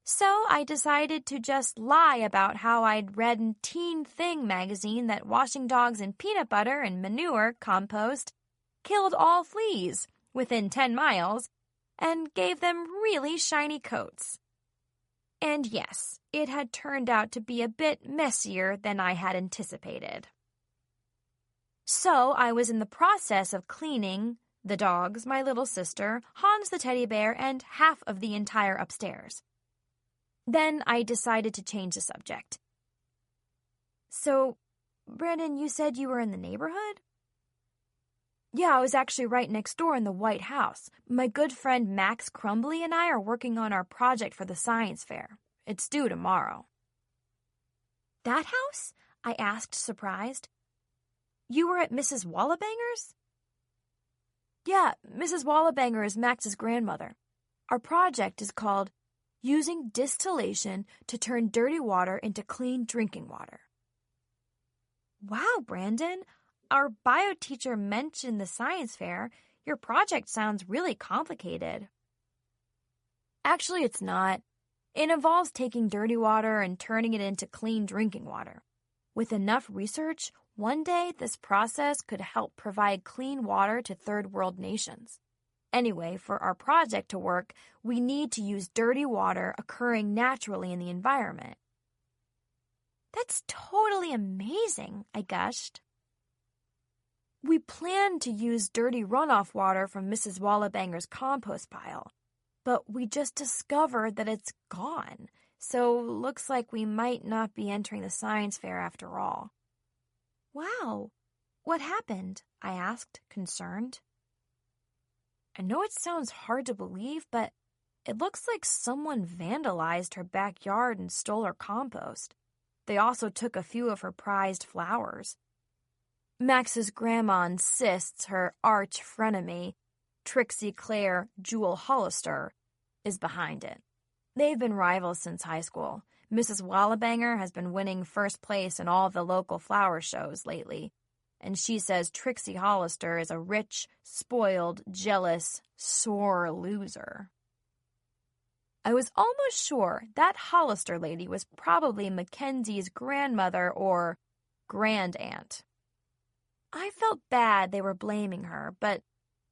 So I decided to just lie about how I'd read in Teen Thing magazine that washing dogs in peanut butter and manure compost killed all fleas within 10 miles and gave them really shiny coats. And yes, it had turned out to be a bit messier than I had anticipated. So I was in the process of cleaning the dogs, my little sister, Hans the teddy bear, and half of the entire upstairs. Then I decided to change the subject. So, Brandon, you said you were in the neighborhood? Yeah, I was actually right next door in the White House. My good friend Max Crumbly and I are working on our project for the science fair. It's due tomorrow. That house? I asked, surprised. You were at Mrs. Wallabanger's? Yeah, Mrs. Wallabanger is Max's grandmother. Our project is called Using Distillation to Turn Dirty Water into Clean Drinking Water. Wow, Brandon, our bio teacher mentioned the science fair. Your project sounds really complicated. Actually, it's not. It involves taking dirty water and turning it into clean drinking water. With enough research, one day this process could help provide clean water to third world nations. Anyway, for our project to work, we need to use dirty water occurring naturally in the environment. That's totally amazing, I gushed. We planned to use dirty runoff water from Mrs. Wallabanger's compost pile, but we just discovered that it's gone, so looks like we might not be entering the science fair after all. Wow, what happened? I asked, concerned. I know it sounds hard to believe, but it looks like someone vandalized her backyard and stole her compost. They also took a few of her prized flowers. Max's grandma insists her arch frenemy, Trixie Claire Jewel Hollister, is behind it. They've been rivals since high school. Mrs. Wallabanger has been winning first place in all the local flower shows lately, and she says Trixie Hollister is a rich, spoiled, jealous, sore loser. I was almost sure that Hollister lady was probably Mackenzie's grandmother or grandaunt. I felt bad they were blaming her, but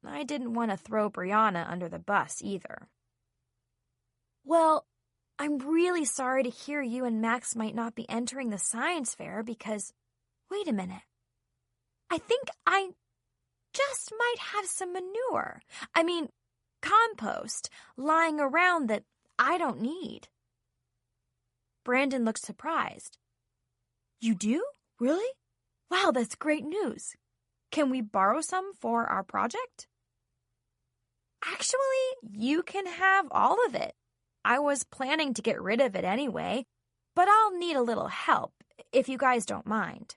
I didn't want to throw Brianna under the bus either. Well, I'm really sorry to hear you and Max might not be entering the science fair because, wait a minute, I think I just might have some manure. Compost lying around that I don't need. Brandon looked surprised. You do? Really? Wow, that's great news. Can we borrow some for our project? Actually, you can have all of it. I was planning to get rid of it anyway, but I'll need a little help, if you guys don't mind.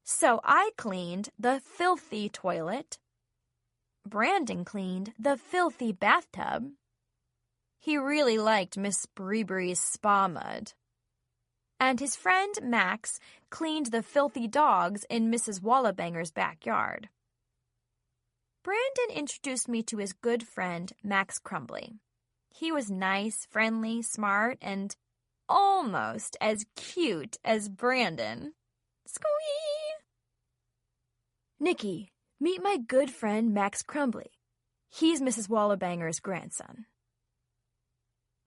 So I cleaned the filthy toilet. Brandon cleaned the filthy bathtub. He really liked Miss Breebury's spa mud. And his friend Max cleaned the filthy dogs in Mrs. Wallabanger's backyard. Brandon introduced me to his good friend Max Crumbly. He was nice, friendly, smart, and almost as cute as Brandon. Squee! Nikki, meet my good friend Max Crumbly. He's Mrs. Wallabanger's grandson.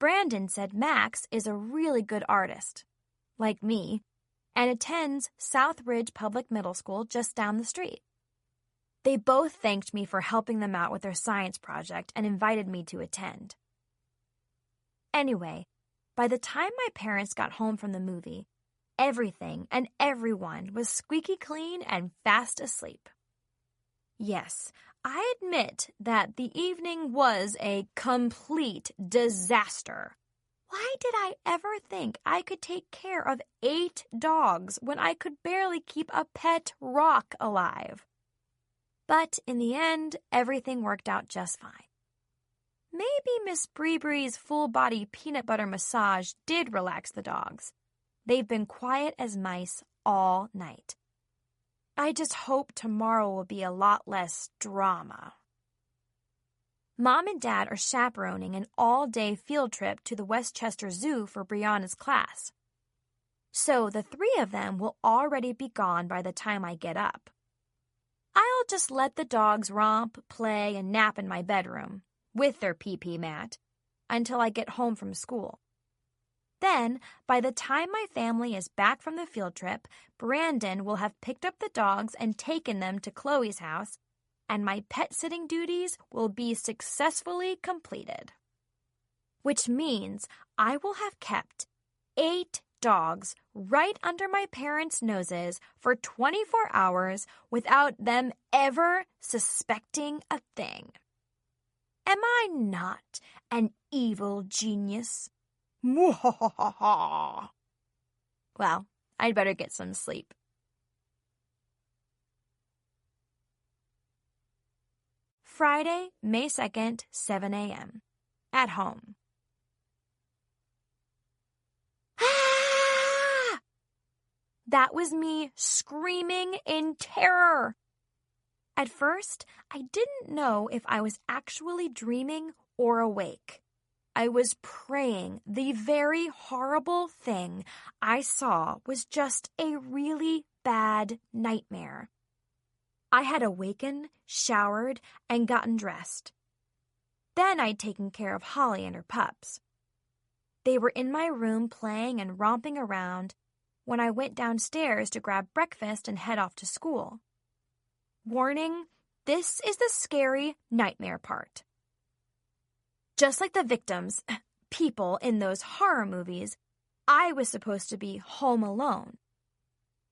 Brandon said Max is a really good artist, like me, and attends Southridge Public Middle School just down the street. They both thanked me for helping them out with their science project and invited me to attend. Anyway, by the time my parents got home from the movie, everything and everyone was squeaky clean and fast asleep. Yes, I admit that the evening was a complete disaster. Why did I ever think I could take care of 8 dogs when I could barely keep a pet rock alive? But in the end, everything worked out just fine. Maybe Miss Breebury's full-body peanut butter massage did relax the dogs. They've been quiet as mice all night. I just hope tomorrow will be a lot less drama. Mom and Dad are chaperoning an all-day field trip to the Westchester Zoo for Brianna's class. So the 3 of them will already be gone by the time I get up. I'll just let the dogs romp, play, and nap in my bedroom, with their pee-pee mat, until I get home from school. Then, by the time my family is back from the field trip, Brandon will have picked up the dogs and taken them to Chloe's house, and my pet-sitting duties will be successfully completed. Which means I will have kept 8 dogs right under my parents' noses for 24 hours without them ever suspecting a thing. Am I not an evil genius? Mwahaha! Well, I'd better get some sleep. Friday, May 2nd, 7 a.m. At home. Ah! That was me screaming in terror. At first, I didn't know if I was actually dreaming or awake. I was praying the very horrible thing I saw was just a really bad nightmare. I had awakened, showered, and gotten dressed. Then I'd taken care of Holly and her pups. They were in my room playing and romping around when I went downstairs to grab breakfast and head off to school. Warning, this is the scary nightmare part. Just like the victims, people in those horror movies, I was supposed to be home alone.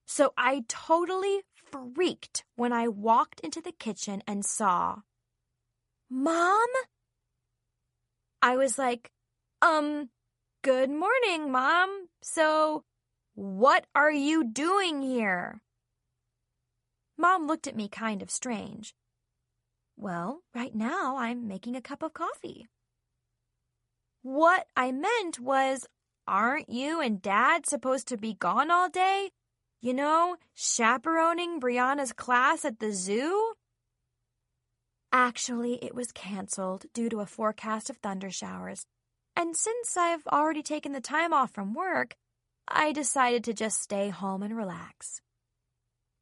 So I totally freaked when I walked into the kitchen and saw, Mom? I was like, good morning, Mom. So, what are you doing here? Mom looked at me kind of strange. Well, right now I'm making a cup of coffee. What I meant was, aren't you and Dad supposed to be gone all day? You know, chaperoning Brianna's class at the zoo? Actually, it was canceled due to a forecast of thunder showers. And since I've already taken the time off from work, I decided to just stay home and relax.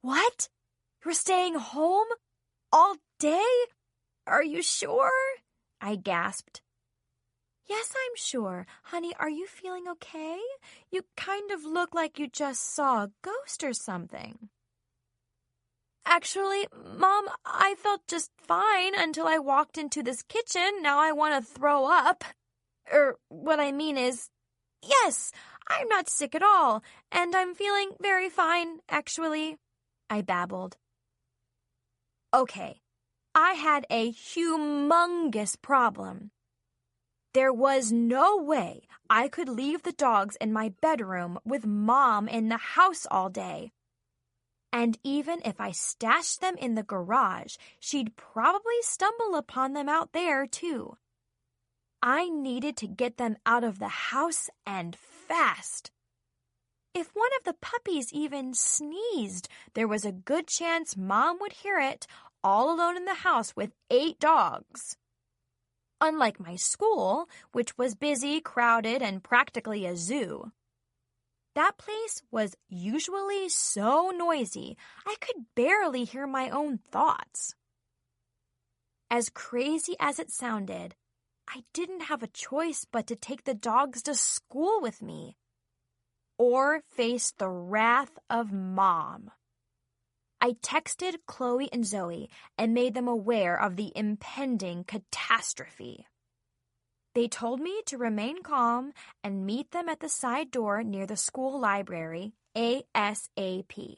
What? You're staying home? All day? Are you sure? I gasped. Yes, I'm sure. Honey, are you feeling okay? You kind of look like you just saw a ghost or something. Actually, Mom, I felt just fine until I walked into this kitchen. Now I want to throw up. What I mean is, yes, I'm not sick at all, and I'm feeling very fine, actually, I babbled. Okay, I had a humongous problem. There was no way I could leave the dogs in my bedroom with Mom in the house all day. And even if I stashed them in the garage, she'd probably stumble upon them out there, too. I needed to get them out of the house and fast. If one of the puppies even sneezed, there was a good chance Mom would hear it all alone in the house with 8 dogs. Unlike my school, which was busy, crowded, and practically a zoo. That place was usually so noisy, I could barely hear my own thoughts. As crazy as it sounded, I didn't have a choice but to take the dogs to school with me, or face the wrath of Mom. I texted Chloe and Zoe and made them aware of the impending catastrophe. They told me to remain calm and meet them at the side door near the school library ASAP.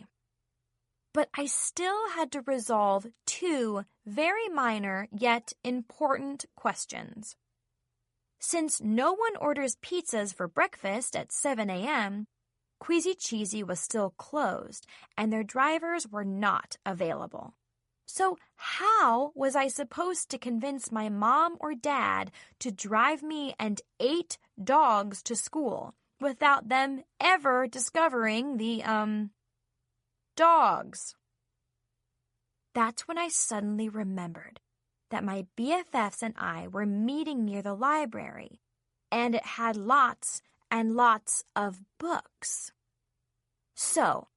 But I still had to resolve 2 very minor yet important questions. Since no one orders pizzas for breakfast at 7 a.m., Queasy Cheesy was still closed, and their drivers were not available. So how was I supposed to convince my mom or dad to drive me and 8 dogs to school without them ever discovering the, dogs? That's when I suddenly remembered that my BFFs and I were meeting near the library, and it had lots and lots of books. So,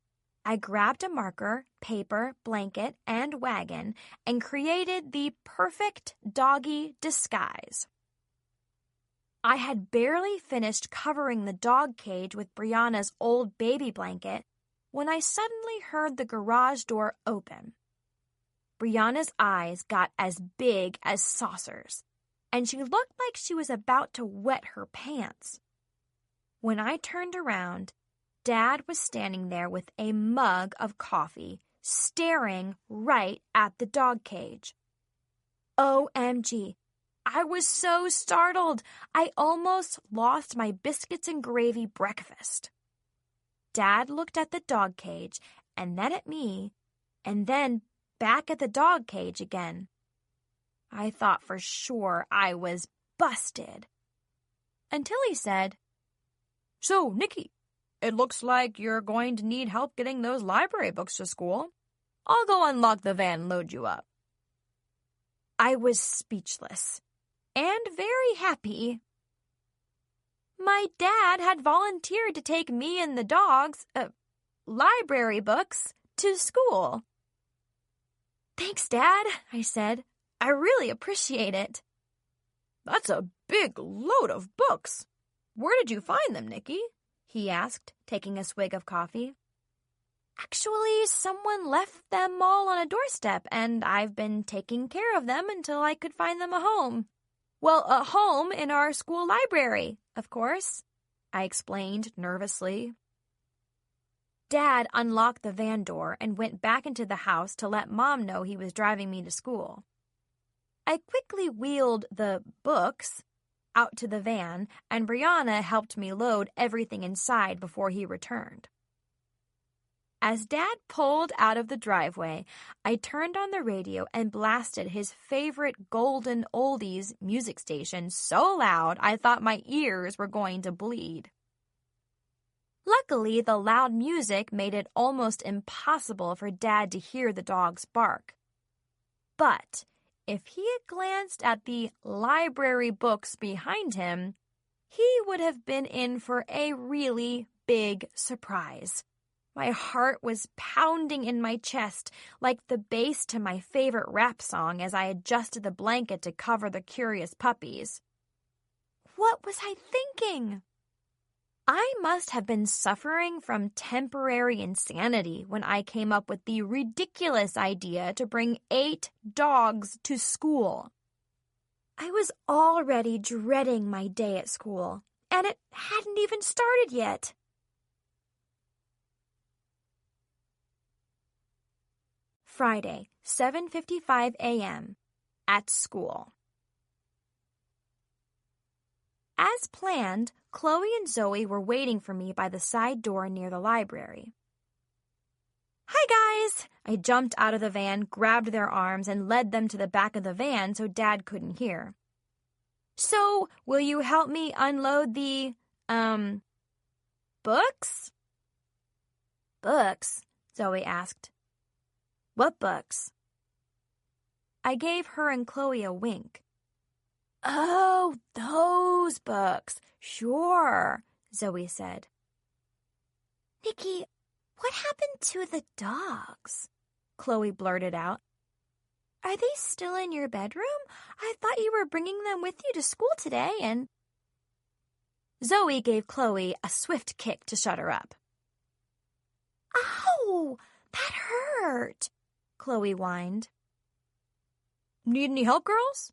I grabbed a marker, paper, blanket, and wagon and created the perfect doggy disguise. I had barely finished covering the dog cage with Brianna's old baby blanket when I suddenly heard the garage door open. Brianna's eyes got as big as saucers, and she looked like she was about to wet her pants. When I turned around, Dad was standing there with a mug of coffee, staring right at the dog cage. OMG, I was so startled, I almost lost my biscuits and gravy breakfast. Dad looked at the dog cage, and then at me, and then back at the dog cage again. I thought for sure I was busted. Until he said, "So, Nikki, it looks like you're going to need help getting those library books to school. I'll go unlock the van and load you up." I was speechless and very happy. My dad had volunteered to take me and the dogs, library books, to school. "Thanks, Dad," I said. "I really appreciate it." "That's a big load of books. Where did you find them, Nikki?" he asked, taking a swig of coffee. "Actually, someone left them all on a doorstep, and I've been taking care of them until I could find them a home. Well, a home in our school library, of course," I explained nervously. Dad unlocked the van door and went back into the house to let Mom know he was driving me to school. I quickly wheeled the books out to the van, and Brianna helped me load everything inside before he returned. As Dad pulled out of the driveway, I turned on the radio and blasted his favorite golden oldies music station so loud I thought my ears were going to bleed. Luckily, the loud music made it almost impossible for Dad to hear the dogs bark. But if he had glanced at the library books behind him, he would have been in for a really big surprise. My heart was pounding in my chest like the bass to my favorite rap song as I adjusted the blanket to cover the curious puppies. What was I thinking? I must have been suffering from temporary insanity when I came up with the ridiculous idea to bring 8 dogs to school. I was already dreading my day at school, and it hadn't even started yet. Friday, 7:55 a.m. at school. As planned, Chloe and Zoe were waiting for me by the side door near the library. "Hi, guys!" I jumped out of the van, grabbed their arms, and led them to the back of the van so Dad couldn't hear. "So, will you help me unload the, books?" "Books?" Zoe asked. "What books?" I gave her and Chloe a wink. "Oh, those books. Sure," Zoe said. "Nikki, what happened to the dogs?" Chloe blurted out. "Are they still in your bedroom? I thought you were bringing them with you to school today and—" Zoe gave Chloe a swift kick to shut her up. "Ow! That hurt!" Chloe whined. "Need any help, girls?"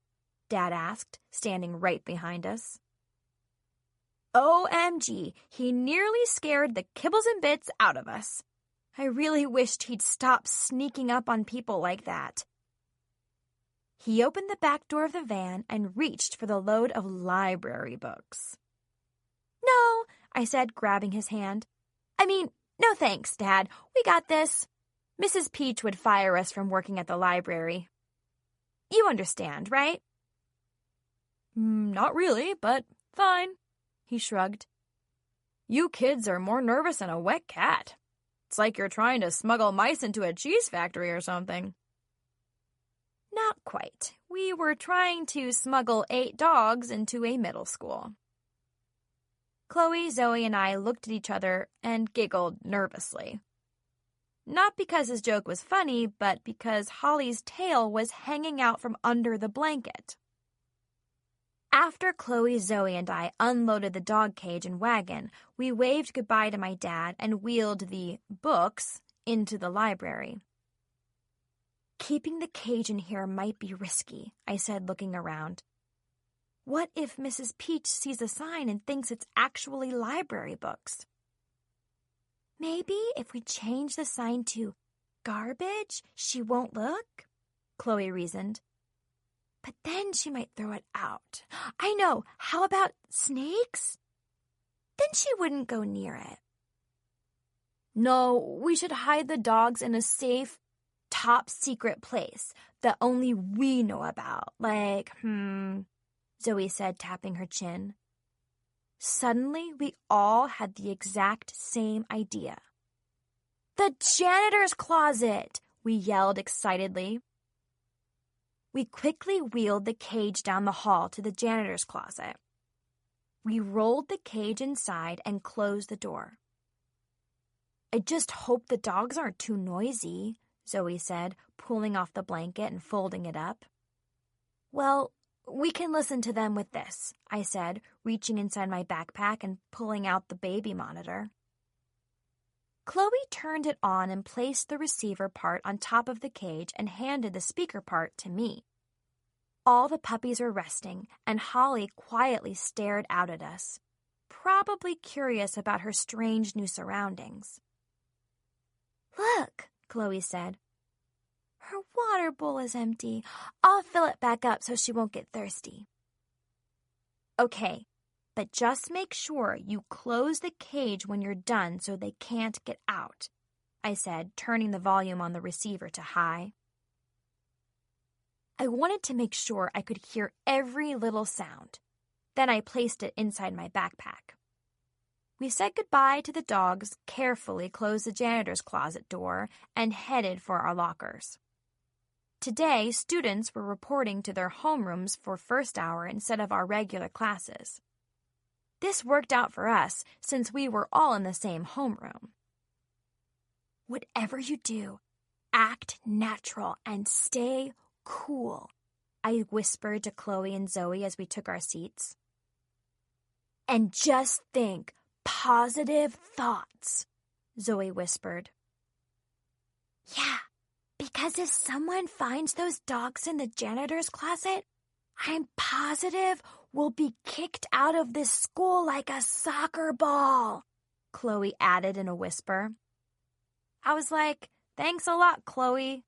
Dad asked, standing right behind us. OMG, he nearly scared the kibbles and bits out of us. I really wished he'd stop sneaking up on people like that. He opened the back door of the van and reached for the load of library books. "No," I said, grabbing his hand. No thanks, Dad. We got this. Mrs. Peach would fire us from working at the library. You understand, right?" "Not really, but fine," he shrugged. "You kids are more nervous than a wet cat. It's like you're trying to smuggle mice into a cheese factory or something." Not quite. We were trying to smuggle 8 dogs into a middle school. Chloe, Zoe, and I looked at each other and giggled nervously. Not because his joke was funny, but because Holly's tail was hanging out from under the blanket. After Chloe, Zoe, and I unloaded the dog cage and wagon, we waved goodbye to my dad and wheeled the books into the library. "Keeping the cage in here might be risky," I said, looking around. "What if Mrs. Peach sees a sign and thinks it's actually library books?" "Maybe if we change the sign to garbage, she won't look," Chloe reasoned. "But then she might throw it out. I know. How about snakes? Then she wouldn't go near it." "No, we should hide the dogs in a safe, top secret place that only we know about. Like, Zoe said, tapping her chin. Suddenly, we all had the exact same idea. The janitor's closet, we yelled excitedly. We quickly wheeled the cage down the hall to the janitor's closet. We rolled the cage inside and closed the door. I just hope the dogs aren't too noisy, Zoe said, pulling off the blanket and folding it up. Well, we can listen to them with this, I said, reaching inside my backpack and pulling out the baby monitor. Chloe turned it on and placed the receiver part on top of the cage and handed the speaker part to me. All the puppies were resting, and Holly quietly stared out at us, probably curious about her strange new surroundings. Look, Chloe said. Her water bowl is empty. I'll fill it back up so she won't get thirsty. Okay, but just make sure you close the cage when you're done so they can't get out, I said, turning the volume on the receiver to high. I wanted to make sure I could hear every little sound. Then I placed it inside my backpack. We said goodbye to the dogs, carefully closed the janitor's closet door, and headed for our lockers. Today, students were reporting to their homerooms for first hour instead of our regular classes. This worked out for us since we were all in the same homeroom. Whatever you do, act natural and stay cool, I whispered to Chloe and Zoe as we took our seats. And just think positive thoughts, Zoe whispered. Yeah, because if someone finds those dogs in the janitor's closet, I'm positive we'll be kicked out of this school like a soccer ball, Chloe added in a whisper. I was like, thanks a lot, Chloe.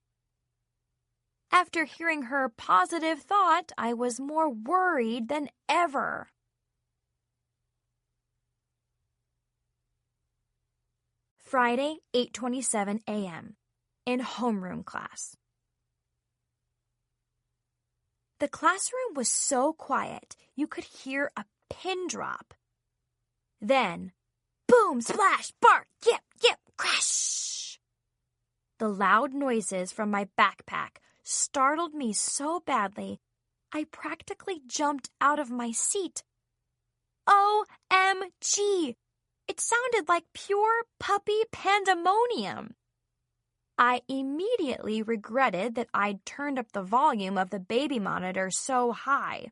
After hearing her positive thought, I was more worried than ever. Friday, 8:27 a.m. in homeroom class. The classroom was so quiet you could hear a pin drop. Then, boom, splash, bark, yip, yip, crash. The loud noises from my backpack startled me so badly, I practically jumped out of my seat. OMG! It sounded like pure puppy pandemonium. I immediately regretted that I'd turned up the volume of the baby monitor so high.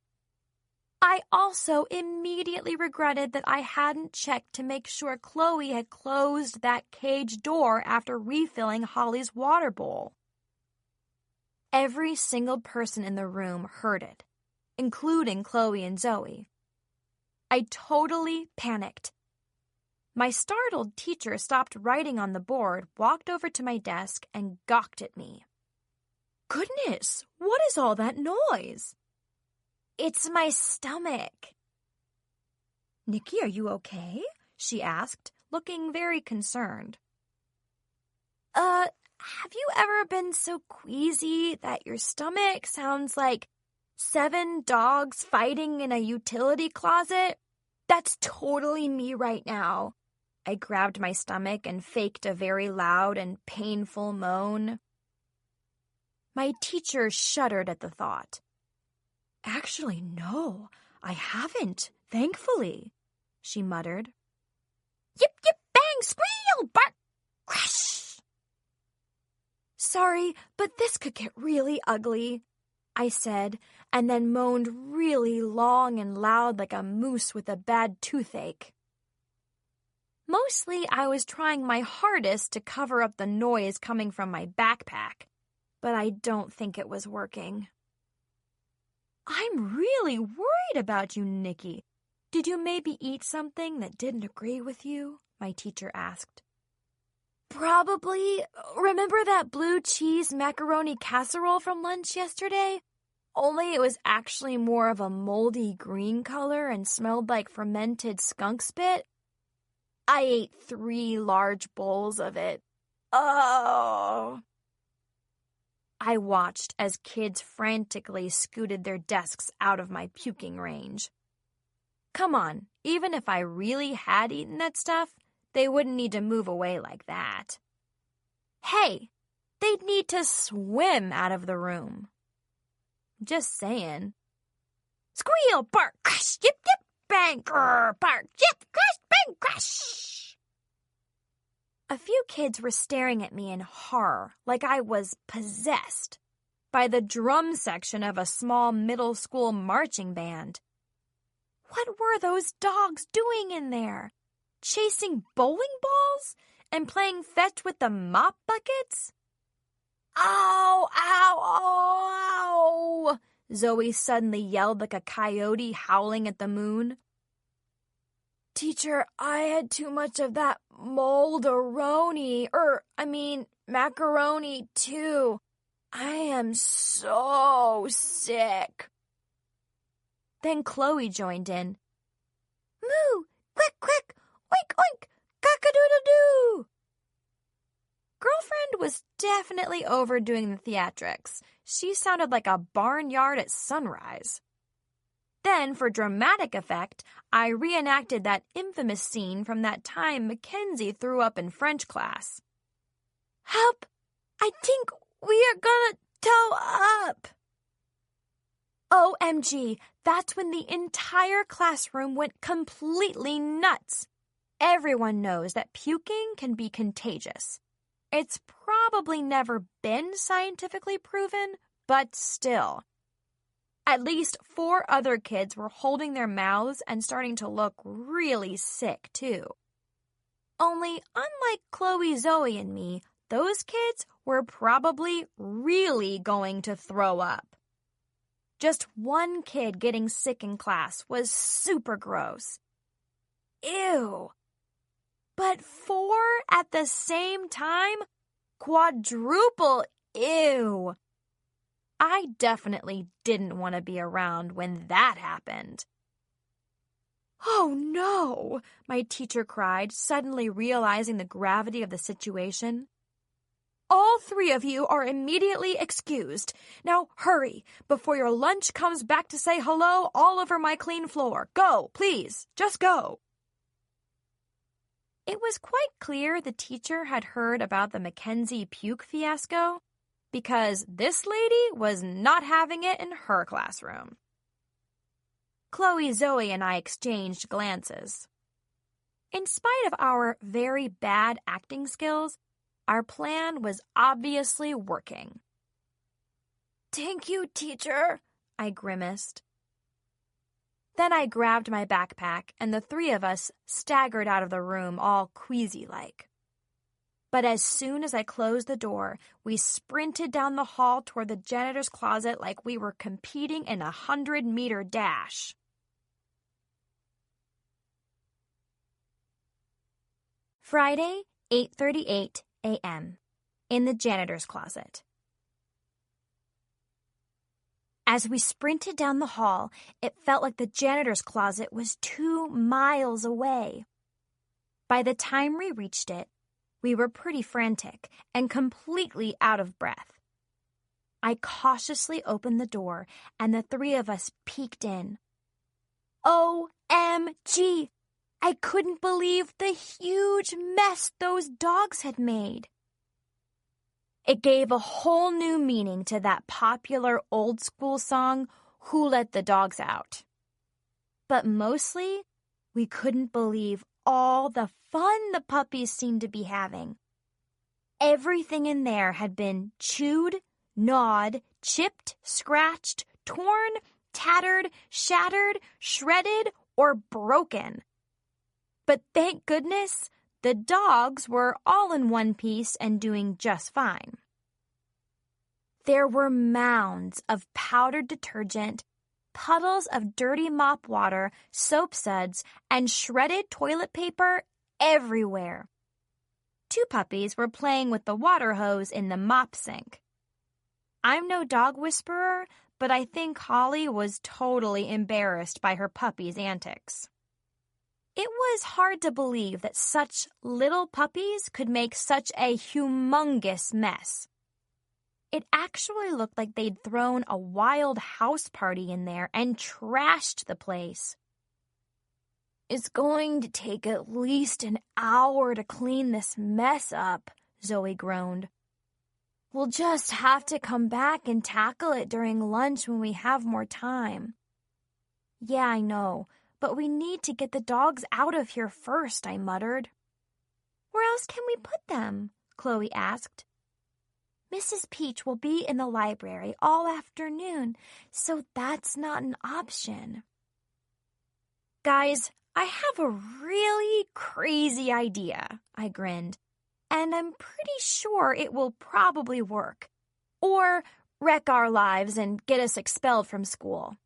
I also immediately regretted that I hadn't checked to make sure Chloe had closed that cage door after refilling Holly's water bowl. Every single person in the room heard it, including Chloe and Zoe. I totally panicked. My startled teacher stopped writing on the board, walked over to my desk, and gawked at me. Goodness, what is all that noise? It's my stomach. Nikki, are you okay? She asked, looking very concerned. Have you ever been so queasy that your stomach sounds like 7 dogs fighting in a utility closet? That's totally me right now. I grabbed my stomach and faked a very loud and painful moan. My teacher shuddered at the thought. Actually, no, I haven't, thankfully, she muttered. Yip, yip, bang, squeal, bark, crash. Sorry, but this could get really ugly, I said, and then moaned really long and loud like a moose with a bad toothache. Mostly, I was trying my hardest to cover up the noise coming from my backpack, but I don't think it was working. I'm really worried about you, Nikki. Did you maybe eat something that didn't agree with you? My teacher asked. Probably. Remember that blue cheese macaroni casserole from lunch yesterday? Only it was actually more of a moldy green color and smelled like fermented skunk spit. I ate 3 large bowls of it. Oh! I watched as kids frantically scooted their desks out of my puking range. Come on, even if I really had eaten that stuff, they wouldn't need to move away like that. Hey, they'd need to swim out of the room. Just saying. Squeal, bark, crash, yip, yip, bang, grr, bark, yip, crash, bang, crash. A few kids were staring at me in horror, like I was possessed by the drum section of a small middle school marching band. What were those dogs doing in there? Chasing bowling balls and playing fetch with the mop buckets? Ow, ow, ow, ow! Zoe suddenly yelled like a coyote howling at the moon. Teacher, I had too much of that molderoni, macaroni too. I am so sick. Then Chloe joined in. Moo! Quick, quick! Oink, oink! Cock-a-doodle-doo! Girlfriend was definitely overdoing the theatrics. She sounded like a barnyard at sunrise. Then, for dramatic effect, I reenacted that infamous scene from that time Mackenzie threw up in French class. Help! I think we are gonna toe up! OMG, that's when the entire classroom went completely nuts. Everyone knows that puking can be contagious. It's probably never been scientifically proven, but still. At least 4 other kids were holding their mouths and starting to look really sick, too. Only, unlike Chloe, Zoe, and me, those kids were probably really going to throw up. Just one kid getting sick in class was super gross. Ew. But 4 at the same time? Quadruple ew. I definitely didn't want to be around when that happened. Oh no, my teacher cried, suddenly realizing the gravity of the situation. All 3 of you are immediately excused. Now hurry, before your lunch comes back to say hello all over my clean floor. Go, please, just go. It was quite clear the teacher had heard about the Mackenzie puke fiasco, because this lady was not having it in her classroom. Chloe, Zoe, and I exchanged glances. In spite of our very bad acting skills, our plan was obviously working. Thank you, teacher, I grimaced. Then I grabbed my backpack, and the 3 of us staggered out of the room all queasy-like. But as soon as I closed the door, we sprinted down the hall toward the janitor's closet like we were competing in a 100-meter dash. Friday, 8:38 a.m. in the janitor's closet. As we sprinted down the hall, it felt like the janitor's closet was 2 miles away. By the time we reached it, we were pretty frantic and completely out of breath. I cautiously opened the door, and the 3 of us peeked in. OMG! I couldn't believe the huge mess those dogs had made. It gave a whole new meaning to that popular old-school song, Who Let the Dogs Out? But mostly, we couldn't believe all the fun the puppies seemed to be having. Everything in there had been chewed, gnawed, chipped, scratched, torn, tattered, shattered, shredded, or broken. But thank goodness, the dogs were all in one piece and doing just fine. There were mounds of powdered detergent, puddles of dirty mop water, soap suds, and shredded toilet paper everywhere. 2 puppies were playing with the water hose in the mop sink. I'm no dog whisperer, but I think Holly was totally embarrassed by her puppy's antics. It was hard to believe that such little puppies could make such a humongous mess. It actually looked like they'd thrown a wild house party in there and trashed the place. It's going to take at least an hour to clean this mess up, Zoe groaned. We'll just have to come back and tackle it during lunch when we have more time. Yeah, I know, but we need to get the dogs out of here first, I muttered. Where else can we put them? Chloe asked. Mrs. Peach will be in the library all afternoon, so that's not an option. Guys, I have a really crazy idea, I grinned, and I'm pretty sure it will probably work, or wreck our lives and get us expelled from school.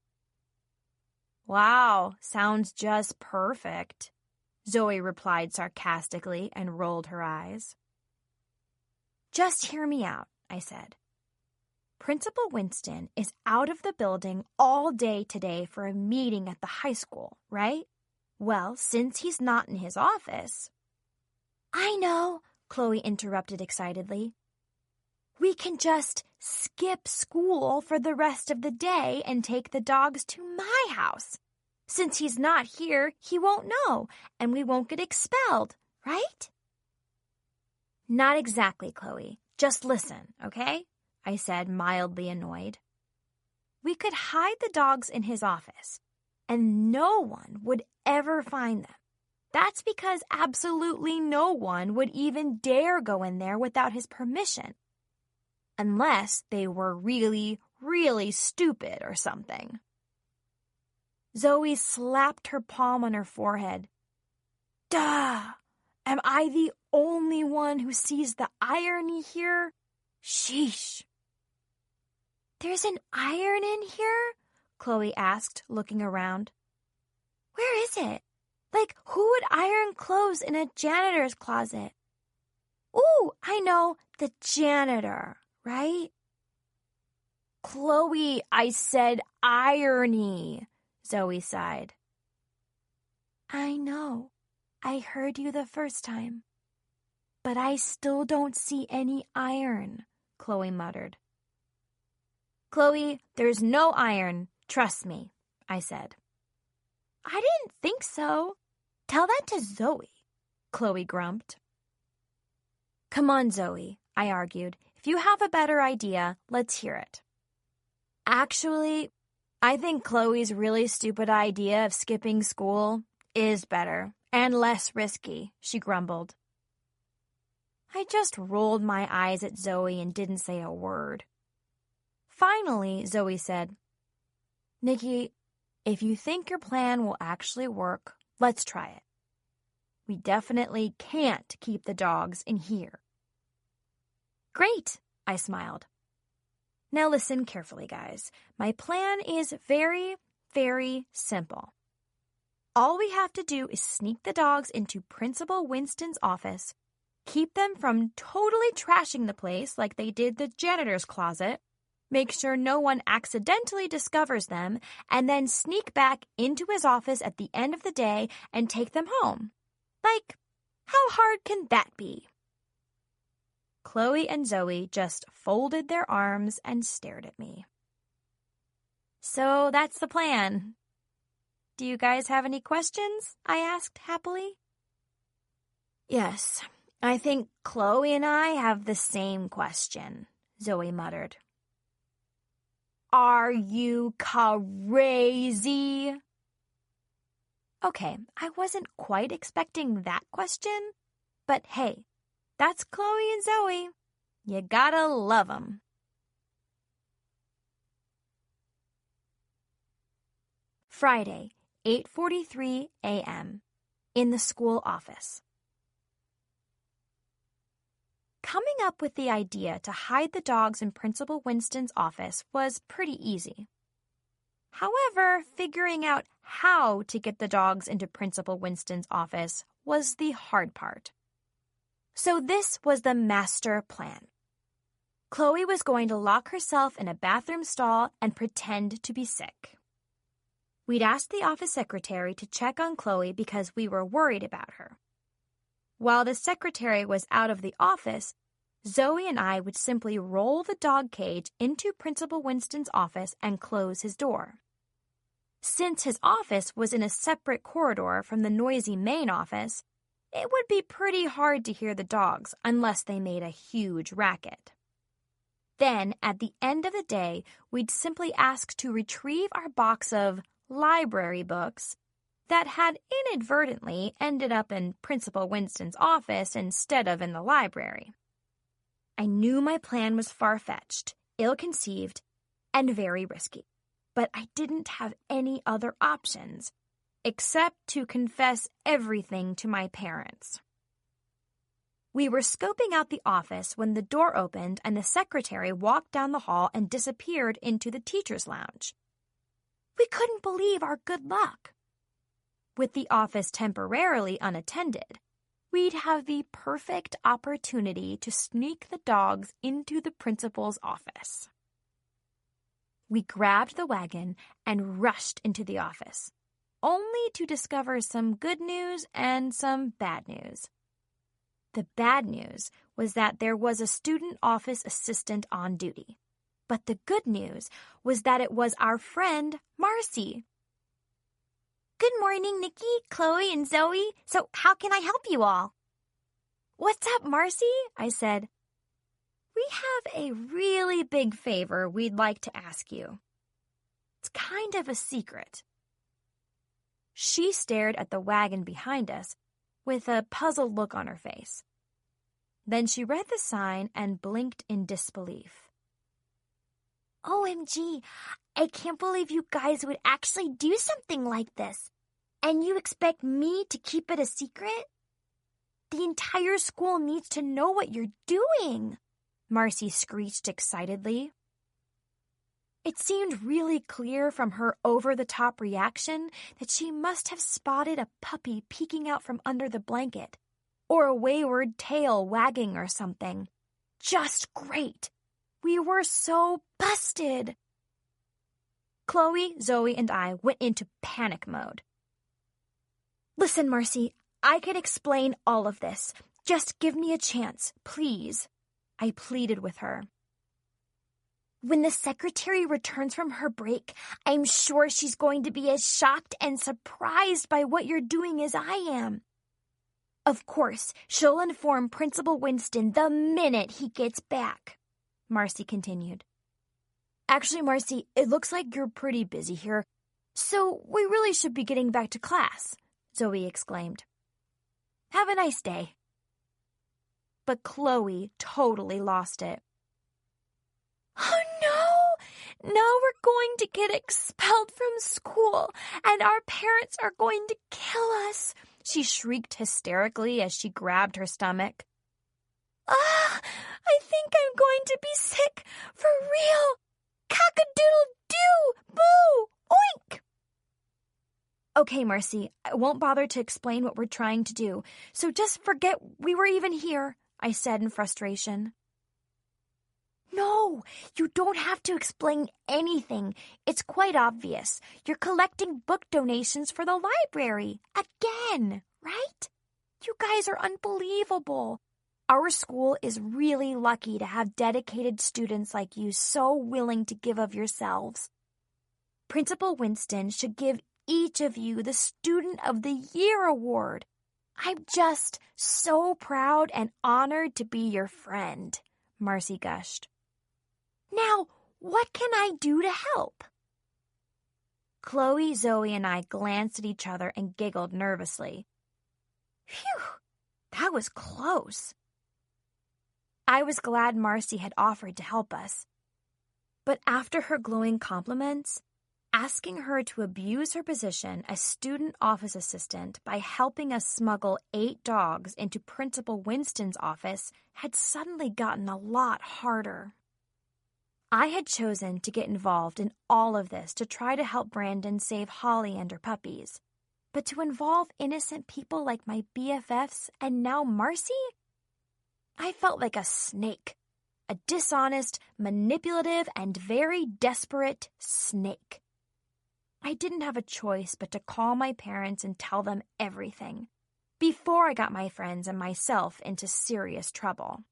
Wow, sounds just perfect, Zoe replied sarcastically and rolled her eyes. Just hear me out, I said. Principal Winston is out of the building all day today for a meeting at the high school, right? Well, since he's not in his office... I know, Chloe interrupted excitedly. We can just skip school for the rest of the day and take the dogs to my house. Since he's not here, he won't know, and we won't get expelled, right? Not exactly, Chloe. Just listen, okay? I said, mildly annoyed. We could hide the dogs in his office, and no one would ever find them. That's because absolutely no one would even dare go in there without his permission. Unless they were really, really stupid or something. Zoe slapped her palm on her forehead. Duh! Am I the only one who sees the irony here? Sheesh. There's an iron in here? Chloe asked, looking around. Where is it? Like, who would iron clothes in a janitor's closet? Ooh, I know, the janitor, right? Chloe, I said irony, Zoe sighed. I know. I heard you the first time. But I still don't see any iron, Chloe muttered. Chloe, there's no iron. Trust me, I said. I didn't think so. Tell that to Zoe, Chloe grumped. Come on, Zoe, I argued. If you have a better idea, let's hear it. Actually, I think Chloe's really stupid idea of skipping school is better and less risky, she grumbled. I just rolled my eyes at Zoe and didn't say a word. Finally, Zoe said, Nikki, if you think your plan will actually work, let's try it. We definitely can't keep the dogs in here. Great, I smiled. Now listen carefully, guys. My plan is very, very simple. All we have to do is sneak the dogs into Principal Winston's office, keep them from totally trashing the place like they did the janitor's closet, make sure no one accidentally discovers them, and then sneak back into his office at the end of the day and take them home. Like, how hard can that be? Chloe and Zoe just folded their arms and stared at me. So that's the plan. Do you guys have any questions? I asked happily. Yes, I think Chloe and I have the same question, Zoe muttered. Are you crazy? Okay, I wasn't quite expecting that question, but hey, that's Chloe and Zoe. You gotta love 'em. Friday, 8:43 a.m. in the school office. Coming up with the idea to hide the dogs in Principal Winston's office was pretty easy. However, figuring out how to get the dogs into Principal Winston's office was the hard part. So this was the master plan. Chloe was going to lock herself in a bathroom stall and pretend to be sick. We'd asked the office secretary to check on Chloe because we were worried about her. While the secretary was out of the office, Zoe and I would simply roll the dog cage into Principal Winston's office and close his door. Since his office was in a separate corridor from the noisy main office, it would be pretty hard to hear the dogs unless they made a huge racket. Then, at the end of the day, we'd simply ask to retrieve our box of library books that had inadvertently ended up in Principal Winston's office instead of in the library. I knew my plan was far-fetched, ill-conceived, and very risky, but I didn't have any other options except to confess everything to my parents. We were scoping out the office when the door opened and the secretary walked down the hall and disappeared into the teacher's lounge. We couldn't believe our good luck. With the office temporarily unattended, we'd have the perfect opportunity to sneak the dogs into the principal's office. We grabbed the wagon and rushed into the office, only to discover some good news and some bad news. The bad news was that there was a student office assistant on duty. But the good news was that it was our friend, Marcy. Good morning, Nikki, Chloe, and Zoe. So how can I help you all? What's up, Marcy? I said. We have a really big favor we'd like to ask you. It's kind of a secret. She stared at the wagon behind us with a puzzled look on her face. Then she read the sign and blinked in disbelief. OMG, I can't believe you guys would actually do something like this. And you expect me to keep it a secret? The entire school needs to know what you're doing, Marcy screeched excitedly. It seemed really clear from her over-the-top reaction that she must have spotted a puppy peeking out from under the blanket, or a wayward tail wagging or something. Just great. We were so busted. Chloe, Zoe, and I went into panic mode. Listen, Marcy, I can explain all of this. Just give me a chance, please. I pleaded with her. When the secretary returns from her break, I'm sure she's going to be as shocked and surprised by what you're doing as I am. Of course, she'll inform Principal Winston the minute he gets back, Marcy continued. Actually, Marcy, it looks like you're pretty busy here, so we really should be getting back to class, Zoe exclaimed. Have a nice day. But Chloe totally lost it. Oh, no! Now we're going to get expelled from school, and our parents are going to kill us, she shrieked hysterically as she grabbed her stomach. Ah, I think I'm going to be sick for real. Cock-a-doodle-doo! Boo! Oink! Okay, Marcy, I won't bother to explain what we're trying to do, so just forget we were even here, I said in frustration. No, you don't have to explain anything. It's quite obvious. You're collecting book donations for the library. Again, right? You guys are unbelievable. Our school is really lucky to have dedicated students like you so willing to give of yourselves. Principal Winston should give each of you the Student of the Year award. I'm just so proud and honored to be your friend, Marcy gushed. Now, what can I do to help? Chloe, Zoe, and I glanced at each other and giggled nervously. Phew, that was close. I was glad Marcy had offered to help us. But after her glowing compliments, asking her to abuse her position as student office assistant by helping us smuggle 8 dogs into Principal Winston's office had suddenly gotten a lot harder. I had chosen to get involved in all of this to try to help Brandon save Holly and her puppies. But to involve innocent people like my BFFs and now Marcy? I felt like a snake. A dishonest, manipulative, and very desperate snake. I didn't have a choice but to call my parents and tell them everything before I got my friends and myself into serious trouble.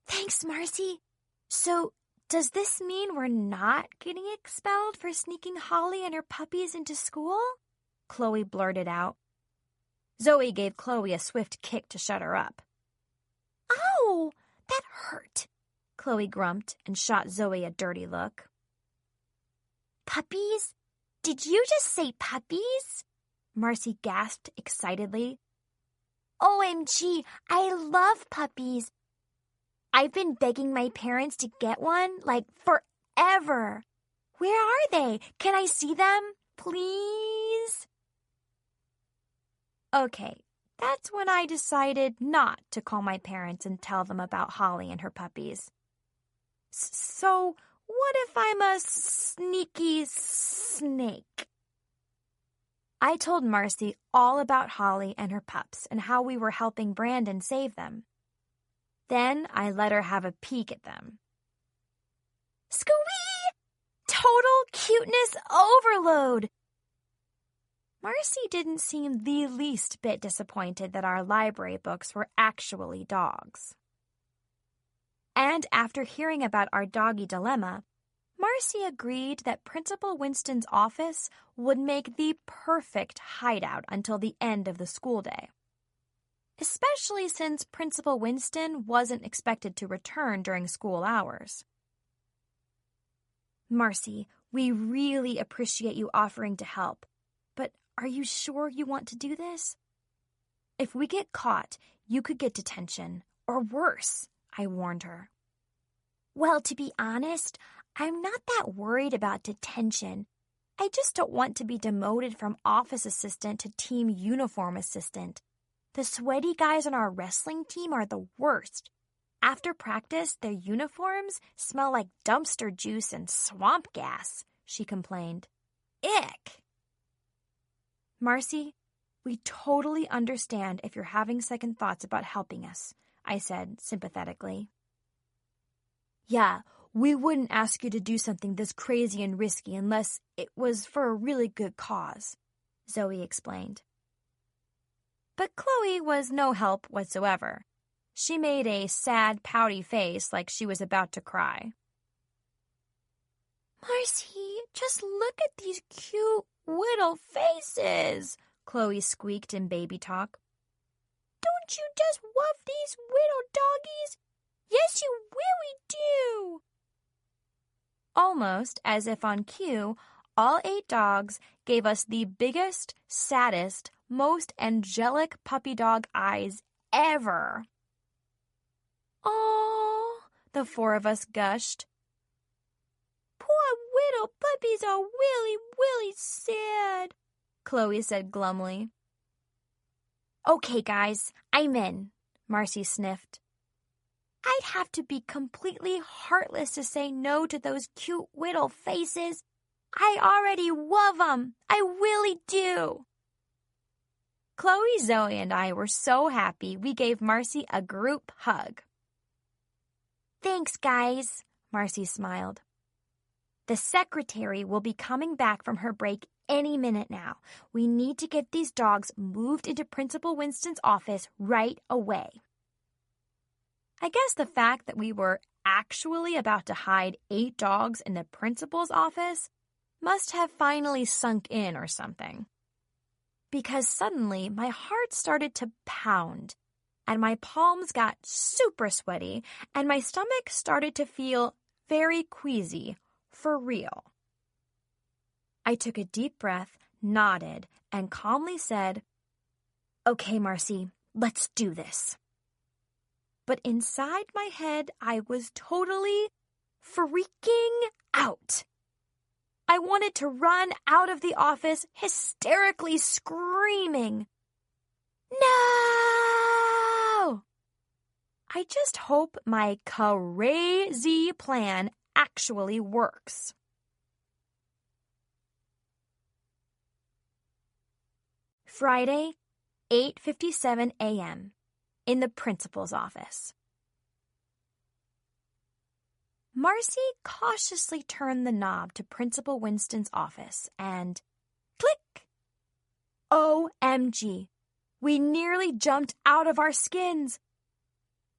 Thanks, Marcy. So, does this mean we're not getting expelled for sneaking Holly and her puppies into school? Chloe blurted out. Zoe gave Chloe a swift kick to shut her up. Ow! That hurt. Chloe grumped and shot Zoe a dirty look. Puppies? Did you just say puppies? Marcy gasped excitedly. OMG, I love puppies. I've been begging my parents to get one, like, forever. Where are they? Can I see them? Please? Okay, that's when I decided not to call my parents and tell them about Holly and her puppies. So, what if I'm a sneaky snake? I told Marcy all about Holly and her pups and how we were helping Brandon save them. Then I let her have a peek at them. Squee! Total cuteness overload! Marcy didn't seem the least bit disappointed that our library books were actually dogs. And after hearing about our doggy dilemma, Marcy agreed that Principal Winston's office would make the perfect hideout until the end of the school day. Especially since Principal Winston wasn't expected to return during school hours. Marcy, we really appreciate you offering to help, but are you sure you want to do this? If we get caught, you could get detention, or worse, I warned her. Well, to be honest, I'm not that worried about detention. I just don't want to be demoted from office assistant to team uniform assistant. The sweaty guys on our wrestling team are the worst. After practice, their uniforms smell like dumpster juice and swamp gas, she complained. Ick! Marcy, we totally understand if you're having second thoughts about helping us, I said sympathetically. Yeah, we wouldn't ask you to do something this crazy and risky unless it was for a really good cause, Zoe explained. But Chloe was no help whatsoever. She made a sad, pouty face like she was about to cry. Marcy, just look at these cute little faces, Chloe squeaked in baby talk. Don't you just love these little doggies? Yes, you really do. Almost as if on cue, all 8 dogs gave us the biggest, saddest, most angelic puppy dog eyes ever. Oh, the 4 of us gushed. Poor little puppies are really, really sad, Chloe said glumly. Okay, guys, I'm in, Marcy sniffed. I'd have to be completely heartless to say no to those cute little faces. I already love them. I really do. Chloe, Zoe, and I were so happy we gave Marcy a group hug. Thanks, guys, Marcy smiled. The secretary will be coming back from her break any minute now. We need to get these dogs moved into Principal Winston's office right away. I guess the fact that we were actually about to hide 8 dogs in the principal's office must have finally sunk in or something. Because suddenly my heart started to pound, and my palms got super sweaty, and my stomach started to feel very queasy, for real. I took a deep breath, nodded, and calmly said, Okay, Marcy, let's do this. But inside my head, I was totally freaking out. I wanted to run out of the office, hysterically screaming, No! I just hope my crazy plan actually works. Friday, 8:57 a.m. in the principal's office. Marcy cautiously turned the knob to Principal Winston's office and click! OMG! We nearly jumped out of our skins.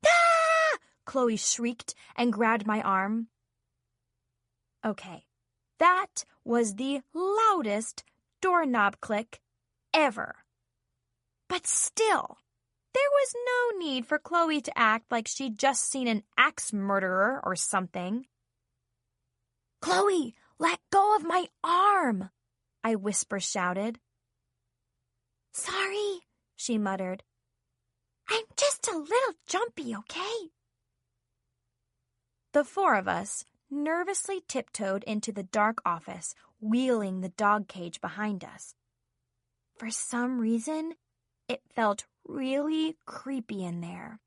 Ah! Chloe shrieked and grabbed my arm. Okay, that was the loudest doorknob click ever. But still, there was no need for Chloe to act like she'd just seen an axe murderer or something. "Chloe, let go of my arm," I whisper-shouted. "Sorry," she muttered. "I'm just a little jumpy, okay?" The four of us nervously tiptoed into the dark office, wheeling the dog cage behind us. For some reason, it felt really creepy in there.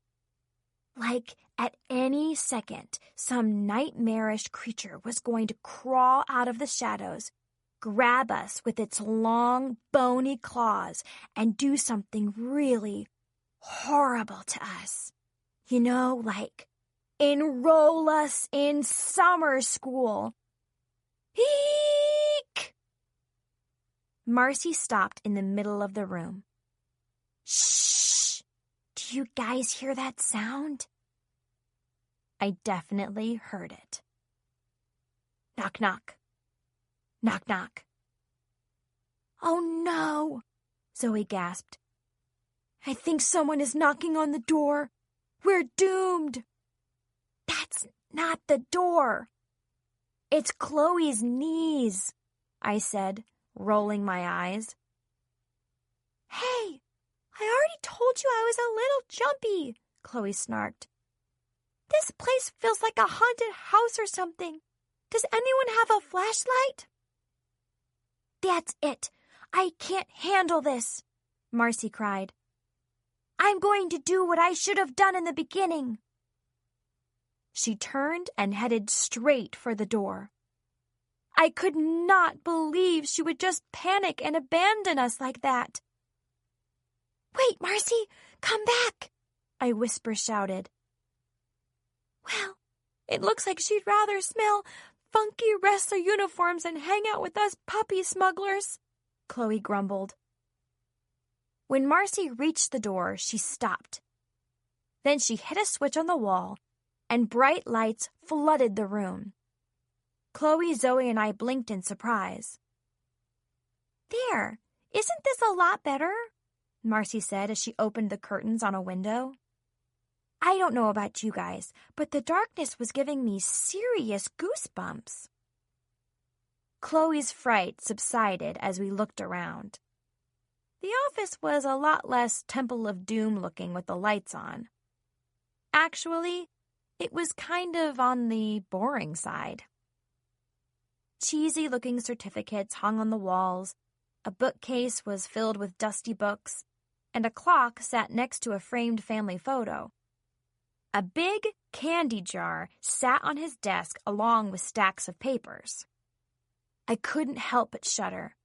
Like at any second, some nightmarish creature was going to crawl out of the shadows, grab us with its long, bony claws, and do something really horrible to us. You know, like enroll us in summer school. Eek! Marcy stopped in the middle of the room. "Shh! Do you guys hear that sound?" I definitely heard it. Knock, knock. Knock, knock. "Oh no!" Zoe gasped. "I think someone is knocking on the door. We're doomed." "That's not the door. It's Chloe's knees," I said, rolling my eyes. "Hey, I already told you I was a little jumpy," Chloe snarked. "This place feels like a haunted house or something. Does anyone have a flashlight?" "That's it. I can't handle this," Marcy cried. "I'm going to do what I should have done in the beginning." She turned and headed straight for the door. I could not believe she would just panic and abandon us like that. "Wait, Marcy, come back," I whisper-shouted. "Well, it looks like she'd rather smell funky wrestler uniforms and hang out with us puppy smugglers," Chloe grumbled. When Marcy reached the door, she stopped. Then she hit a switch on the wall, and bright lights flooded the room. Chloe, Zoe, and I blinked in surprise. "There, isn't this a lot better?" Marcy said as she opened the curtains on a window. I don't know about you guys, but the darkness was giving me serious goosebumps. Chloe's fright subsided as we looked around. The office was a lot less Temple of Doom looking with the lights on. Actually, it was kind of on the boring side. Cheesy-looking certificates hung on the walls, a bookcase was filled with dusty books, and a clock sat next to a framed family photo. A big candy jar sat on his desk along with stacks of papers. I couldn't help but shudder.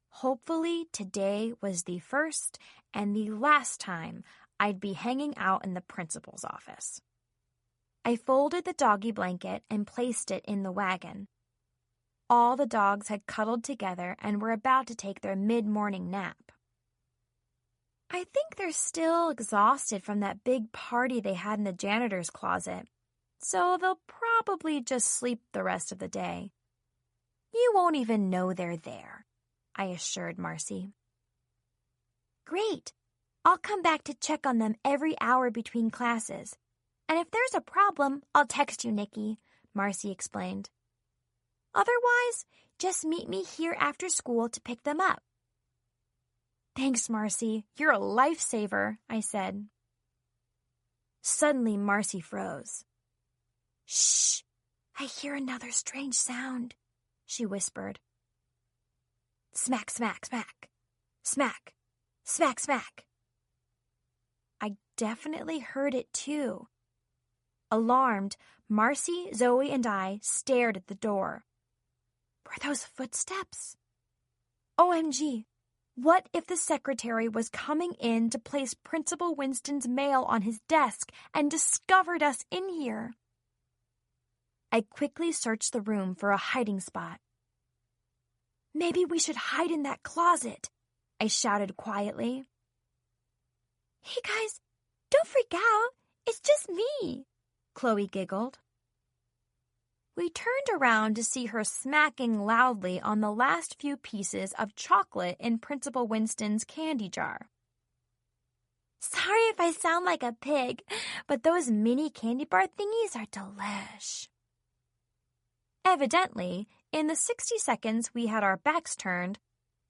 Hopefully today was the first and the last time I'd be hanging out in the principal's office. I folded the doggy blanket and placed it in the wagon. All the dogs had cuddled together and were about to take their mid-morning nap. I think they're still exhausted from that big party they had in the janitor's closet, so they'll probably just sleep the rest of the day. You won't even know they're there, I assured Marcy. Great. I'll come back to check on them every hour between classes. And if there's a problem, I'll text you, Nikki, Marcy explained. Otherwise, just meet me here after school to pick them up. Thanks, Marcy. You're a lifesaver, I said. Suddenly, Marcy froze. Shh! I hear another strange sound, she whispered. Smack, smack, smack. Smack, smack, smack. I definitely heard it too. Alarmed, Marcy, Zoe, and I stared at the door. Were those footsteps? OMG! What if the secretary was coming in to place Principal Winston's mail on his desk and discovered us in here? I quickly searched the room for a hiding spot. Maybe we should hide in that closet, I shouted quietly. Hey guys, don't freak out. It's just me, Chloe giggled. We turned around to see her smacking loudly on the last few pieces of chocolate in Principal Winston's candy jar. Sorry if I sound like a pig, but those mini candy bar thingies are delish. Evidently, in the 60 seconds we had our backs turned,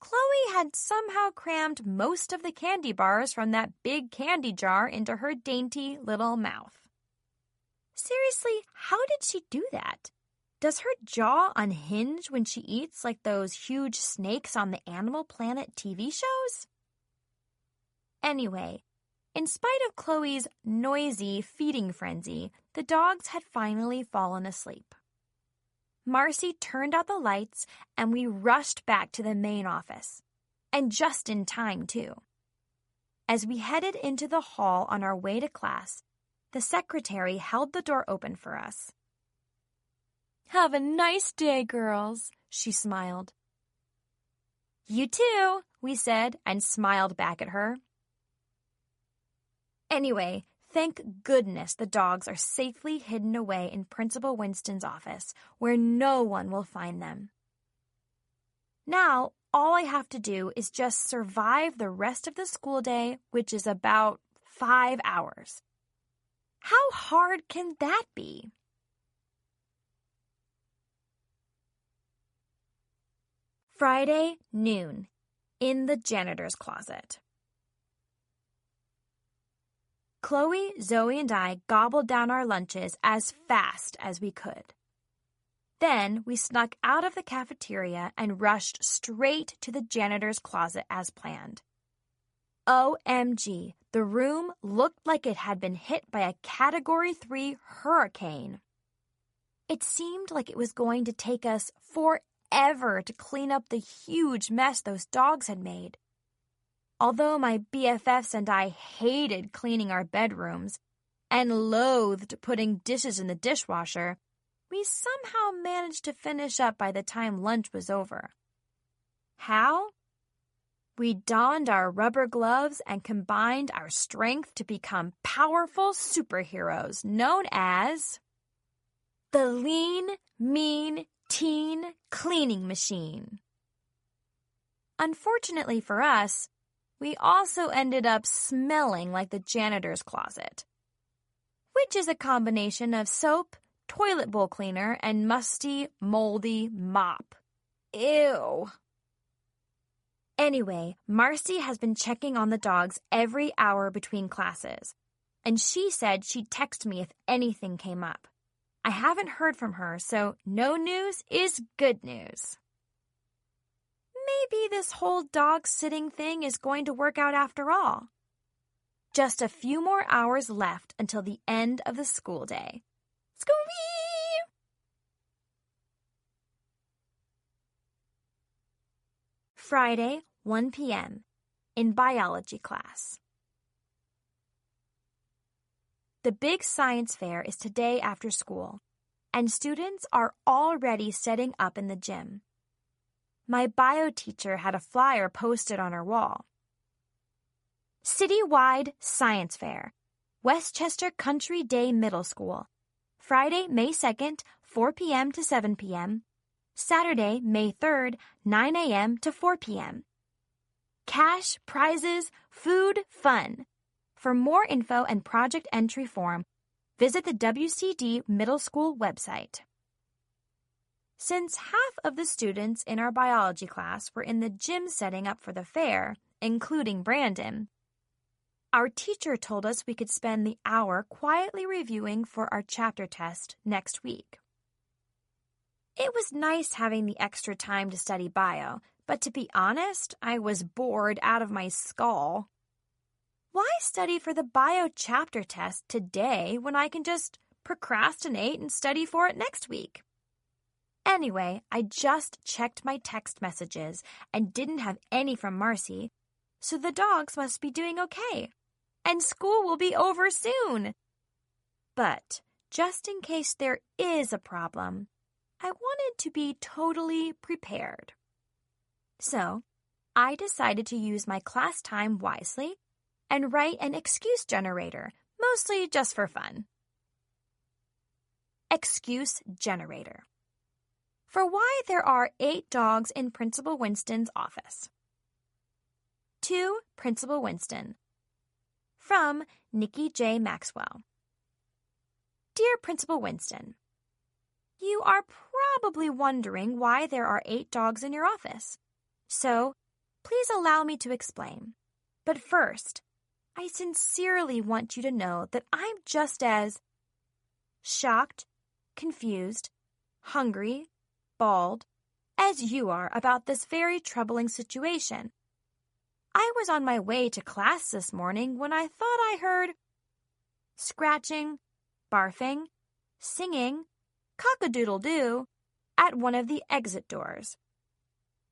Chloe had somehow crammed most of the candy bars from that big candy jar into her dainty little mouth. Seriously, how did she do that? Does her jaw unhinge when she eats like those huge snakes on the Animal Planet TV shows? Anyway, in spite of Chloe's noisy feeding frenzy, the dogs had finally fallen asleep. Marcy turned out the lights and we rushed back to the main office. And just in time, too. As we headed into the hall on our way to class, the secretary held the door open for us. Have a nice day, girls, she smiled. You too, we said and smiled back at her. Anyway, thank goodness the dogs are safely hidden away in Principal Winston's office, where no one will find them. Now, all I have to do is just survive the rest of the school day, which is about 5 hours. How hard can that be? Friday, noon, in the janitor's closet. Chloe, Zoe, and I gobbled down our lunches as fast as we could. Then we snuck out of the cafeteria and rushed straight to the janitor's closet as planned. OMG, the room looked like it had been hit by a Category 3 hurricane. It seemed like it was going to take us forever to clean up the huge mess those dogs had made. Although my BFFs and I hated cleaning our bedrooms and loathed putting dishes in the dishwasher, we somehow managed to finish up by the time lunch was over. How? We donned our rubber gloves and combined our strength to become powerful superheroes known as the Lean, Mean Teen Cleaning Machine. Unfortunately for us, we also ended up smelling like the janitor's closet, which is a combination of soap, toilet bowl cleaner, and musty, moldy mop. Ew. Anyway, Marcy has been checking on the dogs every hour between classes, and she said she'd text me if anything came up. I haven't heard from her, so no news is good news. Maybe this whole dog-sitting thing is going to work out after all. Just a few more hours left until the end of the school day. Scooby! Friday, 1 p.m. in biology class. The big science fair is today after school, and students are already setting up in the gym. My bio teacher had a flyer posted on her wall. Citywide Science Fair, Westchester Country Day Middle School, Friday, May 2nd, 4 p.m. to 7 p.m., Saturday, May 3rd, 9 a.m. to 4 p.m. Cash, prizes, food, fun. For more info and project entry form, visit the WCD Middle School website. Since half of the students in our biology class were in the gym setting up for the fair, including Brandon, our teacher told us we could spend the hour quietly reviewing for our chapter test next week. It was nice having the extra time to study bio, but to be honest, I was bored out of my skull. Why study for the bio chapter test today when I can just procrastinate and study for it next week? Anyway, I just checked my text messages and didn't have any from Marcy, so the dogs must be doing okay, and school will be over soon. But just in case there is a problem, I wanted to be totally prepared. So I decided to use my class time wisely and write an excuse generator, mostly just for fun. excuse generator. For why there are 8 dogs in Principal Winston's office. To Principal Winston. From Nikki J. Maxwell. Dear Principal Winston, you are probably wondering why there are 8 dogs in your office. So, please allow me to explain. But first, I sincerely want you to know that I'm just as shocked, confused, hungry, bald, as you are about this very troubling situation. I was on my way to class this morning when I thought I heard scratching, barfing, singing, cock-a-doodle-doo at one of the exit doors.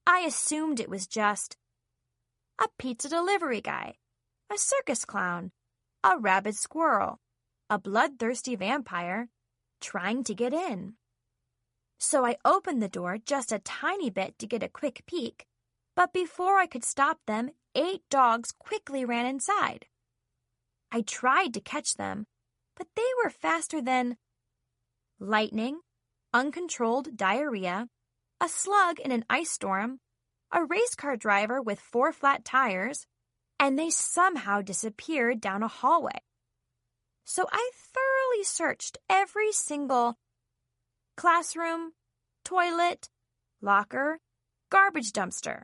I assumed it was just a pizza delivery guy, a circus clown, a rabid squirrel, a bloodthirsty vampire trying to get in. So I opened the door just a tiny bit to get a quick peek, but before I could stop them, 8 dogs quickly ran inside. I tried to catch them, but they were faster than lightning, uncontrolled diarrhea, a slug in an ice storm, a race car driver with 4 flat tires, and they somehow disappeared down a hallway. So I thoroughly searched every single classroom, toilet, locker, garbage dumpster.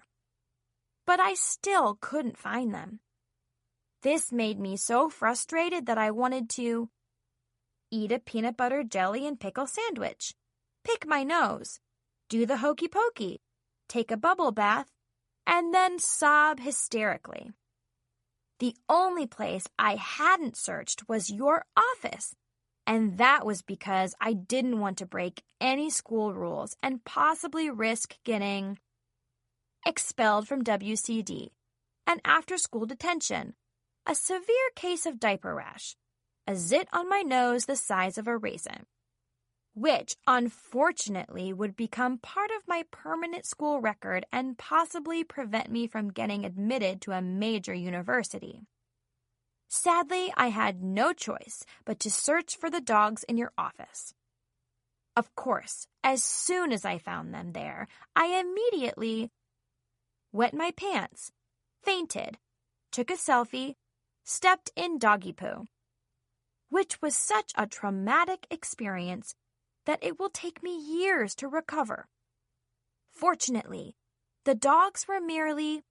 But I still couldn't find them. This made me so frustrated that I wanted to eat a peanut butter jelly and pickle sandwich, pick my nose, do the hokey pokey, take a bubble bath, and then sob hysterically. The only place I hadn't searched was your office, and that was because I didn't want to break any school rules and possibly risk getting expelled from WCD, an after-school detention, a severe case of diaper rash, a zit on my nose the size of a raisin, which unfortunately would become part of my permanent school record and possibly prevent me from getting admitted to a major university. Sadly, I had no choice but to search for the dogs in your office. Of course, as soon as I found them there, I immediately wet my pants, fainted, took a selfie, stepped in doggy poo, which was such a traumatic experience that it will take me years to recover. Fortunately, the dogs were merely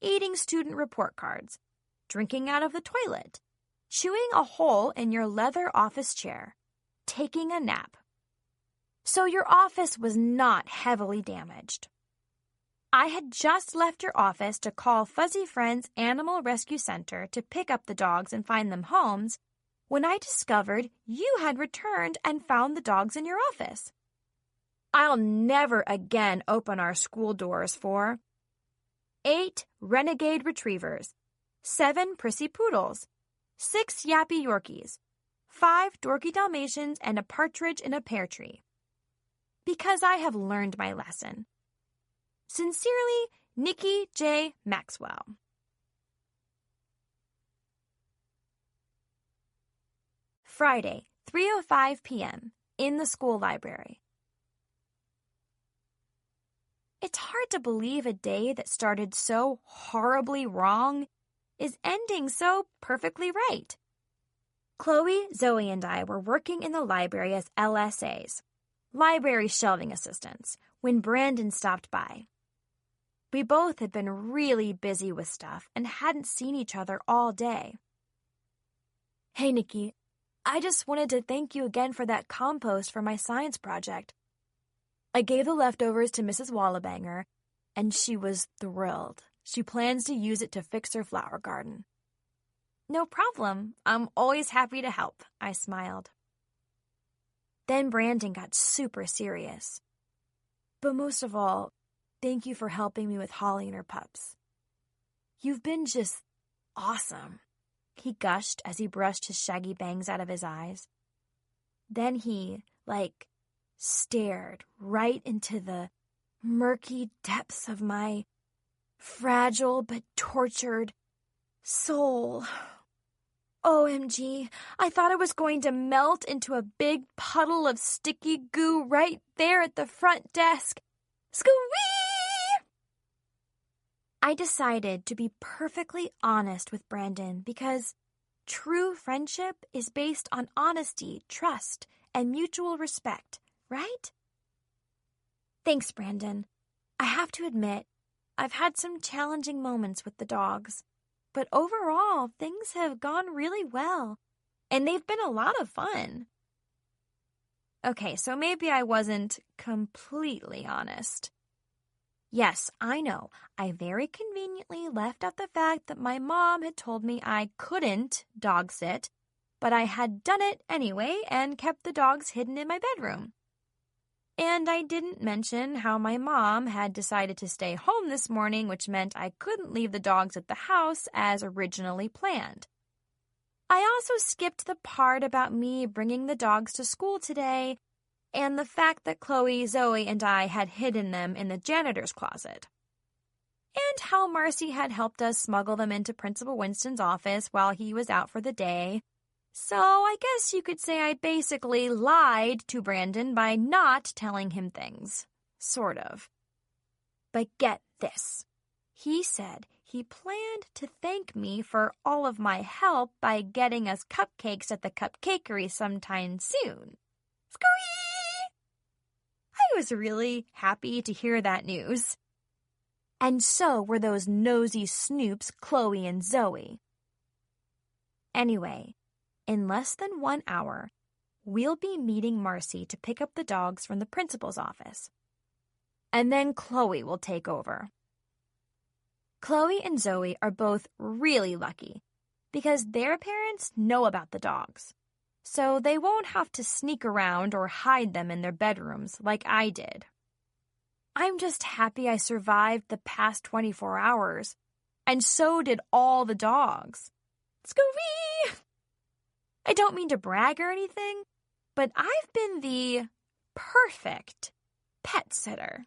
eating student report cards, drinking out of the toilet, chewing a hole in your leather office chair, taking a nap. So your office was not heavily damaged. I had just left your office to call Fuzzy Friends Animal Rescue Center to pick up the dogs and find them homes when I discovered you had returned and found the dogs in your office. I'll never again open our school doors for 8 renegade retrievers, 7 prissy poodles, 6 yappy Yorkies, 5 dorky Dalmatians, and a partridge in a pear tree. Because I have learned my lesson. Sincerely, Nikki J. Maxwell. Friday, 3:05 p.m. in the school library. It's hard to believe a day that started so horribly wrong is ending so perfectly right. Chloe, Zoe, and I were working in the library as LSAs, library shelving assistants, when Brandon stopped by. We both had been really busy with stuff and hadn't seen each other all day. Hey, Nikki, I just wanted to thank you again for that compost for my science project. I gave the leftovers to Mrs. Wallabanger, and she was thrilled. She plans to use it to fix her flower garden. No problem. I'm always happy to help, I smiled. Then Brandon got super serious. But most of all, thank you for helping me with Holly and her pups. You've been just awesome, he gushed as he brushed his shaggy bangs out of his eyes. Then he, stared right into the murky depths of my fragile but tortured soul. OMG, I thought I was going to melt into a big puddle of sticky goo right there at the front desk. Squee! I decided to be perfectly honest with Brandon because true friendship is based on honesty, trust, and mutual respect, right? Thanks, Brandon. I have to admit, I've had some challenging moments with the dogs, but overall, things have gone really well, and they've been a lot of fun. Okay, so maybe I wasn't completely honest. Yes, I know. I very conveniently left out the fact that my mom had told me I couldn't dog sit, but I had done it anyway and kept the dogs hidden in my bedroom. And I didn't mention how my mom had decided to stay home this morning, which meant I couldn't leave the dogs at the house as originally planned. I also skipped the part about me bringing the dogs to school today and the fact that Chloe, Zoe, and I had hidden them in the janitor's closet. And how Marcy had helped us smuggle them into Principal Winston's office while he was out for the day. So I guess you could say I basically lied to Brandon by not telling him things. Sort of. But get this. He said he planned to thank me for all of my help by getting us cupcakes at the cupcakery sometime soon. Squee! I was really happy to hear that news. And so were those nosy snoops Chloe and Zoe. Anyway, in less than 1 hour, we'll be meeting Marcy to pick up the dogs from the principal's office. And then Chloe will take over. Chloe and Zoe are both really lucky because their parents know about the dogs, so they won't have to sneak around or hide them in their bedrooms like I did. I'm just happy I survived the past 24 hours, and so did all the dogs. Scooby! I don't mean to brag or anything, but I've been the perfect pet sitter.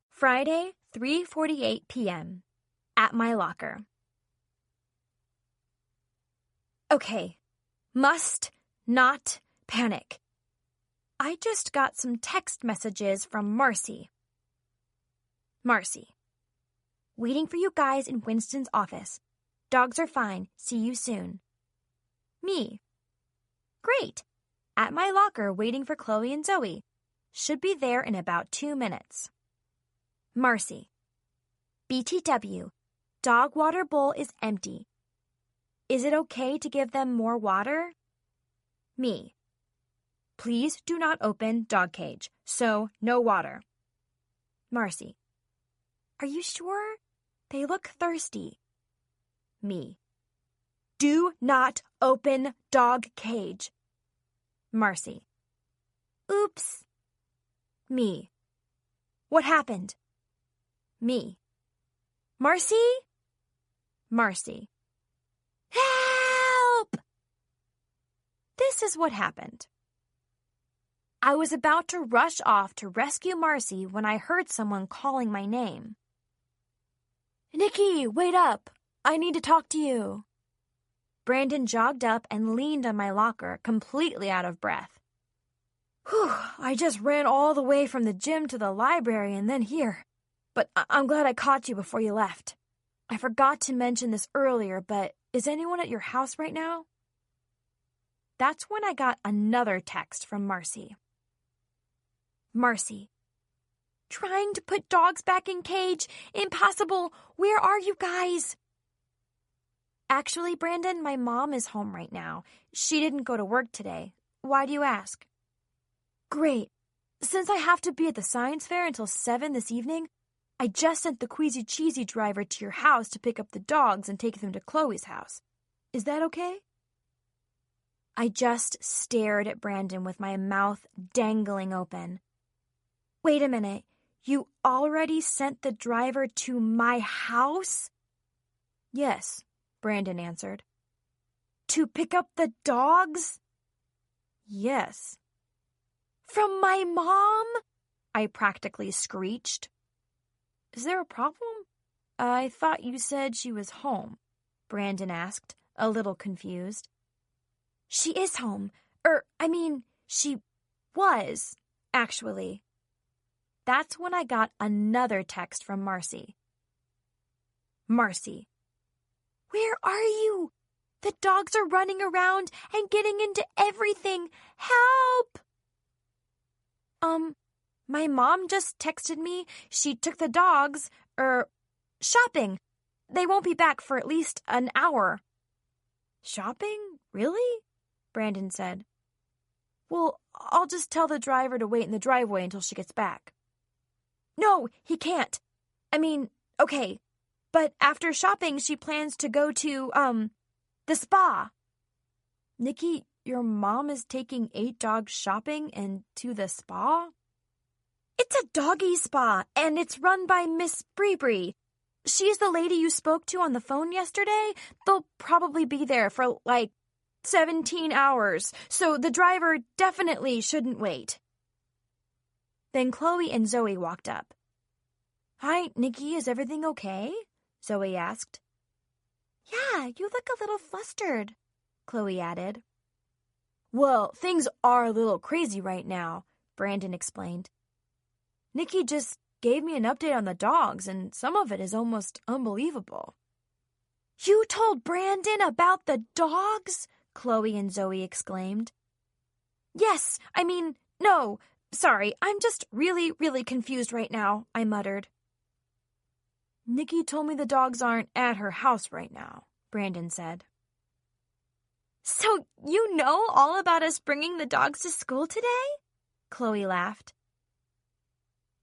Friday, 3:48 p.m. At my locker. Okay, must not panic. I just got some text messages from Marcy. Marcy. Waiting for you guys in Winston's office. Dogs are fine. See you soon. Me. Great. At my locker waiting for Chloe and Zoe. Should be there in about 2 minutes. Marcy. BTW. Dog water bowl is empty. Is it okay to give them more water? Me. Please do not open dog cage, so no water. Marcy. Are you sure? They look thirsty. Me. Do not open dog cage. Marcy. Oops. Me. What happened? Me. Marcy? Marcy. Help! This is what happened. I was about to rush off to rescue Marcy when I heard someone calling my name. Nikki, wait up. I need to talk to you. Brandon jogged up and leaned on my locker, completely out of breath. Whew, I just ran all the way from the gym to the library and then here. But I'm glad I caught you before you left. I forgot to mention this earlier, but is anyone at your house right now? That's when I got another text from Marcy. Marcy. Trying to put dogs back in cage. Impossible. Where are you guys? Actually, Brandon, my mom is home right now. She didn't go to work today. Why do you ask? Great. Since I have to be at the science fair until 7 this evening, I just sent the Queasy Cheesy driver to your house to pick up the dogs and take them to Chloe's house. Is that okay? I just stared at Brandon with my mouth dangling open. Wait a minute. You already sent the driver to my house? Yes, Brandon answered. To pick up the dogs? Yes. From my mom? I practically screeched. Is there a problem? I thought you said she was home, Brandon asked, a little confused. She is home. She was, actually. That's when I got another text from Marcy. Marcy. Where are you? The dogs are running around and getting into everything. Help! My mom just texted me she took the dogs, shopping. They won't be back for at least an hour. Shopping? Really? Brandon said. Well, I'll just tell the driver to wait in the driveway until she gets back. No, he can't. Okay. But after shopping, she plans to go to, the spa. Nikki, your mom is taking 8 dogs shopping and to the spa? It's a doggy spa, and it's run by Miss Bree. She's the lady you spoke to on the phone yesterday. They'll probably be there for, 17 hours, so the driver definitely shouldn't wait. Then Chloe and Zoe walked up. Hi, Nikki, is everything okay? Zoe asked. Yeah, you look a little flustered, Chloe added. Well, things are a little crazy right now, Brandon explained. Nikki just gave me an update on the dogs, and some of it is almost unbelievable. You told Brandon about the dogs? Chloe and Zoe exclaimed. Yes, no, sorry, I'm just really, really confused right now, I muttered. Nikki told me the dogs aren't at her house right now, Brandon said. So you know all about us bringing the dogs to school today? Chloe laughed.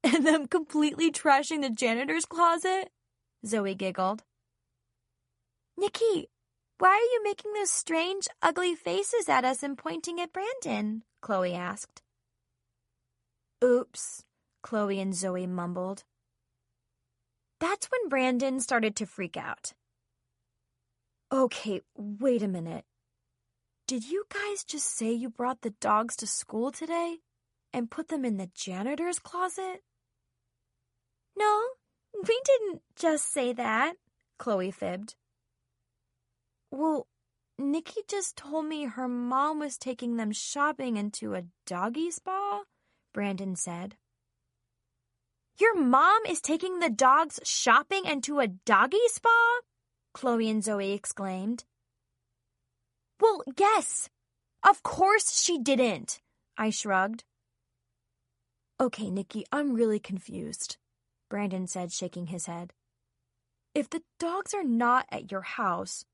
And them completely trashing the janitor's closet? Zoe giggled. Nikki, why are you making those strange, ugly faces at us and pointing at Brandon? Chloe asked. Oops, Chloe and Zoe mumbled. That's when Brandon started to freak out. Okay, wait a minute. Did you guys just say you brought the dogs to school today and put them in the janitor's closet? No, we didn't just say that, Chloe fibbed. Well, Nikki just told me her mom was taking them shopping into a doggy spa, Brandon said. Your mom is taking the dogs shopping into a doggy spa? Chloe and Zoe exclaimed. Well, yes. Of course she didn't, I shrugged. Okay, Nikki, I'm really confused, Brandon said, shaking his head. If the dogs are not at your house,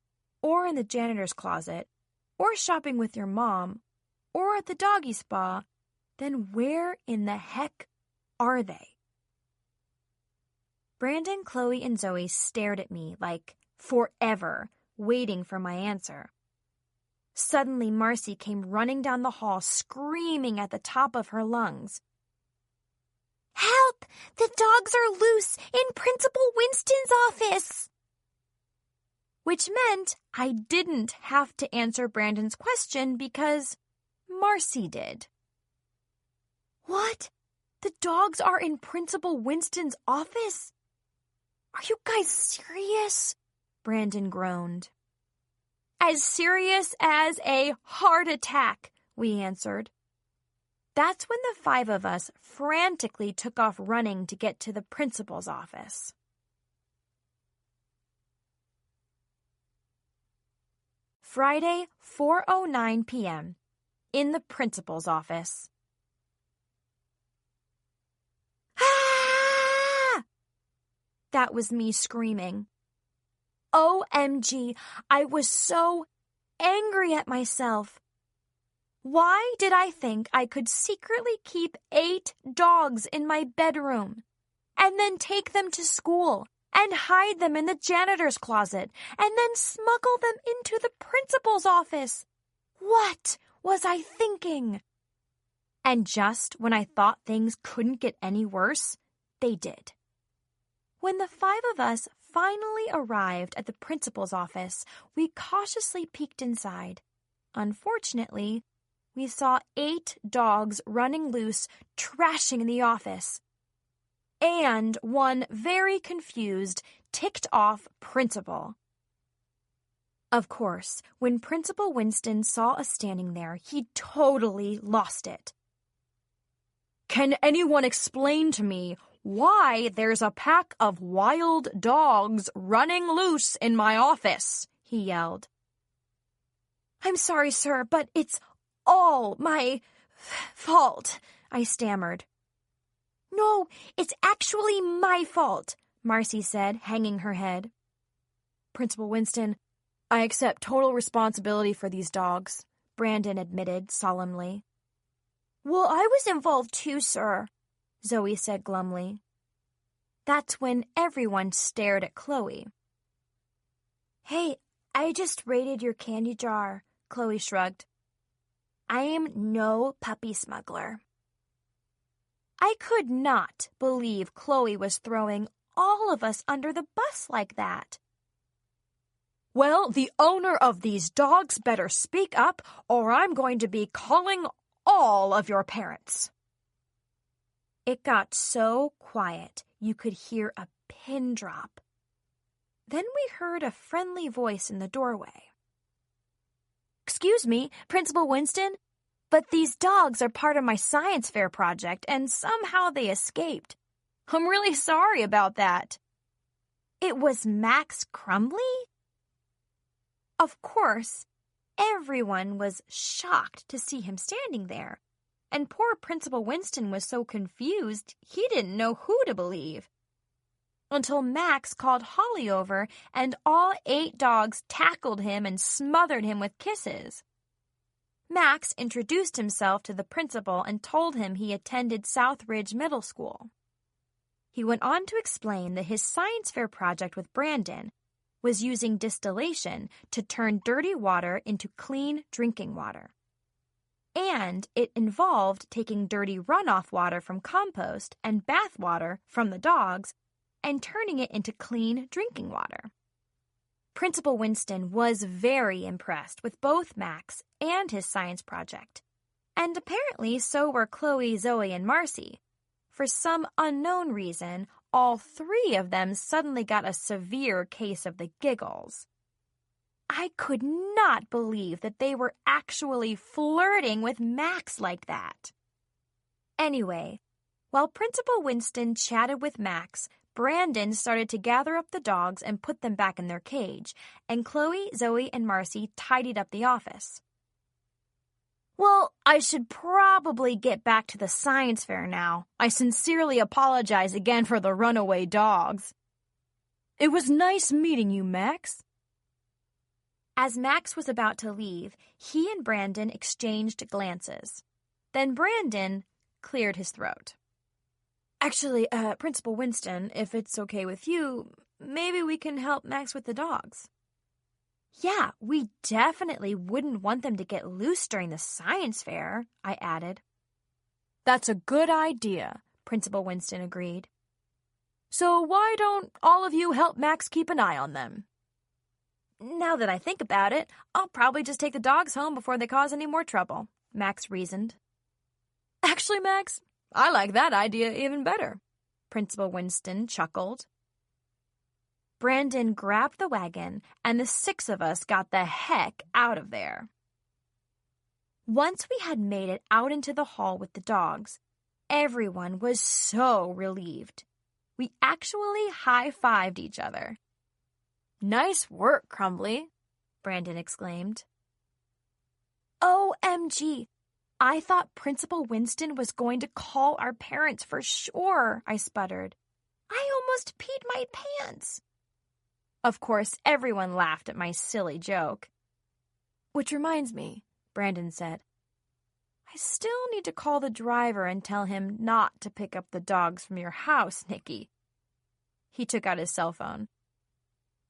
or in the janitor's closet, or shopping with your mom, or at the doggy spa, then where in the heck are they? Brandon, Chloe, and Zoe stared at me like forever, waiting for my answer. Suddenly, Marcy came running down the hall, screaming at the top of her lungs. Help! The dogs are loose in Principal Winston's office! Which meant I didn't have to answer Brandon's question because Marcy did. What? The dogs are in Principal Winston's office? Are you guys serious? Brandon groaned. As serious as a heart attack, we answered. That's when the 5 of us frantically took off running to get to the principal's office. Friday, 4:09 p.m. in the principal's office. Ah! That was me screaming. OMG, I was so angry at myself. Why did I think I could secretly keep 8 dogs in my bedroom and then take them to school and hide them in the janitor's closet and then smuggle them into the principal's office? What was I thinking? And just when I thought things couldn't get any worse, they did. When the 5 of us finally arrived at the principal's office, we cautiously peeked inside. Unfortunately, we saw 8 dogs running loose, trashing the office. And one very confused ticked off principal. Of course, when Principal Winston saw us standing there, he totally lost it. "Can anyone explain to me why there's a pack of wild dogs running loose in my office?" he yelled. "I'm sorry, sir, but it's all my fault," I stammered. "No, it's actually my fault," Marcy said, hanging her head. "Principal Winston, I accept total responsibility for these dogs," Brandon admitted solemnly. "Well, I was involved too, sir," Zoe said glumly. That's when everyone stared at Chloe. "Hey, I just raided your candy jar," Chloe shrugged. "I am no puppy smuggler." I could not believe Chloe was throwing all of us under the bus like that. "Well, the owner of these dogs better speak up, or I'm going to be calling all of your parents." It got so quiet you could hear a pin drop. Then we heard a friendly voice in the doorway. "Excuse me, Principal Winston, but these dogs are part of my science fair project and somehow they escaped. I'm really sorry about that." It was Max Crumbly? Of course, everyone was shocked to see him standing there, and poor Principal Winston was so confused he didn't know who to believe. Until Max called Holly over and all 8 dogs tackled him and smothered him with kisses. Max introduced himself to the principal and told him he attended South Ridge Middle School. He went on to explain that his science fair project with Brandon was using distillation to turn dirty water into clean drinking water. And it involved taking dirty runoff water from compost and bath water from the dogs and turning it into clean drinking water. Principal Winston was very impressed with both Max and his science project, and apparently so were Chloe, Zoe, and Marcy. For some unknown reason, all 3 of them suddenly got a severe case of the giggles. I could not believe that they were actually flirting with Max like that. Anyway, while Principal Winston chatted with Max, Brandon started to gather up the dogs and put them back in their cage, and Chloe, Zoe, and Marcy tidied up the office. "Well, I should probably get back to the science fair now. I sincerely apologize again for the runaway dogs." "It was nice meeting you, Max." As Max was about to leave, he and Brandon exchanged glances. Then Brandon cleared his throat. "Actually, Principal Winston, if it's okay with you, maybe we can help Max with the dogs." "Yeah, we definitely wouldn't want them to get loose during the science fair," I added. "That's a good idea," Principal Winston agreed. "So why don't all of you help Max keep an eye on them?" "Now that I think about it, I'll probably just take the dogs home before they cause any more trouble," Max reasoned. "Actually, Max, I like that idea even better," Principal Winston chuckled. Brandon grabbed the wagon, and the 6 of us got the heck out of there. Once we had made it out into the hall with the dogs, everyone was so relieved. We actually high-fived each other. "Nice work, Crumbly," Brandon exclaimed. "OMG, I thought Principal Winston was going to call our parents for sure," I sputtered. "I almost peed my pants." Of course, everyone laughed at my silly joke. "Which reminds me," Brandon said, "I still need to call the driver and tell him not to pick up the dogs from your house, Nikki." He took out his cell phone.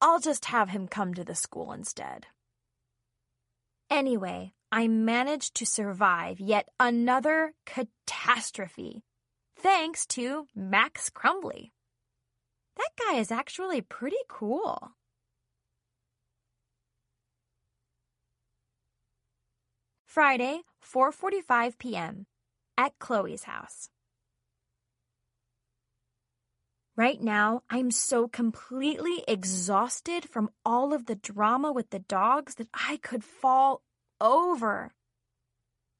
"I'll just have him come to the school instead." Anyway, I managed to survive yet another catastrophe, thanks to Max Crumbly. That guy is actually pretty cool. Friday, 4:45 p.m. at Chloe's house. Right now, I'm so completely exhausted from all of the drama with the dogs that I could fall over.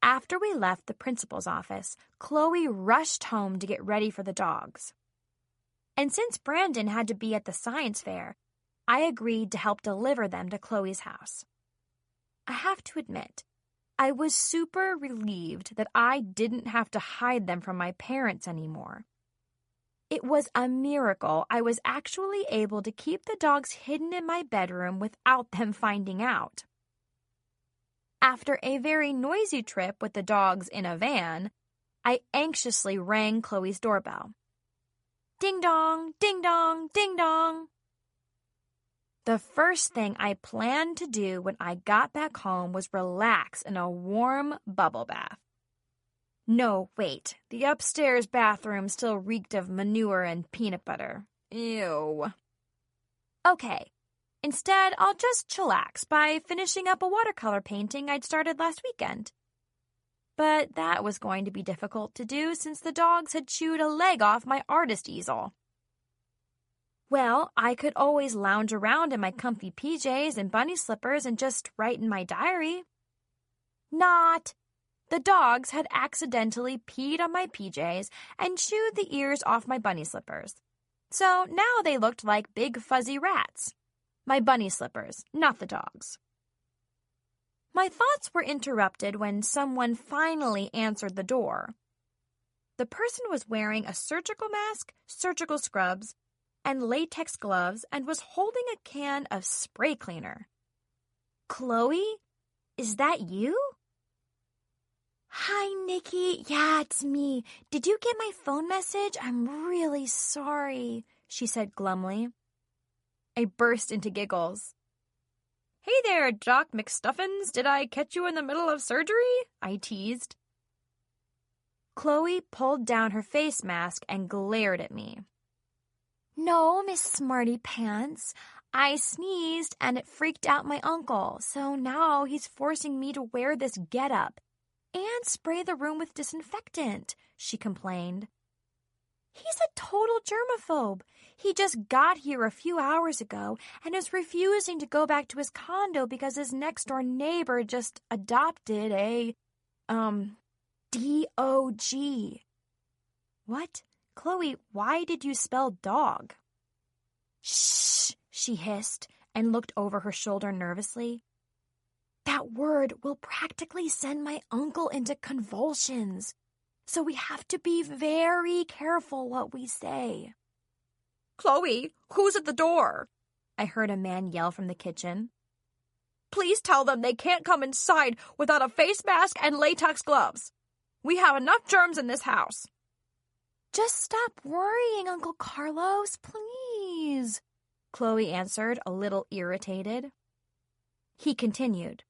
After we left the principal's office, Chloe rushed home to get ready for the dogs. And since Brandon had to be at the science fair, I agreed to help deliver them to Chloe's house. I have to admit, I was super relieved that I didn't have to hide them from my parents anymore. It was a miracle I was actually able to keep the dogs hidden in my bedroom without them finding out. After a very noisy trip with the dogs in a van, I anxiously rang Chloe's doorbell. Ding dong, ding dong, ding dong. The first thing I planned to do when I got back home was relax in a warm bubble bath. No, wait, the upstairs bathroom still reeked of manure and peanut butter. Ew. Okay, instead I'll just chillax by finishing up a watercolor painting I'd started last weekend. But that was going to be difficult to do since the dogs had chewed a leg off my artist easel. Well, I could always lounge around in my comfy PJs and bunny slippers and just write in my diary. Not. The dogs had accidentally peed on my PJs and chewed the ears off my bunny slippers. So now they looked like big fuzzy rats. My bunny slippers, not the dogs. My thoughts were interrupted when someone finally answered the door. The person was wearing a surgical mask, surgical scrubs, and latex gloves and was holding a can of spray cleaner. Chloe, is that you? Hi, Nikki. Yeah, it's me. Did you get my phone message? I'm really sorry, she said glumly. I burst into giggles. Hey there, Doc McStuffins. Did I catch you in the middle of surgery? I teased. Chloe pulled down her face mask and glared at me. No, Miss Smarty Pants. I sneezed and it freaked out my uncle, so now he's forcing me to wear this getup and spray the room with disinfectant, she complained. He's a total germaphobe. He just got here a few hours ago and is refusing to go back to his condo because his next-door neighbor just adopted a, D-O-G. What? Chloe, why did you spell dog? Shh, she hissed and looked over her shoulder nervously. That word will practically send my uncle into convulsions, so we have to be very careful what we say. Chloe, who's at the door? I heard a man yell from the kitchen. Please tell them they can't come inside without a face mask and latex gloves. We have enough germs in this house. Just stop worrying, Uncle Carlos, please, Chloe answered, a little irritated. He continued.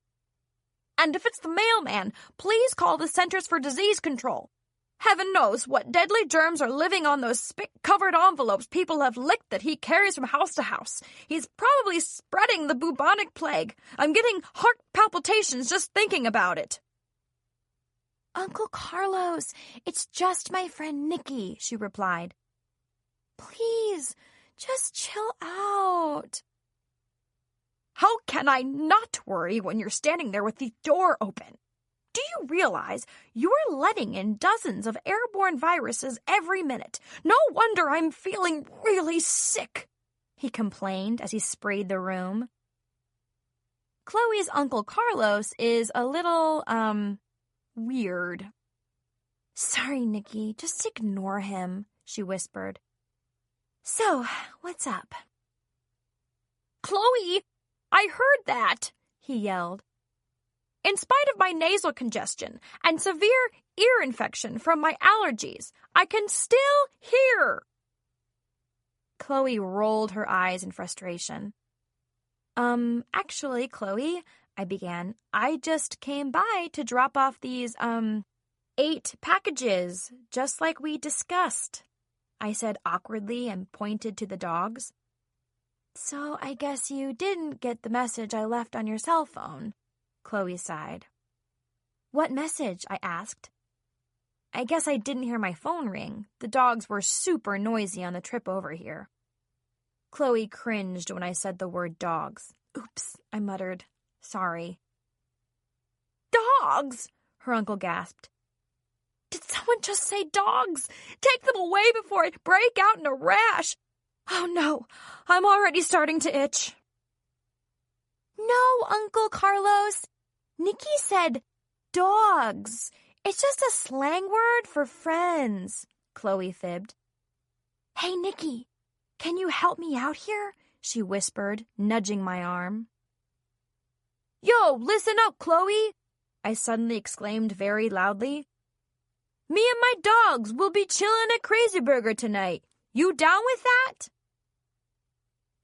And if it's the mailman, please call the Centers for Disease Control. Heaven knows what deadly germs are living on those spit-covered envelopes people have licked that he carries from house to house. He's probably spreading the bubonic plague. I'm getting heart palpitations just thinking about it. Uncle Carlos, it's just my friend Nikki, she replied. Please, just chill out. How can I not worry when you're standing there with the door open? Do you realize you're letting in dozens of airborne viruses every minute? No wonder I'm feeling really sick, he complained as he sprayed the room. Chloe's Uncle Carlos is a little, weird. Sorry, Nikki, just ignore him, she whispered. So, what's up? Chloe, I heard that, he yelled. In spite of my nasal congestion and severe ear infection from my allergies, I can still hear. Chloe rolled her eyes in frustration. Actually, Chloe, I began, I just came by to drop off these, 8 packages, just like we discussed, I said awkwardly and pointed to the dogs. So I guess you didn't get the message I left on your cell phone, Chloe sighed. What message? I asked. I guess I didn't hear my phone ring. The dogs were super noisy on the trip over here. Chloe cringed when I said the word dogs. Oops, I muttered. Sorry. Dogs! Her uncle gasped. Did someone just say dogs? Take them away before I break out in a rash. Oh no, I'm already starting to itch. No, Uncle Carlos. Nikki said dogs. It's just a slang word for friends, Chloe fibbed. Hey, Nikki, can you help me out here? She whispered, nudging my arm. Yo, listen up, Chloe, I suddenly exclaimed very loudly. Me and my dogs will be chilling at Crazy Burger tonight. You down with that?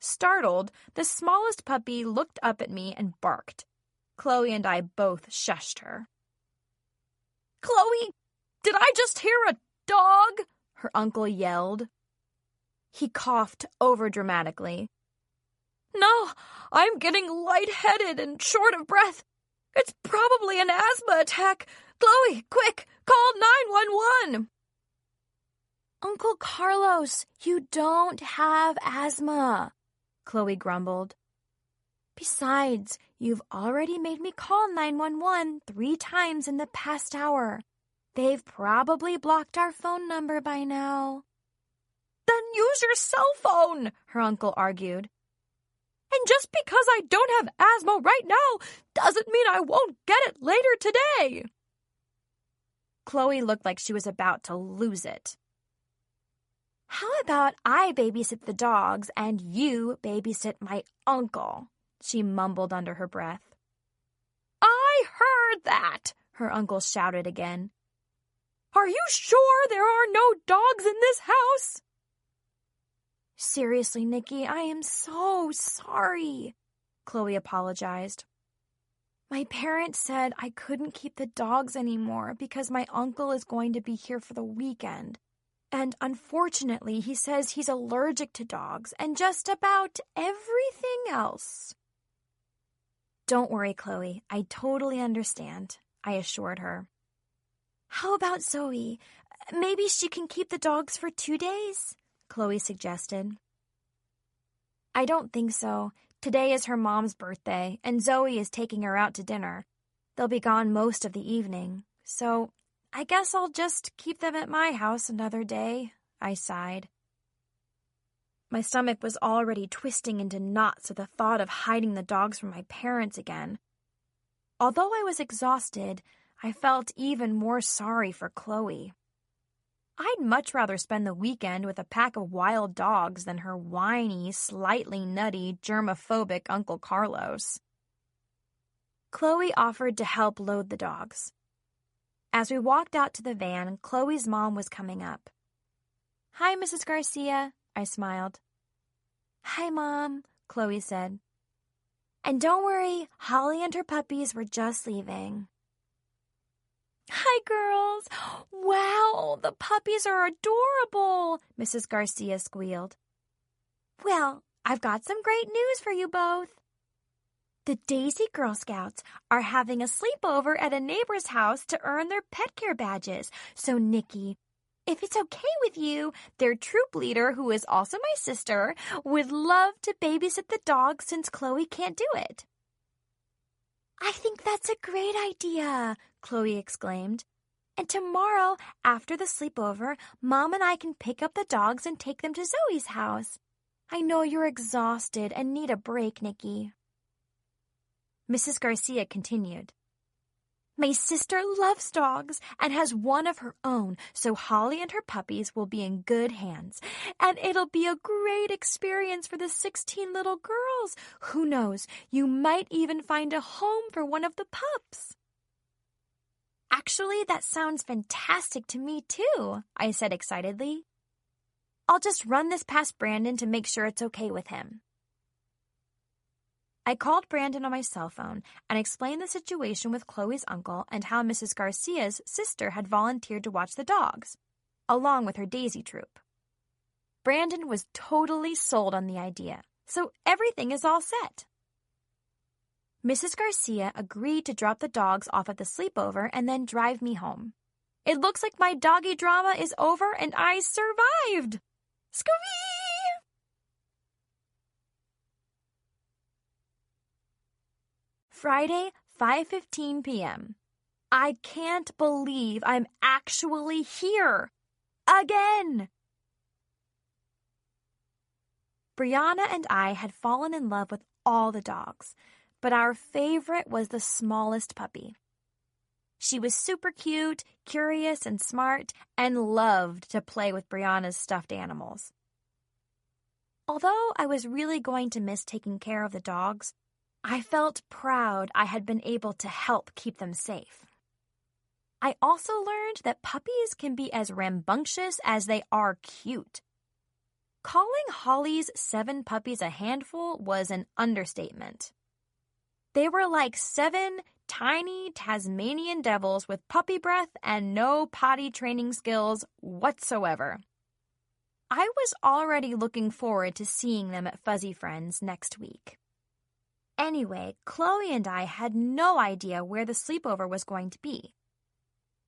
Startled, the smallest puppy looked up at me and barked. Chloe and I both shushed her. Chloe, did I just hear a dog? Her uncle yelled. He coughed overdramatically. No, I'm getting lightheaded and short of breath. It's probably an asthma attack. Chloe, quick, call 911. Uncle Carlos, you don't have asthma, Chloe grumbled. Besides, you've already made me call 911 3 times in the past hour. They've probably blocked our phone number by now. Then use your cell phone, her uncle argued. And just because I don't have asthma right now doesn't mean I won't get it later today. Chloe looked like she was about to lose it. How about I babysit the dogs and you babysit my uncle? She mumbled under her breath. I heard that, her uncle shouted again. Are you sure there are no dogs in this house? Seriously, Nikki, I am so sorry, Chloe apologized. My parents said I couldn't keep the dogs anymore because my uncle is going to be here for the weekend. And unfortunately, he says he's allergic to dogs and just about everything else. Don't worry, Chloe. I totally understand, I assured her. How about Zoe? Maybe she can keep the dogs for 2 days? Chloe suggested. I don't think so. Today is her mom's birthday, and Zoe is taking her out to dinner. They'll be gone most of the evening, so I guess I'll just keep them at my house another day, I sighed. My stomach was already twisting into knots at the thought of hiding the dogs from my parents again. Although I was exhausted, I felt even more sorry for Chloe. I'd much rather spend the weekend with a pack of wild dogs than her whiny, slightly nutty, germophobic Uncle Carlos. Chloe offered to help load the dogs. As we walked out to the van, Chloe's mom was coming up. Hi, Mrs. Garcia, I smiled. Hi, Mom, Chloe said. And don't worry, Holly and her puppies were just leaving. Hi, girls. Wow, the puppies are adorable, Mrs. Garcia squealed. Well, I've got some great news for you both. The Daisy Girl Scouts are having a sleepover at a neighbor's house to earn their pet care badges. So, Nikki, if it's okay with you, their troop leader, who is also my sister, would love to babysit the dogs since Chloe can't do it. I think that's a great idea, Chloe exclaimed. And tomorrow, after the sleepover, Mom and I can pick up the dogs and take them to Zoe's house. I know you're exhausted and need a break, Nikki. Mrs. Garcia continued. My sister loves dogs and has one of her own, so Holly and her puppies will be in good hands. And it'll be a great experience for the 16 little girls. Who knows, you might even find a home for one of the pups. Actually, that sounds fantastic to me, too, I said excitedly. I'll just run this past Brandon to make sure it's okay with him. I called Brandon on my cell phone and explained the situation with Chloe's uncle and how Mrs. Garcia's sister had volunteered to watch the dogs, along with her Daisy troop. Brandon was totally sold on the idea, so everything is all set. Mrs. Garcia agreed to drop the dogs off at the sleepover and then drive me home. It looks like my doggy drama is over and I survived. Squee! Friday, 5:15 p.m. I can't believe I'm actually here. Again! Brianna and I had fallen in love with all the dogs, but our favorite was the smallest puppy. She was super cute, curious, and smart, and loved to play with Brianna's stuffed animals. Although I was really going to miss taking care of the dogs, I felt proud I had been able to help keep them safe. I also learned that puppies can be as rambunctious as they are cute. Calling Holly's 7 puppies a handful was an understatement. They were like 7 tiny Tasmanian devils with puppy breath and no potty training skills whatsoever. I was already looking forward to seeing them at Fuzzy Friends next week. Anyway, Chloe and I had no idea where the sleepover was going to be.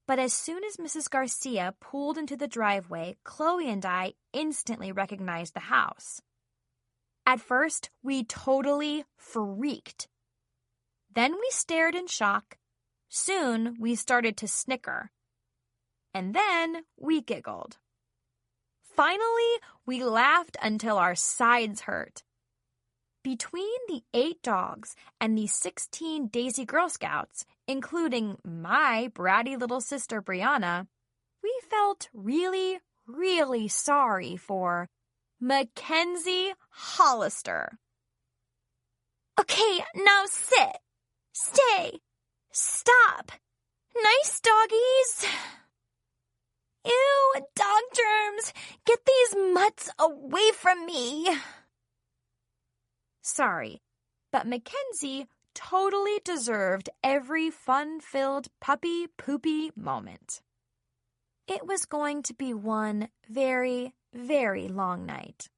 But as soon as Mrs. Garcia pulled into the driveway, Chloe and I instantly recognized the house. At first, we totally freaked. Then we stared in shock. Soon, we started to snicker. And then we giggled. Finally, we laughed until our sides hurt. Between the 8 dogs and the 16 Daisy Girl Scouts, including my bratty little sister Brianna, we felt really, really sorry for Mackenzie Hollister. Okay, now sit. Stay. Stop. Nice doggies. Ew, dog germs. Get these mutts away from me. Sorry, but Mackenzie totally deserved every fun-filled puppy-poopy moment. It was going to be one very, very long night.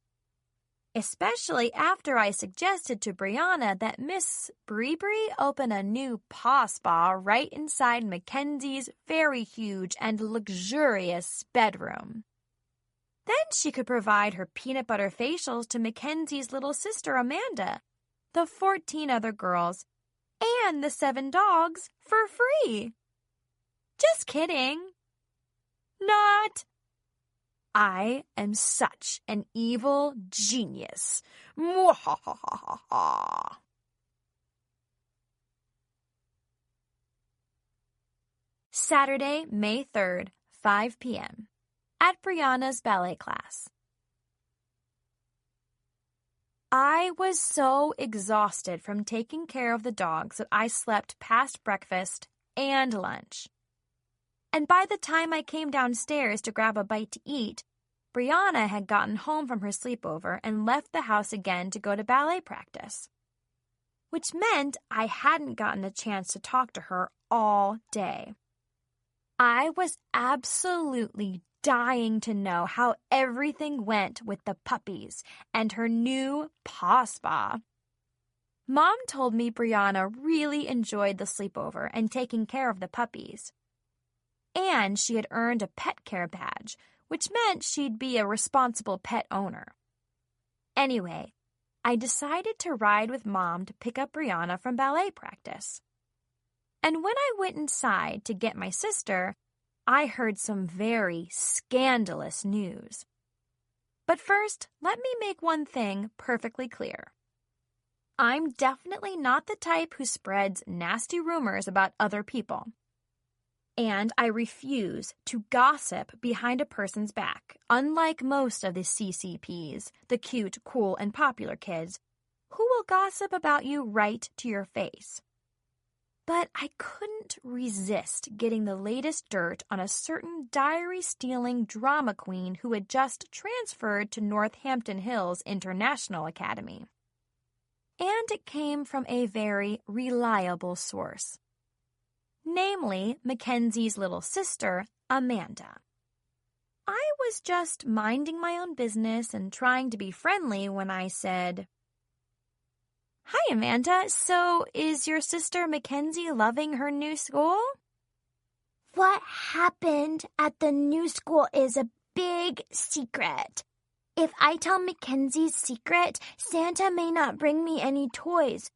Especially after I suggested to Brianna that Miss Bree open a new paw spa right inside Mackenzie's very huge and luxurious bedroom. Then she could provide her peanut butter facials to Mackenzie's little sister Amanda, the 14 other girls, and the 7 dogs for free. Just kidding. Not. I am such an evil genius. Mwahahaha. Saturday, May 3rd, 5 p.m. at Brianna's ballet class. I was so exhausted from taking care of the dogs that I slept past breakfast and lunch. And by the time I came downstairs to grab a bite to eat, Brianna had gotten home from her sleepover and left the house again to go to ballet practice, which meant I hadn't gotten a chance to talk to her all day. I was absolutely dying to know how everything went with the puppies and her new paw spa. Mom told me Brianna really enjoyed the sleepover and taking care of the puppies. And she had earned a pet care badge, which meant she'd be a responsible pet owner. Anyway, I decided to ride with Mom to pick up Brianna from ballet practice. And when I went inside to get my sister, I heard some very scandalous news. But first, let me make one thing perfectly clear. I'm definitely not the type who spreads nasty rumors about other people. And I refuse to gossip behind a person's back, unlike most of the CCPs, the cute, cool, and popular kids, who will gossip about you right to your face. But I couldn't resist getting the latest dirt on a certain diary-stealing drama queen who had just transferred to Northampton Hills International Academy. And it came from a very reliable source. Namely, Mackenzie's little sister, Amanda. I was just minding my own business and trying to be friendly when I said, "Hi, Amanda. So is your sister Mackenzie loving her new school?" What happened at the new school is a big secret. If I tell Mackenzie's secret, Santa may not bring me any toys.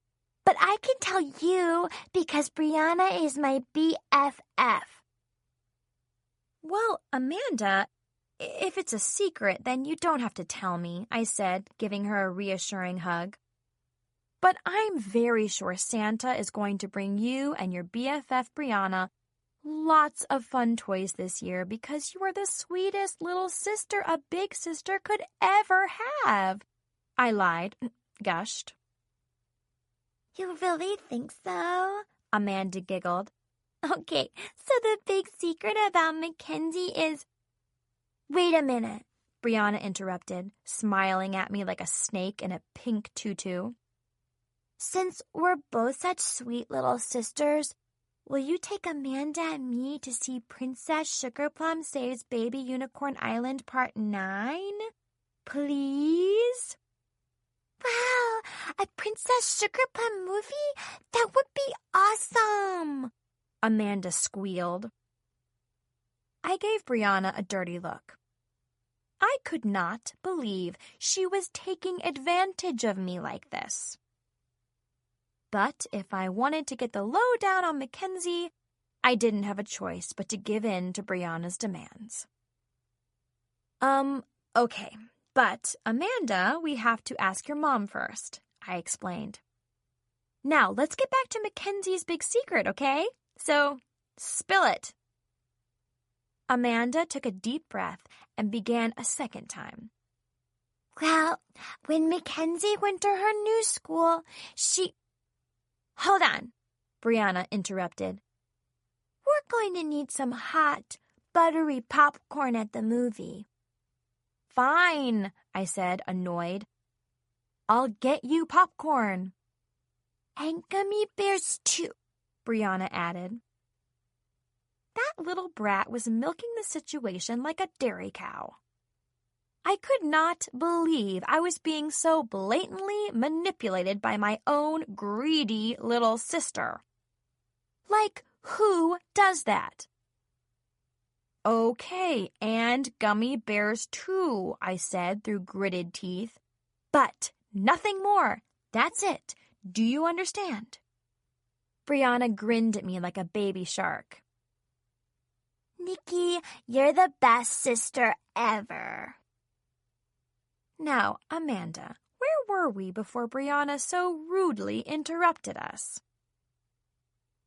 But I can tell you because Brianna is my BFF. Well, Amanda, if it's a secret, then you don't have to tell me, I said, giving her a reassuring hug. But I'm very sure Santa is going to bring you and your BFF Brianna lots of fun toys this year because you are the sweetest little sister a big sister could ever have. I lied, gushed. You really think so? Amanda giggled. Okay, so the big secret about Mackenzie is... Wait a minute, Brianna interrupted, smiling at me like a snake in a pink tutu. Since we're both such sweet little sisters, will you take Amanda and me to see Princess Sugarplum Saves Baby Unicorn Island Part 9? Please? Wow, a Princess Sugarplum movie? That would be awesome! Amanda squealed. I gave Brianna a dirty look. I could not believe she was taking advantage of me like this. But if I wanted to get the lowdown on Mackenzie, I didn't have a choice but to give in to Brianna's demands. Okay, but Amanda, we have to ask your mom first, I explained. Now, let's get back to Mackenzie's big secret, okay? So, spill it. Amanda took a deep breath and began a second time. Well, when Mackenzie went to her new school, she... Hold on, Brianna interrupted. We're going to need some hot, buttery popcorn at the movie. Fine, I said, annoyed. I'll get you popcorn. And gummy bears too, Brianna added. That little brat was milking the situation like a dairy cow. I could not believe I was being so blatantly manipulated by my own greedy little sister. Like, who does that? Okay, and gummy bears too, I said through gritted teeth. But nothing more. That's it. Do you understand? Brianna grinned at me like a baby shark. Nikki, you're the best sister ever. Now, Amanda, where were we before Brianna so rudely interrupted us?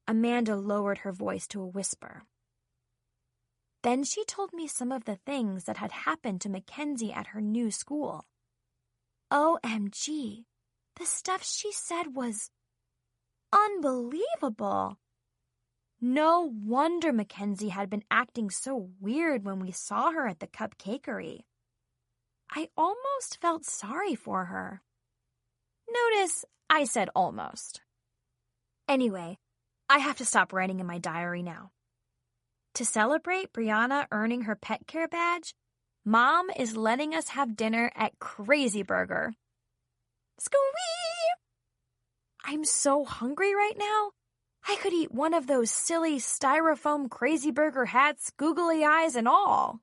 Amanda lowered her voice to a whisper. Then she told me some of the things that had happened to Mackenzie at her new school. OMG, the stuff she said was unbelievable. No wonder Mackenzie had been acting so weird when we saw her at the cupcakery. I almost felt sorry for her. Notice I said almost. Anyway, I have to stop writing in my diary now. To celebrate Brianna earning her pet care badge, Mom is letting us have dinner at Crazy Burger. Squee! I'm so hungry right now. I could eat one of those silly styrofoam Crazy Burger hats, googly eyes and all.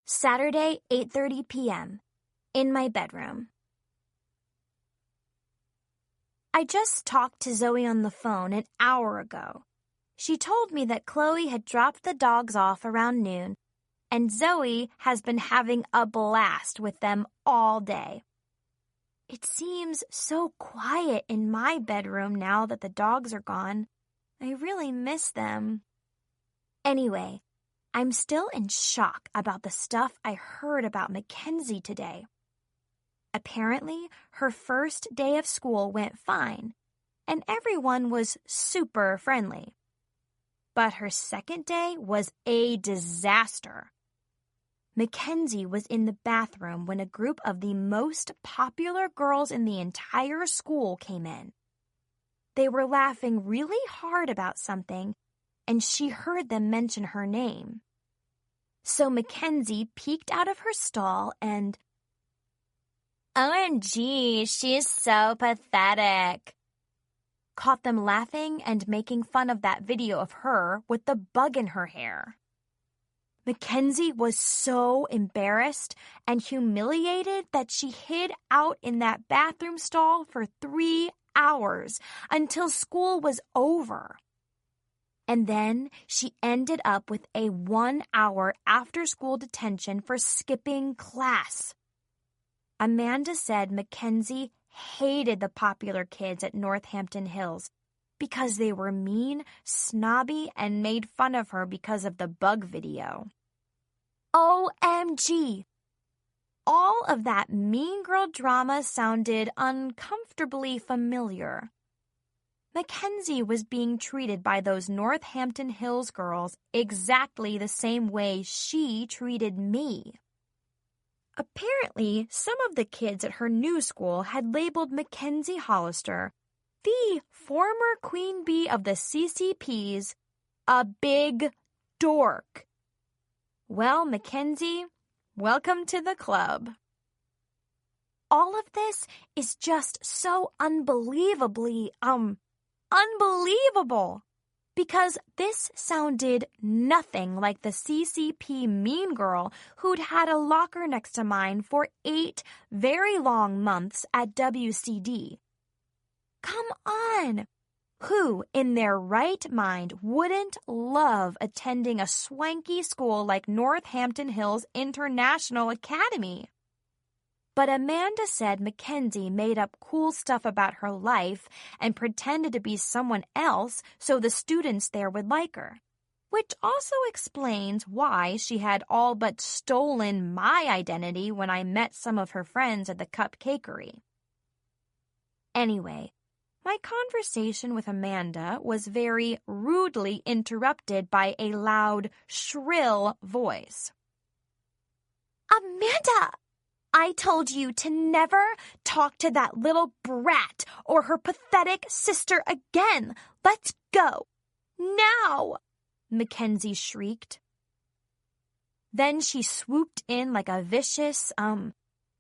Saturday, 8:30 p.m. In my bedroom. I just talked to Zoe on the phone an hour ago. She told me that Chloe had dropped the dogs off around noon, and Zoe has been having a blast with them all day. It seems so quiet in my bedroom now that the dogs are gone. I really miss them. Anyway, I'm still in shock about the stuff I heard about Mackenzie today. Apparently, her first day of school went fine, and everyone was super friendly. But her second day was a disaster. Mackenzie was in the bathroom when a group of the most popular girls in the entire school came in. They were laughing really hard about something, and she heard them mention her name. So Mackenzie peeked out of her stall and... OMG, she's so pathetic. caught them laughing and making fun of that video of her with the bug in her hair. Mackenzie was so embarrassed and humiliated that she hid out in that bathroom stall for 3 hours until school was over. And then she ended up with a 1-hour after-school detention for skipping class. Amanda said Mackenzie hated the popular kids at Northampton Hills because they were mean, snobby, and made fun of her because of the bug video. OMG! All of that mean girl drama sounded uncomfortably familiar. Mackenzie was being treated by those Northampton Hills girls exactly the same way she treated me. Apparently, some of the kids at her new school had labeled Mackenzie Hollister, the former queen bee of the CCPs, a big dork. Well, Mackenzie, welcome to the club. All of this is just so unbelievably, unbelievable, because this sounded nothing like the CCP mean girl who'd had a locker next to mine for 8 very long months at WCD. Come on! Who in their right mind wouldn't love attending a swanky school like Northampton Hills International Academy? But Amanda said Mackenzie made up cool stuff about her life and pretended to be someone else so the students there would like her, which also explains why she had all but stolen my identity when I met some of her friends at the cupcakery. Anyway, my conversation with Amanda was very rudely interrupted by a loud, shrill voice. Amanda! I told you to never talk to that little brat or her pathetic sister again. Let's go. Now! Mackenzie shrieked. Then she swooped in like a vicious,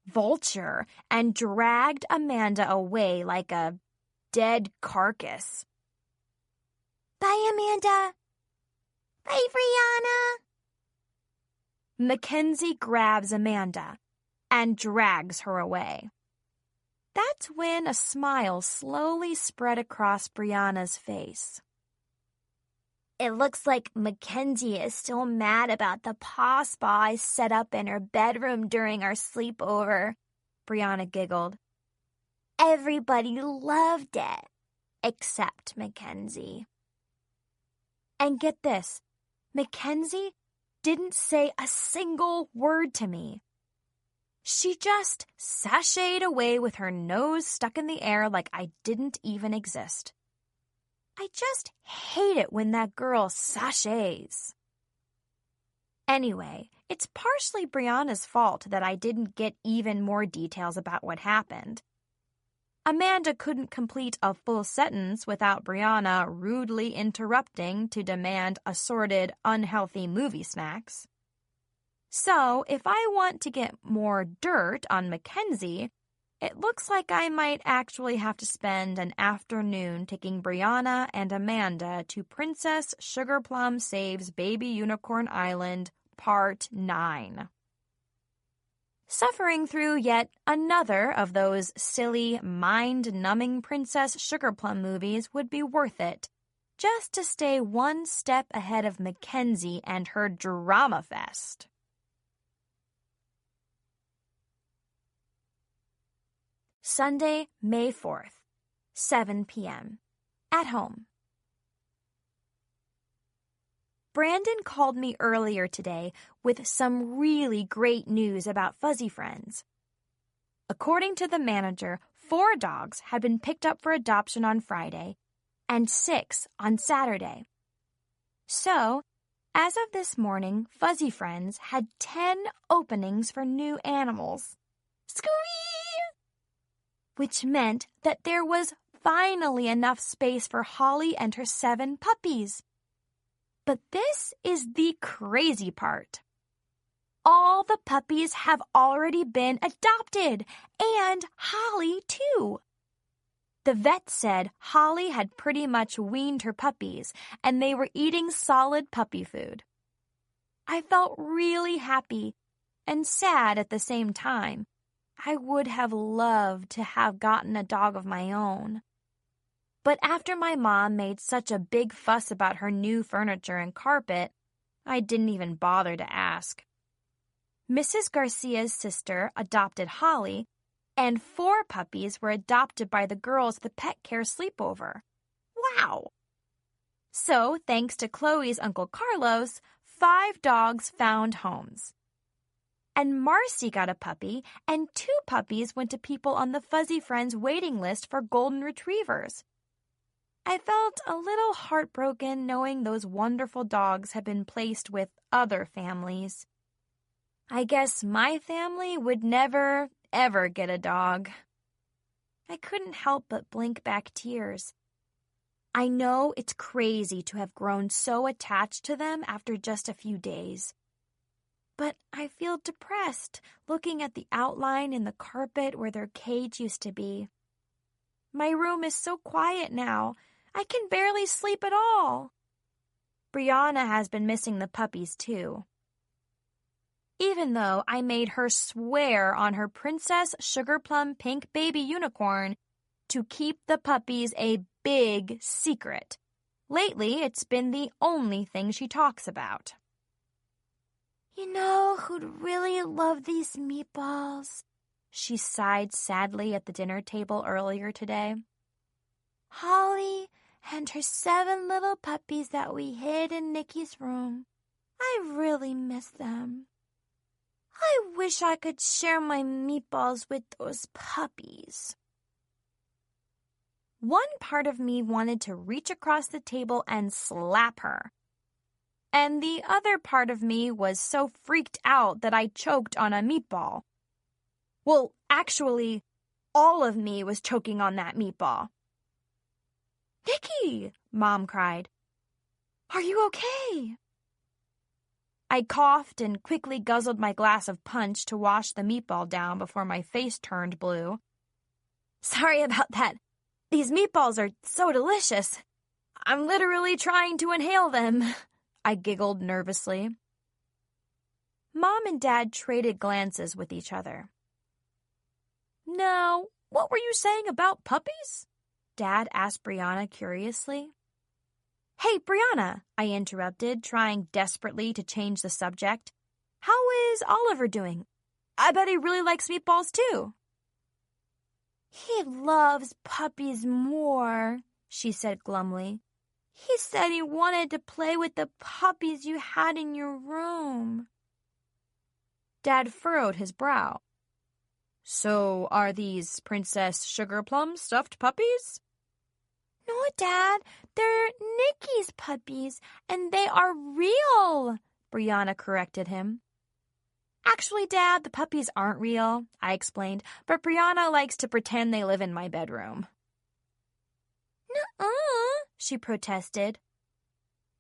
vulture and dragged Amanda away like a dead carcass. Bye, Amanda. Bye, Brianna. Mackenzie grabs Amanda and drags her away. That's when a smile slowly spread across Brianna's face. It looks like Mackenzie is still mad about the paw spa I set up in her bedroom during our sleepover, Brianna giggled. Everybody loved it, except Mackenzie. And get this, Mackenzie didn't say a single word to me. She just sashayed away with her nose stuck in the air like I didn't even exist. I just hate it when that girl sashays. Anyway, it's partially Brianna's fault that I didn't get even more details about what happened. Amanda couldn't complete a full sentence without Brianna rudely interrupting to demand assorted, unhealthy movie snacks. So, if I want to get more dirt on Mackenzie, it looks like I might actually have to spend an afternoon taking Brianna and Amanda to Princess Sugarplum Saves Baby Unicorn Island, Part 9. Suffering through yet another of those silly, mind-numbing Princess Sugarplum movies would be worth it, just to stay one step ahead of Mackenzie and her drama fest. Sunday, May 4th, 7 p.m. At home. Brandon called me earlier today with some really great news about Fuzzy Friends. According to the manager, 4 dogs had been picked up for adoption on Friday and 6 on Saturday. So, as of this morning, Fuzzy Friends had 10 openings for new animals. Squee! Which meant that there was finally enough space for Holly and her 7 puppies. But this is the crazy part. All the puppies have already been adopted, and Holly too. The vet said Holly had pretty much weaned her puppies, and they were eating solid puppy food. I felt really happy and sad at the same time. I would have loved to have gotten a dog of my own. But after my mom made such a big fuss about her new furniture and carpet, I didn't even bother to ask. Mrs. Garcia's sister adopted Holly, and 4 puppies were adopted by the girls at the pet care sleepover. Wow! So, thanks to Chloe's Uncle Carlos, 5 dogs found homes. And Marcy got a puppy, and 2 puppies went to people on the Fuzzy Friends waiting list for golden retrievers. I felt a little heartbroken knowing those wonderful dogs had been placed with other families. I guess my family would never, ever get a dog. I couldn't help but blink back tears. I know it's crazy to have grown so attached to them after just a few days. But I feel depressed looking at the outline in the carpet where their cage used to be. My room is so quiet now, I can barely sleep at all. Brianna has been missing the puppies too. Even though I made her swear on her Princess Sugar Plum Pink Baby Unicorn to keep the puppies a big secret. Lately, it's been the only thing she talks about. You know who'd really love these meatballs? She sighed sadly at the dinner table earlier today. Holly and her 7 little puppies that we hid in Nikki's room. I really miss them. I wish I could share my meatballs with those puppies. One part of me wanted to reach across the table and slap her. And the other part of me was so freaked out that I choked on a meatball. Well, actually, all of me was choking on that meatball. "Nikki!" Mom cried. "Are you okay?" I coughed and quickly guzzled my glass of punch to wash the meatball down before my face turned blue. "Sorry about that. These meatballs are so delicious. I'm literally trying to inhale them," I giggled nervously. Mom and Dad traded glances with each other. "Now, what were you saying about puppies?" Dad asked Brianna curiously. "Hey, Brianna," I interrupted, trying desperately to change the subject. "How is Oliver doing? I bet he really likes meatballs too." "He loves puppies more," she said glumly. "He said he wanted to play with the puppies you had in your room." Dad furrowed his brow. "So are these Princess Sugar Plum stuffed puppies?" "No, Dad, they're Nikki's puppies, and they are real," Brianna corrected him. "Actually, Dad, the puppies aren't real," I explained, "but Brianna likes to pretend they live in my bedroom." "Nuh-uh," she protested.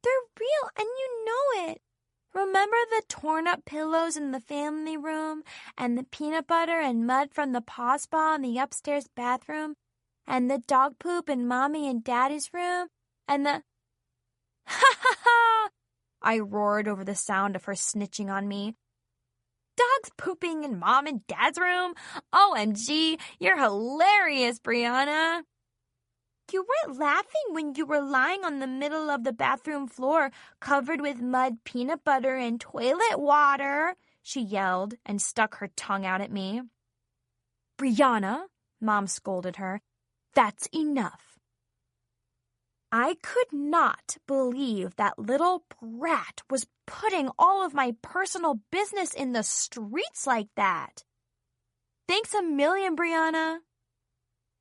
"They're real, and you know it. Remember the torn-up pillows in the family room, and the peanut butter and mud from the paw spa in the upstairs bathroom, and the dog poop in Mommy and Daddy's room, and the—" "Ha ha ha!" I roared over the sound of her snitching on me. "Dogs pooping in Mom and Dad's room? OMG, you're hilarious, Brianna." "You weren't laughing when you were lying on the middle of the bathroom floor covered with mud, peanut butter, and toilet water," she yelled and stuck her tongue out at me. "Brianna," Mom scolded her, "that's enough." I could not believe that little brat was putting all of my personal business in the streets like that. Thanks a million, Brianna.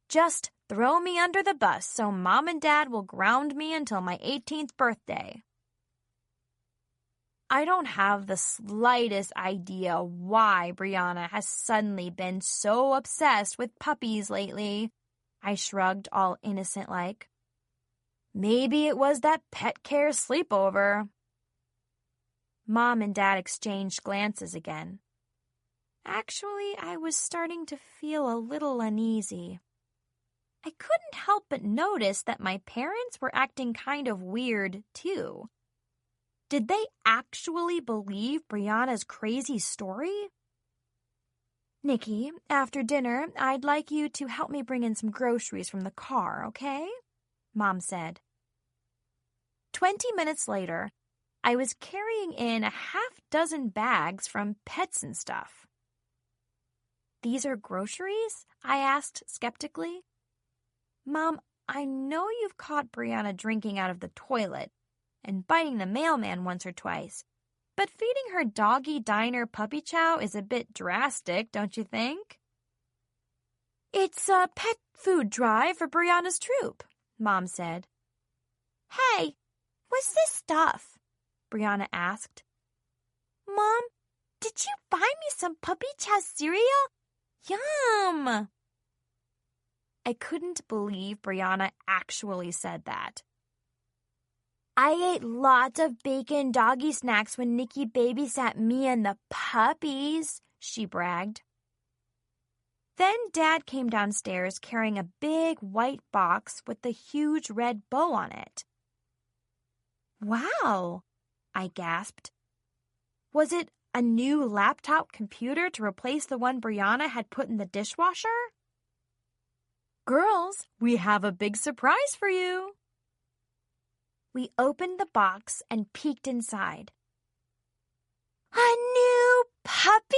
Just throw me under the bus so Mom and Dad will ground me until my 18th birthday. I don't have the slightest idea why Brianna has suddenly been so obsessed with puppies lately. I shrugged, all innocent-like. Maybe it was that pet care sleepover. Mom and Dad exchanged glances again. Actually, I was starting to feel a little uneasy. I couldn't help but notice that my parents were acting kind of weird, too. Did they actually believe Brianna's crazy story? Nikki, after dinner, I'd like you to help me bring in some groceries from the car, okay? Mom said. 20 minutes later, I was carrying in a half-dozen bags from Pets and Stuff. These are groceries? I asked skeptically. Mom, I know you've caught Brianna drinking out of the toilet and biting the mailman once or twice, but feeding her doggy diner puppy chow is a bit drastic, don't you think? It's a pet food drive for Brianna's troop, Mom said. Hey, what's this stuff? Brianna asked. Mom, did you buy me some puppy chow cereal? Yum! I couldn't believe Brianna actually said that. I ate lots of bacon doggy snacks when Nikki babysat me and the puppies, she bragged. Then Dad came downstairs carrying a big white box with a huge red bow on it. Wow, I gasped. Was it a new laptop computer to replace the one Brianna had put in the dishwasher? Girls, we have a big surprise for you. We opened the box and peeked inside. A new puppy?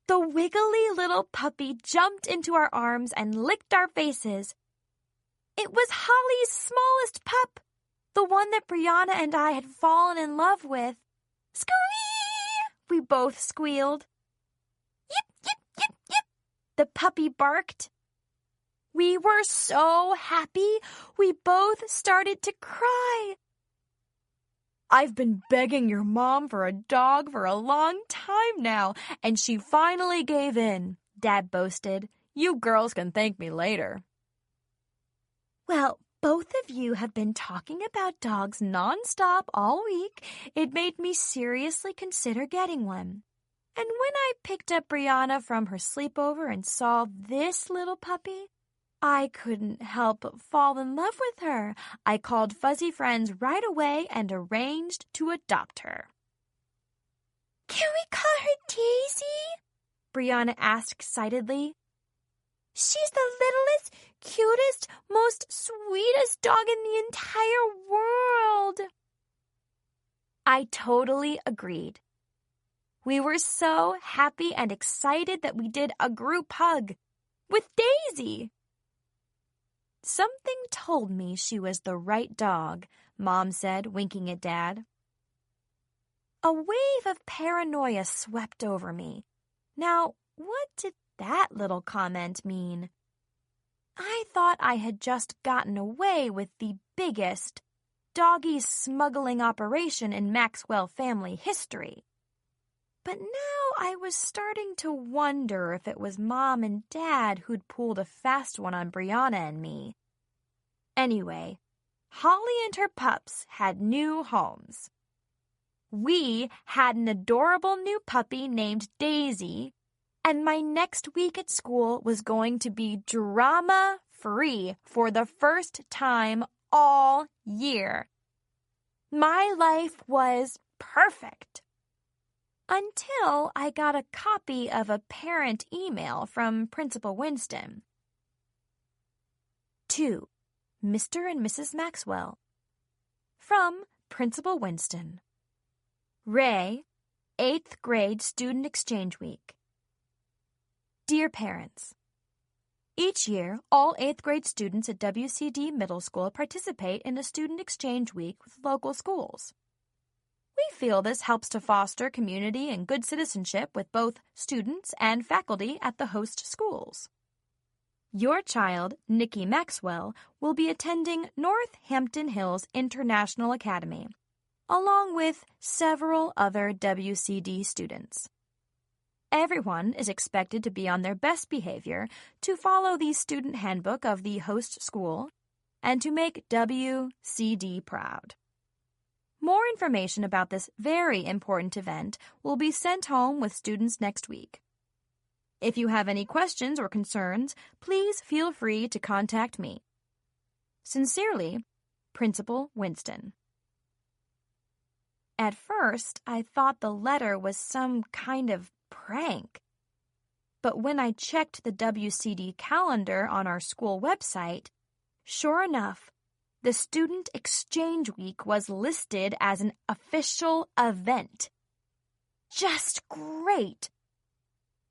The wiggly little puppy jumped into our arms and licked our faces. It was Holly's smallest pup, the one that Brianna and I had fallen in love with. Squee! We both squealed. Yip, yip, yip, yip, the puppy barked. We were so happy, we both started to cry. I've been begging your mom for a dog for a long time now, and she finally gave in, Dad boasted. You girls can thank me later. Well, both of you have been talking about dogs nonstop all week. It made me seriously consider getting one. And when I picked up Brianna from her sleepover and saw this little puppy, I couldn't help but fall in love with her. I called fuzzy friends right away and arranged to adopt her. Can we call her Daisy? Brianna asked excitedly. She's the littlest, cutest, most sweetest dog in the entire world. I totally agreed. We were so happy and excited that we did a group hug with Daisy. Something told me she was the right dog, Mom said, winking at Dad. A wave of paranoia swept over me. Now, what did that little comment mean? I thought I had just gotten away with the biggest doggy smuggling operation in Maxwell family history. But now I was starting to wonder if it was Mom and Dad who'd pulled a fast one on Brianna and me. Anyway, Holly and her pups had new homes. We had an adorable new puppy named Daisy, and my next week at school was going to be drama-free for the first time all year. My life was perfect. Until I got a copy of a parent email from Principal Winston. To Mr. and Mrs. Maxwell. From Principal Winston. Ray, 8th grade Student Exchange Week. Dear parents, each year, all 8th grade students at WCD Middle School participate in a student exchange week with local schools. We feel this helps to foster community and good citizenship with both students and faculty at the host schools. Your child, Nikki Maxwell, will be attending Northampton Hills International Academy, along with several other WCD students. Everyone is expected to be on their best behavior to follow the student handbook of the host school and to make WCD proud. More information about this very important event will be sent home with students next week. If you have any questions or concerns, please feel free to contact me. Sincerely, Principal Winston. At first, I thought the letter was some kind of prank. But when I checked the WCD calendar on our school website, sure enough, the Student Exchange Week was listed as an official event. Just great!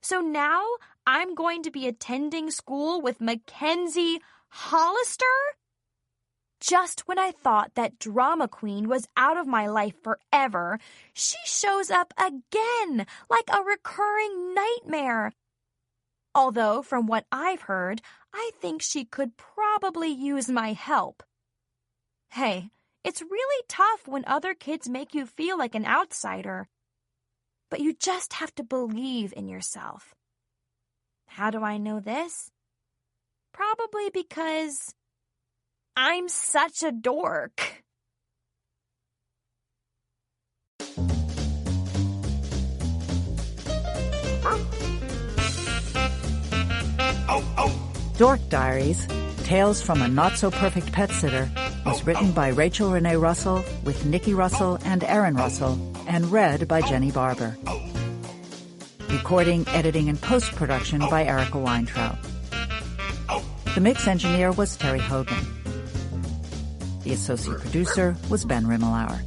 So now I'm going to be attending school with Mackenzie Hollister? Just when I thought that drama queen was out of my life forever, she shows up again like a recurring nightmare. Although, from what I've heard, I think she could probably use my help. Hey, it's really tough when other kids make you feel like an outsider. But you just have to believe in yourself. How do I know this? Probably because I'm such a dork. Dork Diaries, Tales from a Not-So-Perfect Pet Sitter, was written by Rachel Renee Russell with Nikki Russell and Erin Russell and read by Jenny Barber. Recording, editing, and post-production by Erica Weintraub. The mix engineer was Terry Hogan. The associate producer was Ben Rimmelauer.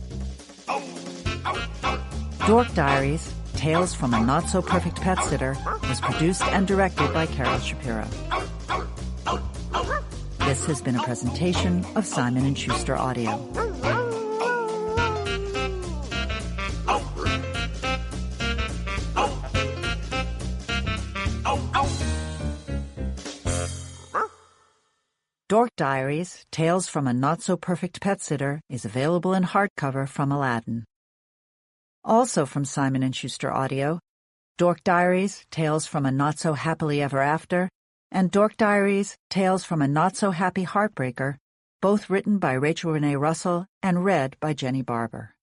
Dork Diaries, Tales from a Not-So-Perfect Pet Sitter was produced and directed by Carol Shapiro. This has been a presentation of Simon & Schuster Audio. Dork Diaries, Tales from a Not-So-Perfect Pet Sitter is available in hardcover from Aladdin. Also from Simon & Schuster Audio, Dork Diaries, Tales from a Not-So-Happily Ever After, and Dork Diaries, Tales from a Not-So-Happy Heartbreaker, both written by Rachel Renee Russell and read by Jenny Barber.